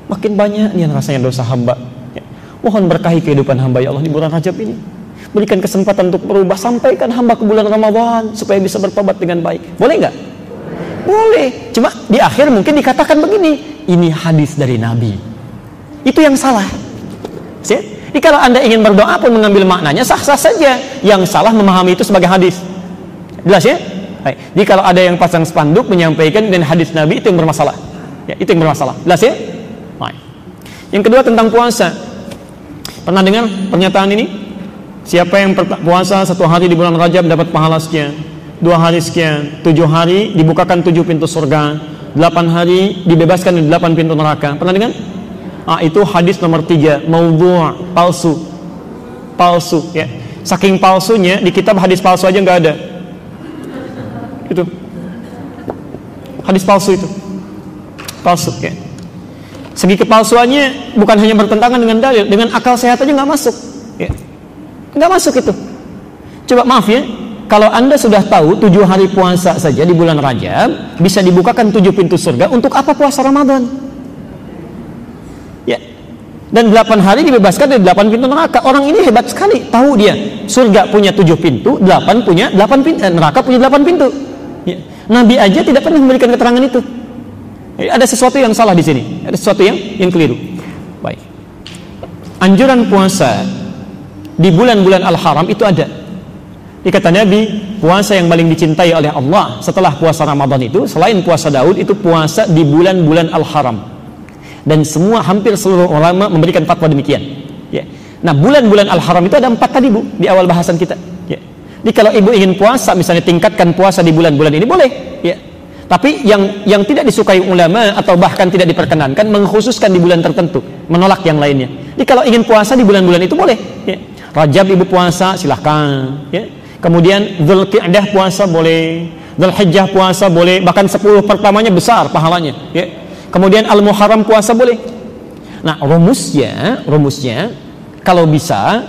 makin banyak nih rasanya dosa hamba, ya. Mohon berkahi kehidupan hamba ya Allah di bulan Rajab ini. Berikan kesempatan untuk berubah, sampaikan hamba ke bulan Ramadan supaya bisa bertobat dengan baik. Boleh nggak? Boleh. Cuma di akhir mungkin dikatakan begini, ini hadis dari Nabi. Itu yang salah. Jadi kalau Anda ingin berdoa pun mengambil maknanya sah-sah saja. Yang salah memahami itu sebagai hadis. Jelas ya? Baik. Jadi kalau ada yang pasang spanduk menyampaikan dengan hadis Nabi, itu yang bermasalah. Ya, itu yang bermasalah. Jelas ya? Baik. Yang kedua tentang puasa. Pernah dengar pernyataan ini? Siapa yang puasa 1 hari di bulan Rajab dapat pahala sekian, 2 hari sekian, 7 hari dibukakan 7 pintu surga, 8 hari dibebaskan dari 8 pintu neraka. Pernah dengar? Itu hadis nomor 3, maudhu', palsu ya. Saking palsunya di kitab hadis palsu aja nggak ada. Itu hadis palsu itu. Palsu ya. Segi kepalsuannya bukan hanya bertentangan dengan dalil, dengan akal sehat aja nggak masuk ya. Nggak masuk itu. Coba maaf ya, kalau Anda sudah tahu 7 hari puasa saja di bulan Rajab bisa dibukakan 7 pintu surga, untuk apa puasa Ramadan? Ya. Dan 8 hari dibebaskan dari 8 pintu neraka. Orang ini hebat sekali, tahu dia surga punya 7 pintu, 8 punya 8 pintu, neraka punya 8 pintu. Ya. Nabi aja tidak pernah memberikan keterangan itu. Ya, ada sesuatu yang salah di sini, ada sesuatu yang keliru. Baik. Anjuran puasa di bulan-bulan Al-Haram itu ada. Dikata Nabi, puasa yang paling dicintai oleh Allah setelah puasa Ramadan itu, selain puasa Daud, itu puasa di bulan-bulan Al-Haram. Dan semua, hampir seluruh ulama memberikan fatwa demikian ya. Nah, bulan-bulan Al-Haram itu ada 4 tadi Bu, di awal bahasan kita ya. Jadi kalau ibu ingin puasa, misalnya tingkatkan puasa di bulan-bulan ini, boleh ya. Tapi yang tidak disukai ulama atau bahkan tidak diperkenankan, mengkhususkan di bulan tertentu, menolak yang lainnya. Jadi kalau ingin puasa di bulan-bulan itu boleh ya. Rajab ibu puasa silahkan ya. Kemudian Dzulqa'dah puasa boleh, Dzulhijjah puasa boleh, bahkan 10 pertamanya besar pahalanya ya. Kemudian Al-Muharram puasa boleh. Nah, rumusnya kalau bisa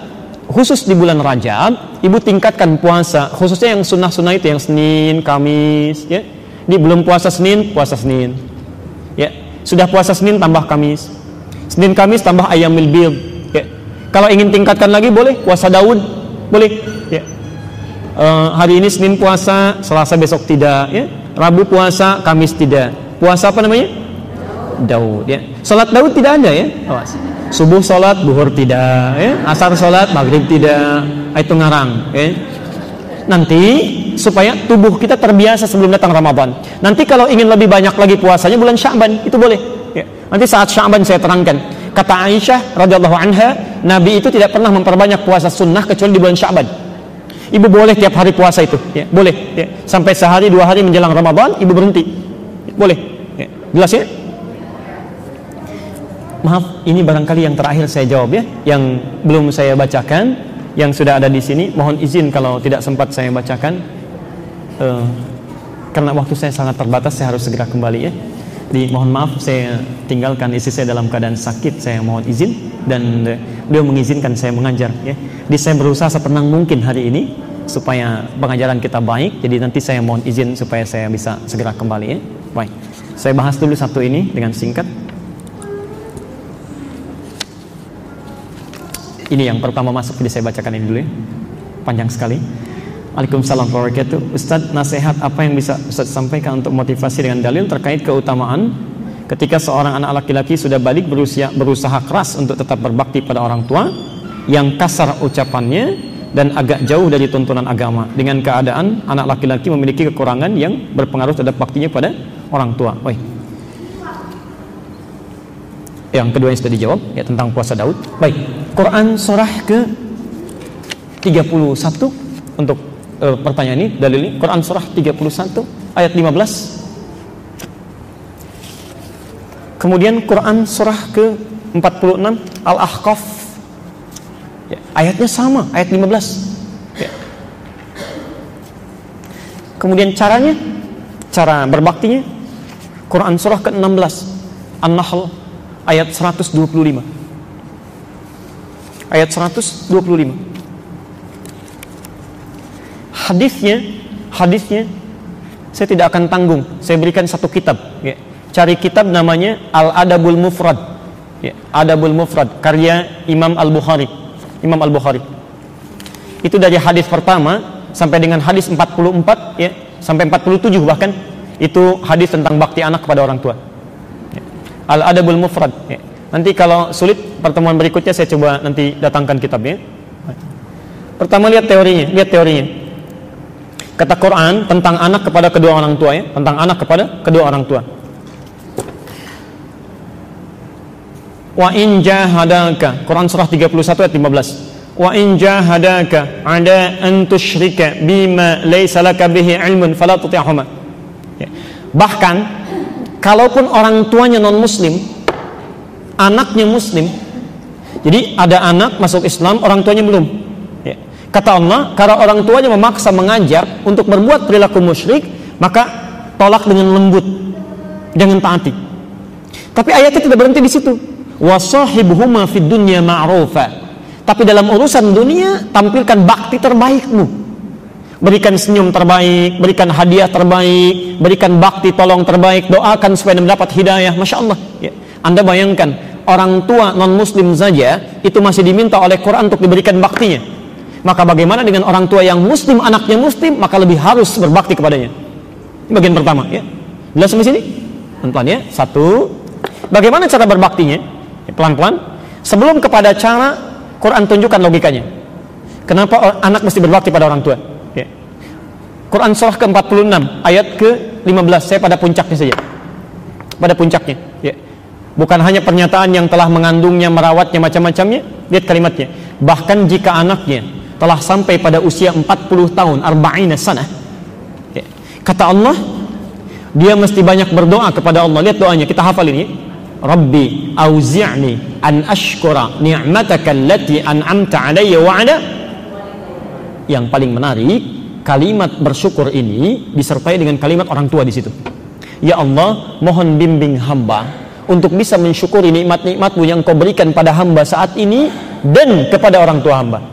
khusus di bulan Rajab ibu tingkatkan puasa, khususnya yang sunnah-sunnah itu, yang Senin, Kamis ya. Di belum puasa Senin ya. Sudah puasa Senin tambah Kamis, Senin Kamis tambah Ayyamil Bidh ya. Kalau ingin tingkatkan lagi boleh puasa Daud, boleh ya. Hari ini Senin puasa, Selasa besok tidak ya. Rabu puasa, Kamis tidak. Puasa apa namanya? Daud ya. Salat Daud tidak ada ya. Subuh salat, duhur tidak ya. Asar salat, maghrib tidak. Itu ngarang ya. Nanti supaya tubuh kita terbiasa sebelum datang Ramadan. Nanti kalau ingin lebih banyak lagi puasanya bulan Sya'ban, itu boleh ya. Nanti saat Sya'ban saya terangkan. Kata Aisyah radhiyallahu anha, Nabi itu tidak pernah memperbanyak puasa sunnah kecuali di bulan Sya'ban. Ibu boleh tiap hari puasa itu ya, boleh ya. Sampai sehari 2 hari menjelang Ramadan ibu berhenti. Boleh ya. Jelas ya? Maaf, ini barangkali yang terakhir saya jawab ya, yang belum saya bacakan, yang sudah ada di sini. Mohon izin kalau tidak sempat saya bacakan, karena waktu saya sangat terbatas, saya harus segera kembali ya. Mohon maaf saya tinggalkan istri saya dalam keadaan sakit, saya mohon izin, dan beliau mengizinkan saya mengajar ya. Jadi saya berusaha setenang mungkin hari ini supaya pengajaran kita baik. Jadi nanti saya mohon izin supaya saya bisa segera kembali ya. Baik, saya bahas dulu satu ini dengan singkat. Ini yang pertama masuk, jadi saya bacakan ini dulu ya, panjang sekali. Waalaikumsalam warahmatullahi wabarakatuh. Ustaz, nasihat apa yang bisa Ustaz sampaikan untuk motivasi dengan dalil terkait keutamaan ketika seorang anak laki-laki sudah balik berusaha keras untuk tetap berbakti pada orang tua, yang kasar ucapannya dan agak jauh dari tuntunan agama, dengan keadaan anak laki-laki memiliki kekurangan yang berpengaruh terhadap baktinya pada orang tua. Baik. Yang kedua yang sudah dijawab ya, tentang puasa Daud. Baik. Quran surah ke 31 untuk pertanyaan ini, dalil ini. Quran surah 31 ayat 15. Kemudian Quran surah ke 46 Al-Ahqaf ya, ayatnya sama, ayat 15 ya. Kemudian cara berbaktinya, Quran surah ke 16 An-Nahl ayat 125. Ayat 125. Hadisnya saya tidak akan tanggung, saya berikan satu kitab ya. Cari kitab namanya Al-Adabul Mufrad ya. Adabul Mufrad karya Imam Al-Bukhari. Itu dari hadis pertama sampai dengan hadis 44 ya, sampai 47 bahkan itu hadis tentang bakti anak kepada orang tua. Al-Adabul Mufrad. Ya. Nanti kalau sulit pertemuan berikutnya saya coba nanti datangkan kitabnya. Pertama lihat teorinya. Kata Quran tentang anak kepada kedua orang tua ya, tentang anak kepada kedua orang tua. Wa in jahadaka, Quran surah 31 ayat 15. Wa in jahadaka ala an tusyrika bima laysa laka bihi ilmun fala tuti'huma. Ya. Bahkan kalaupun orang tuanya non muslim, anaknya muslim. Jadi ada anak masuk Islam, orang tuanya belum. Ya. Kata Allah, kalau orang tuanya memaksa mengajak untuk berbuat perilaku musyrik, maka tolak dengan lembut, jangan taati. Tapi ayatnya tidak berhenti di situ. Wasahibuhuma fid dunya ma'rufa. Tapi dalam urusan dunia tampilkan bakti terbaikmu. Berikan senyum terbaik, berikan hadiah terbaik, berikan bakti tolong terbaik, doakan supaya mendapat hidayah. Masya Allah ya. Anda bayangkan orang tua non muslim saja itu masih diminta oleh Quran untuk diberikan baktinya. Maka bagaimana dengan orang tua yang muslim, anaknya muslim, maka lebih harus berbakti kepadanya. Ini bagian pertama ya. Jelas sampai sini? Pelan-pelan ya. Satu, bagaimana cara berbaktinya? Pelan-pelan. Sebelum kepada cara, Quran tunjukkan logikanya. Kenapa anak mesti berbakti pada orang tua? Ya. Quran surah ke-46 ayat ke-15. Saya pada puncaknya saja. Pada puncaknya. Ya. Bukan hanya pernyataan yang telah mengandungnya, merawatnya, macam-macamnya. Lihat kalimatnya. Bahkan jika anaknya telah sampai pada usia 40 tahun, 40 sanah. Ya. Kata Allah, dia mesti banyak berdoa kepada Allah. Lihat doanya, kita hafal ini. Rabbi auzi'ni an ashkura ni'mataka allati an'amta alayya wa ala. Yang paling menarik, kalimat bersyukur ini disertai dengan kalimat orang tua di situ. Ya Allah, mohon bimbing hamba untuk bisa mensyukuri nikmat-nikmat-Mu yang Kau berikan pada hamba saat ini dan kepada orang tua hamba.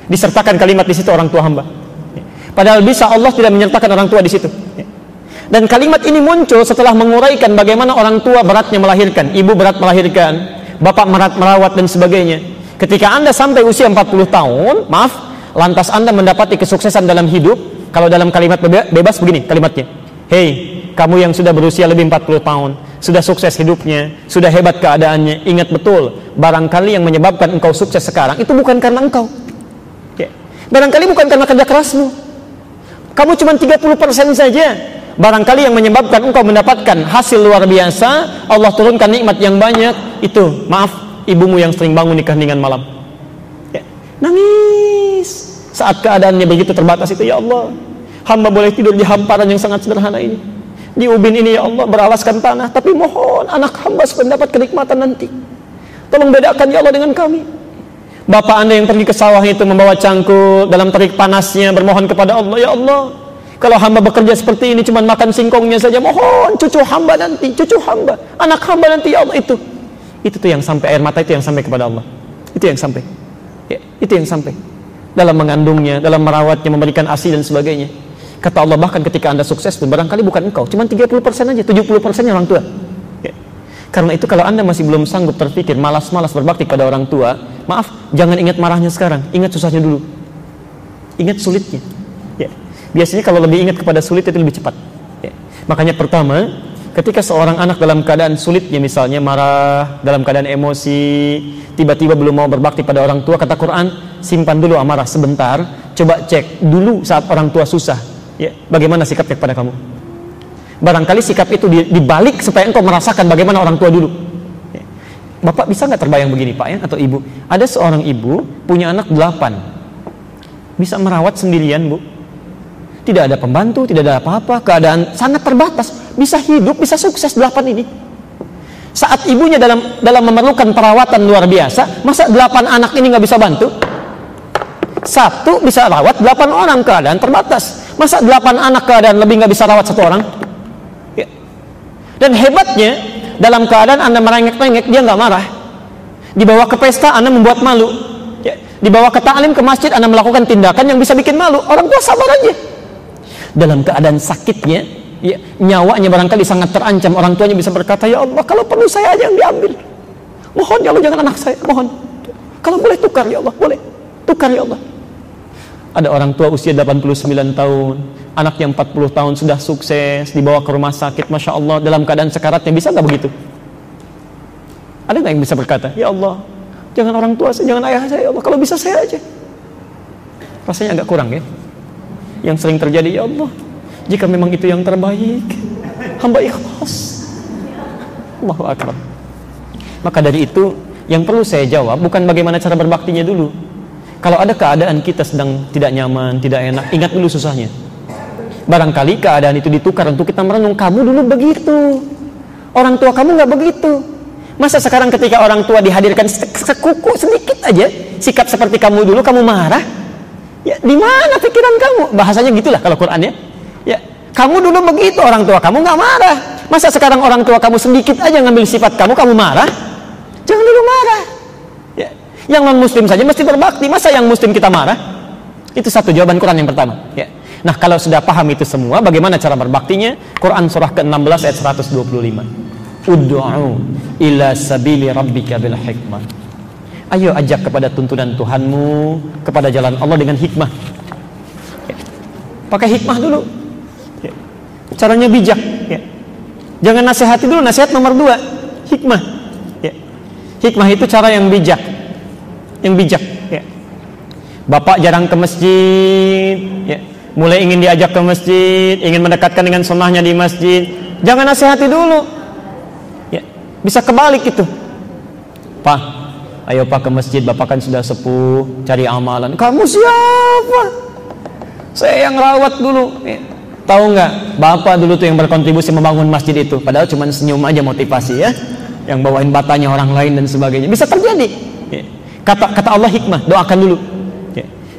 Disertakan kalimat di situ orang tua hamba. Padahal bisa Allah tidak menyertakan orang tua di situ. Dan kalimat ini muncul setelah menguraikan bagaimana orang tua beratnya melahirkan, ibu berat melahirkan, bapak berat merawat dan sebagainya. Ketika Anda sampai usia 40 tahun, maaf, lantas Anda mendapati kesuksesan dalam hidup. Kalau dalam kalimat bebas begini kalimatnya. Hei, kamu yang sudah berusia lebih 40 tahun, sudah sukses hidupnya, sudah hebat keadaannya, ingat betul, barangkali yang menyebabkan engkau sukses sekarang itu bukan karena engkau. Ya. Barangkali bukan karena kerja kerasmu. Kamu cuma 30% saja. Barangkali yang menyebabkan engkau mendapatkan hasil luar biasa, Allah turunkan nikmat yang banyak, itu, maaf, ibumu yang sering bangun di keheningan malam. Ya. Nangis saat keadaannya begitu terbatas itu. Ya Allah, hamba boleh tidur di hamparan yang sangat sederhana ini, di ubin ini ya Allah, beralaskan tanah, tapi mohon anak hamba supaya mendapat kenikmatan nanti. Tolong bedakan ya Allah dengan kami. Bapak Anda yang pergi ke sawah itu membawa cangkul dalam terik panasnya, bermohon kepada Allah, ya Allah, kalau hamba bekerja seperti ini cuma makan singkongnya saja, mohon cucu hamba nanti, cucu hamba, anak hamba nanti ya Allah. Itu tuh yang sampai, air mata itu yang sampai kepada Allah. Itu yang sampai ya, itu yang sampai dalam mengandungnya, dalam merawatnya, memberikan ASI dan sebagainya. Kata Allah, bahkan ketika Anda sukses pun barangkali bukan engkau, cuma 30% aja, 70% orang tua ya. Karena itu kalau Anda masih belum sanggup terpikir, malas-malas berbakti pada orang tua, maaf, jangan ingat marahnya sekarang, ingat susahnya dulu, ingat sulitnya ya. Biasanya kalau lebih ingat kepada sulit itu lebih cepat ya. Makanya pertama, ketika seorang anak dalam keadaan sulitnya, misalnya marah, dalam keadaan emosi, tiba-tiba belum mau berbakti pada orang tua, kata Quran, simpan dulu amarah sebentar, coba cek dulu saat orang tua susah ya, bagaimana sikapnya kepada kamu. Barangkali sikap itu dibalik supaya engkau merasakan bagaimana orang tua dulu ya. Bapak bisa nggak terbayang begini Pak ya, atau ibu, ada seorang ibu punya anak 8, bisa merawat sendirian Bu, tidak ada pembantu, tidak ada apa-apa, keadaan sangat terbatas, bisa hidup, bisa sukses 8 ini. Saat ibunya dalam memerlukan perawatan luar biasa, masa 8 anak ini nggak bisa bantu? Satu bisa rawat 8 orang, keadaan terbatas. Masa 8 anak keadaan lebih nggak bisa rawat 1 orang? Ya. Dan hebatnya, dalam keadaan Anda merengek-rengek, dia nggak marah. Dibawa ke pesta, Anda membuat malu. Ya. Dibawa ke ta'lim, ke masjid, Anda melakukan tindakan yang bisa bikin malu. Orang tua sabar aja. Dalam keadaan sakitnya ya, nyawanya barangkali sangat terancam, orang tuanya bisa berkata, ya Allah, kalau perlu saya aja yang diambil, mohon ya Allah jangan anak saya, mohon, kalau boleh tukar ya Allah, boleh tukar ya Allah Ada orang tua usia 89 tahun, anaknya 40 tahun sudah sukses, dibawa ke rumah sakit, Masya Allah, dalam keadaan sekaratnya. Bisa nggak begitu? Ada nggak yang bisa berkata, ya Allah, jangan orang tua saya, jangan ayah saya, ya Allah, kalau bisa saya aja. Rasanya agak kurang ya. Yang sering terjadi, ya Allah, jika memang itu yang terbaik, hamba ikhlas. Allahu Akbar. Maka dari itu, yang perlu saya jawab bukan bagaimana cara berbaktinya dulu. Kalau ada keadaan kita sedang tidak nyaman, tidak enak, ingat dulu susahnya. Barangkali keadaan itu ditukar untuk kita merenung, kamu dulu begitu, orang tua kamu nggak begitu. Masa sekarang ketika orang tua dihadirkan sekuku sedikit aja sikap seperti kamu dulu, kamu marah? Ya, di mana pikiran kamu? Bahasanya gitulah kalau Quran ya. Ya, kamu dulu begitu, orang tua kamu nggak marah. Masa sekarang orang tua kamu sedikit aja ngambil sifat kamu marah? Jangan dulu marah. Ya, yang non muslim saja mesti berbakti. Masa yang muslim kita marah? Itu satu jawaban Quran yang pertama. Ya. Nah, kalau sudah paham itu semua, bagaimana cara berbaktinya? Quran surah ke-16 ayat 125. Ud'u ila sabili rabbika bil hikmah. Ayo ajak kepada tuntunan Tuhanmu, kepada jalan Allah dengan hikmah. Ya. Pakai hikmah dulu. Ya. Caranya bijak. Ya. Jangan nasihati dulu, nasihat nomor 2, hikmah. Ya. Hikmah itu cara yang bijak. Yang bijak. Ya. Bapak jarang ke masjid. Ya. Mulai ingin diajak ke masjid, ingin mendekatkan dengan sunnahnya di masjid. Jangan nasihati dulu. Bisa kebalik gitu. Pak, ayo Pak ke masjid, Bapak kan sudah sepuh, cari amalan. Kamu siapa? Saya yang rawat dulu. Tahu nggak? Bapak dulu tuh yang berkontribusi membangun masjid itu. Padahal cuma senyum aja motivasi ya. Yang bawain batanya orang lain dan sebagainya. Bisa terjadi. Kata Allah hikmah, doakan dulu.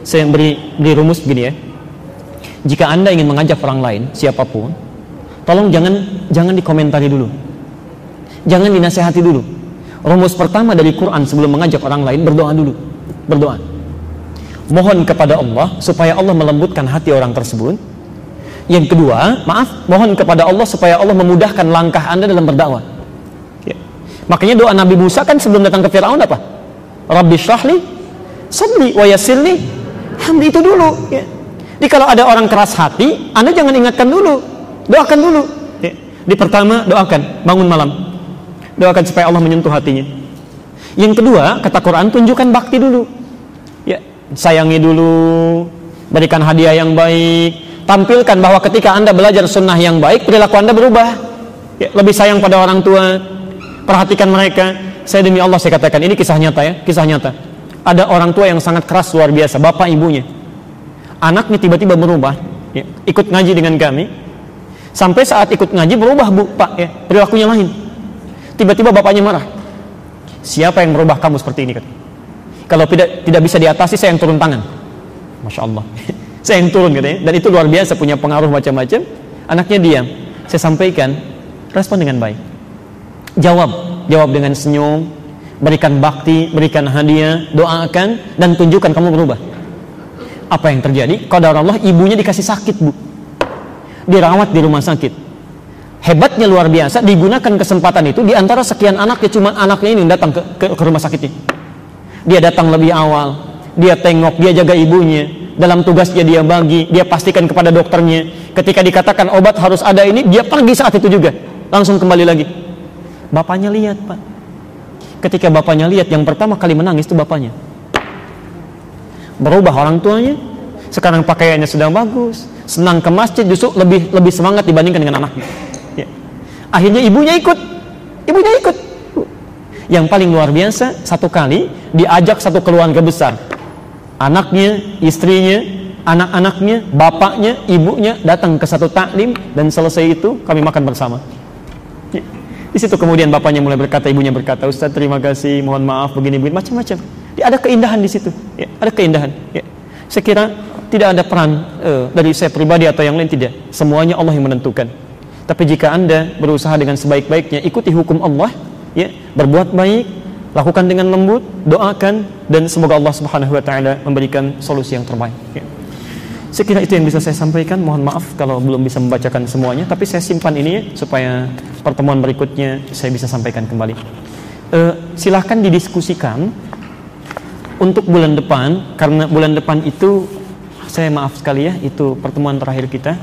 Saya beri rumus begini ya. Jika Anda ingin mengajak orang lain, siapapun, tolong jangan dikomentari dulu. Jangan dinasehati dulu. Rumus pertama dari Quran sebelum mengajak orang lain, berdoa dulu. Berdoa. Mohon kepada Allah supaya Allah melembutkan hati orang tersebut. Yang kedua, mohon kepada Allah supaya Allah memudahkan langkah Anda dalam berdakwah. Ya. Makanya doa Nabi Musa kan sebelum datang ke Firaun apa? Rabbi syrahli sadri wa yassirli hamdi, itu dulu. Ya. Jadi kalau ada orang keras hati, Anda jangan ingatkan dulu. Doakan dulu. Ya. Di pertama, doakan bangun malam. Doakan supaya Allah menyentuh hatinya. Yang kedua, kata Quran, tunjukkan bakti dulu. Ya, sayangi dulu, berikan hadiah yang baik, tampilkan bahwa ketika Anda belajar sunnah yang baik, perilaku Anda berubah. Ya, lebih sayang pada orang tua, perhatikan mereka. Saya demi Allah saya katakan, ini kisah nyata ya, kisah nyata. Ada orang tua yang sangat keras luar biasa, bapak ibunya. Anaknya tiba-tiba berubah, ya, ikut ngaji dengan kami. Sampai saat ikut ngaji berubah bu, pak, ya, perilakunya lain. Tiba-tiba bapaknya marah. Siapa yang merubah kamu seperti ini? Kalau tidak bisa diatasi, saya yang turun tangan. Masya Allah. Saya yang turun katanya. Dan itu luar biasa, punya pengaruh macam-macam. Anaknya diam. Saya sampaikan, respon dengan baik. Jawab dengan senyum. Berikan bakti, berikan hadiah, doakan, dan tunjukkan kamu berubah. Apa yang terjadi? Qadar Allah, ibunya dikasih sakit bu. Dirawat di rumah sakit. Hebatnya luar biasa, digunakan kesempatan itu di antara sekian anaknya, cuma anaknya ini yang datang ke rumah sakitnya. Dia datang lebih awal, dia tengok, dia jaga ibunya, dalam tugasnya dia bagi, dia pastikan kepada dokternya. Ketika dikatakan obat harus ada ini, dia pergi saat itu juga, langsung kembali lagi. Bapaknya lihat pak, ketika bapaknya lihat, yang pertama kali menangis itu bapaknya. Berubah orang tuanya, sekarang pakaiannya sudah bagus, senang ke masjid, justru lebih semangat dibandingkan dengan anaknya. Akhirnya ibunya ikut. Yang paling luar biasa, satu kali diajak satu keluarga besar, anaknya, istrinya, anak-anaknya, bapaknya, ibunya datang ke satu taklim, dan selesai itu kami makan bersama. Di situ kemudian bapaknya mulai berkata, ibunya berkata, Ustaz terima kasih, mohon maaf begini macam-macam. Ada keindahan di situ. Ya, ada keindahan. Ya. Saya kira tidak ada peran dari saya pribadi atau yang lain, tidak. Semuanya Allah yang menentukan. Tapi jika Anda berusaha dengan sebaik-baiknya, ikuti hukum Allah, ya, berbuat baik, lakukan dengan lembut, doakan, dan semoga Allah Subhanahu wa taala memberikan solusi yang terbaik. Ya. Saya kira itu yang bisa saya sampaikan. Mohon maaf kalau belum bisa membacakan semuanya, tapi saya simpan ini ya, supaya pertemuan berikutnya saya bisa sampaikan kembali. Silahkan didiskusikan untuk bulan depan, karena bulan depan itu saya maaf sekali ya, itu pertemuan terakhir kita.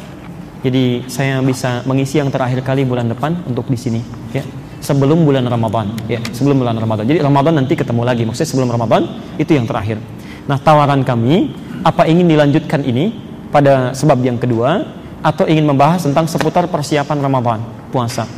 Jadi saya bisa mengisi yang terakhir kali bulan depan untuk di sini ya. Sebelum bulan Ramadan ya, sebelum bulan Ramadan. Jadi Ramadan nanti ketemu lagi, maksudnya sebelum Ramadan itu yang terakhir. Nah, tawaran kami, apa ingin dilanjutkan ini pada sebab yang kedua atau ingin membahas tentang seputar persiapan Ramadan, puasa.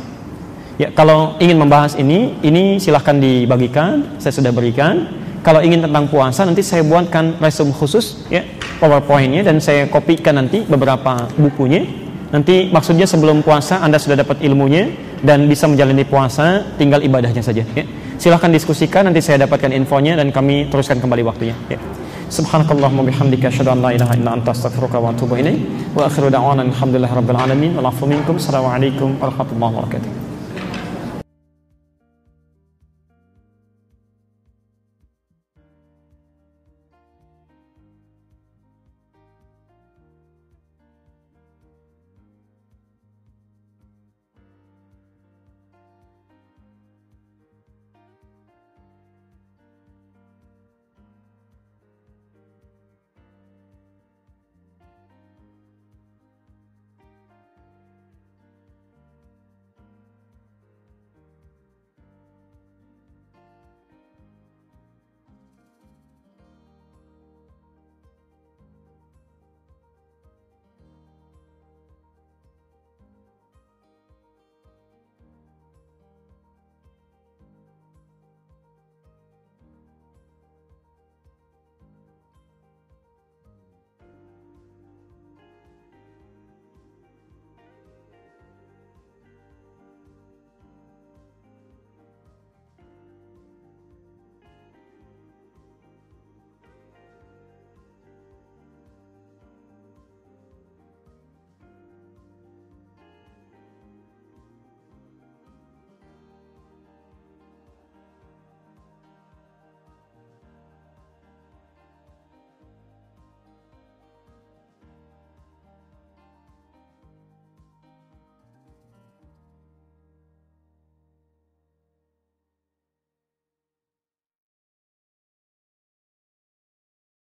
Ya, kalau ingin membahas ini silahkan dibagikan, saya sudah berikan. Kalau ingin tentang puasa, nanti saya buatkan resume khusus ya, PowerPoint-nya, dan saya kopikan nanti beberapa bukunya. Nanti maksudnya sebelum puasa Anda sudah dapat ilmunya dan bisa menjalani puasa, tinggal ibadahnya saja ya. Silahkan diskusikan, nanti saya dapatkan infonya dan kami teruskan kembali waktunya ya. Subhanakallahumma bihamdika asyhadu an la ilaha illa anta astaghfiruka wa atubu ilaik wa akhiru da'wana alhamdulillahirabbil alamin wal 'afwu minkum. Assalamualaikum warahmatullahi wabarakatuh.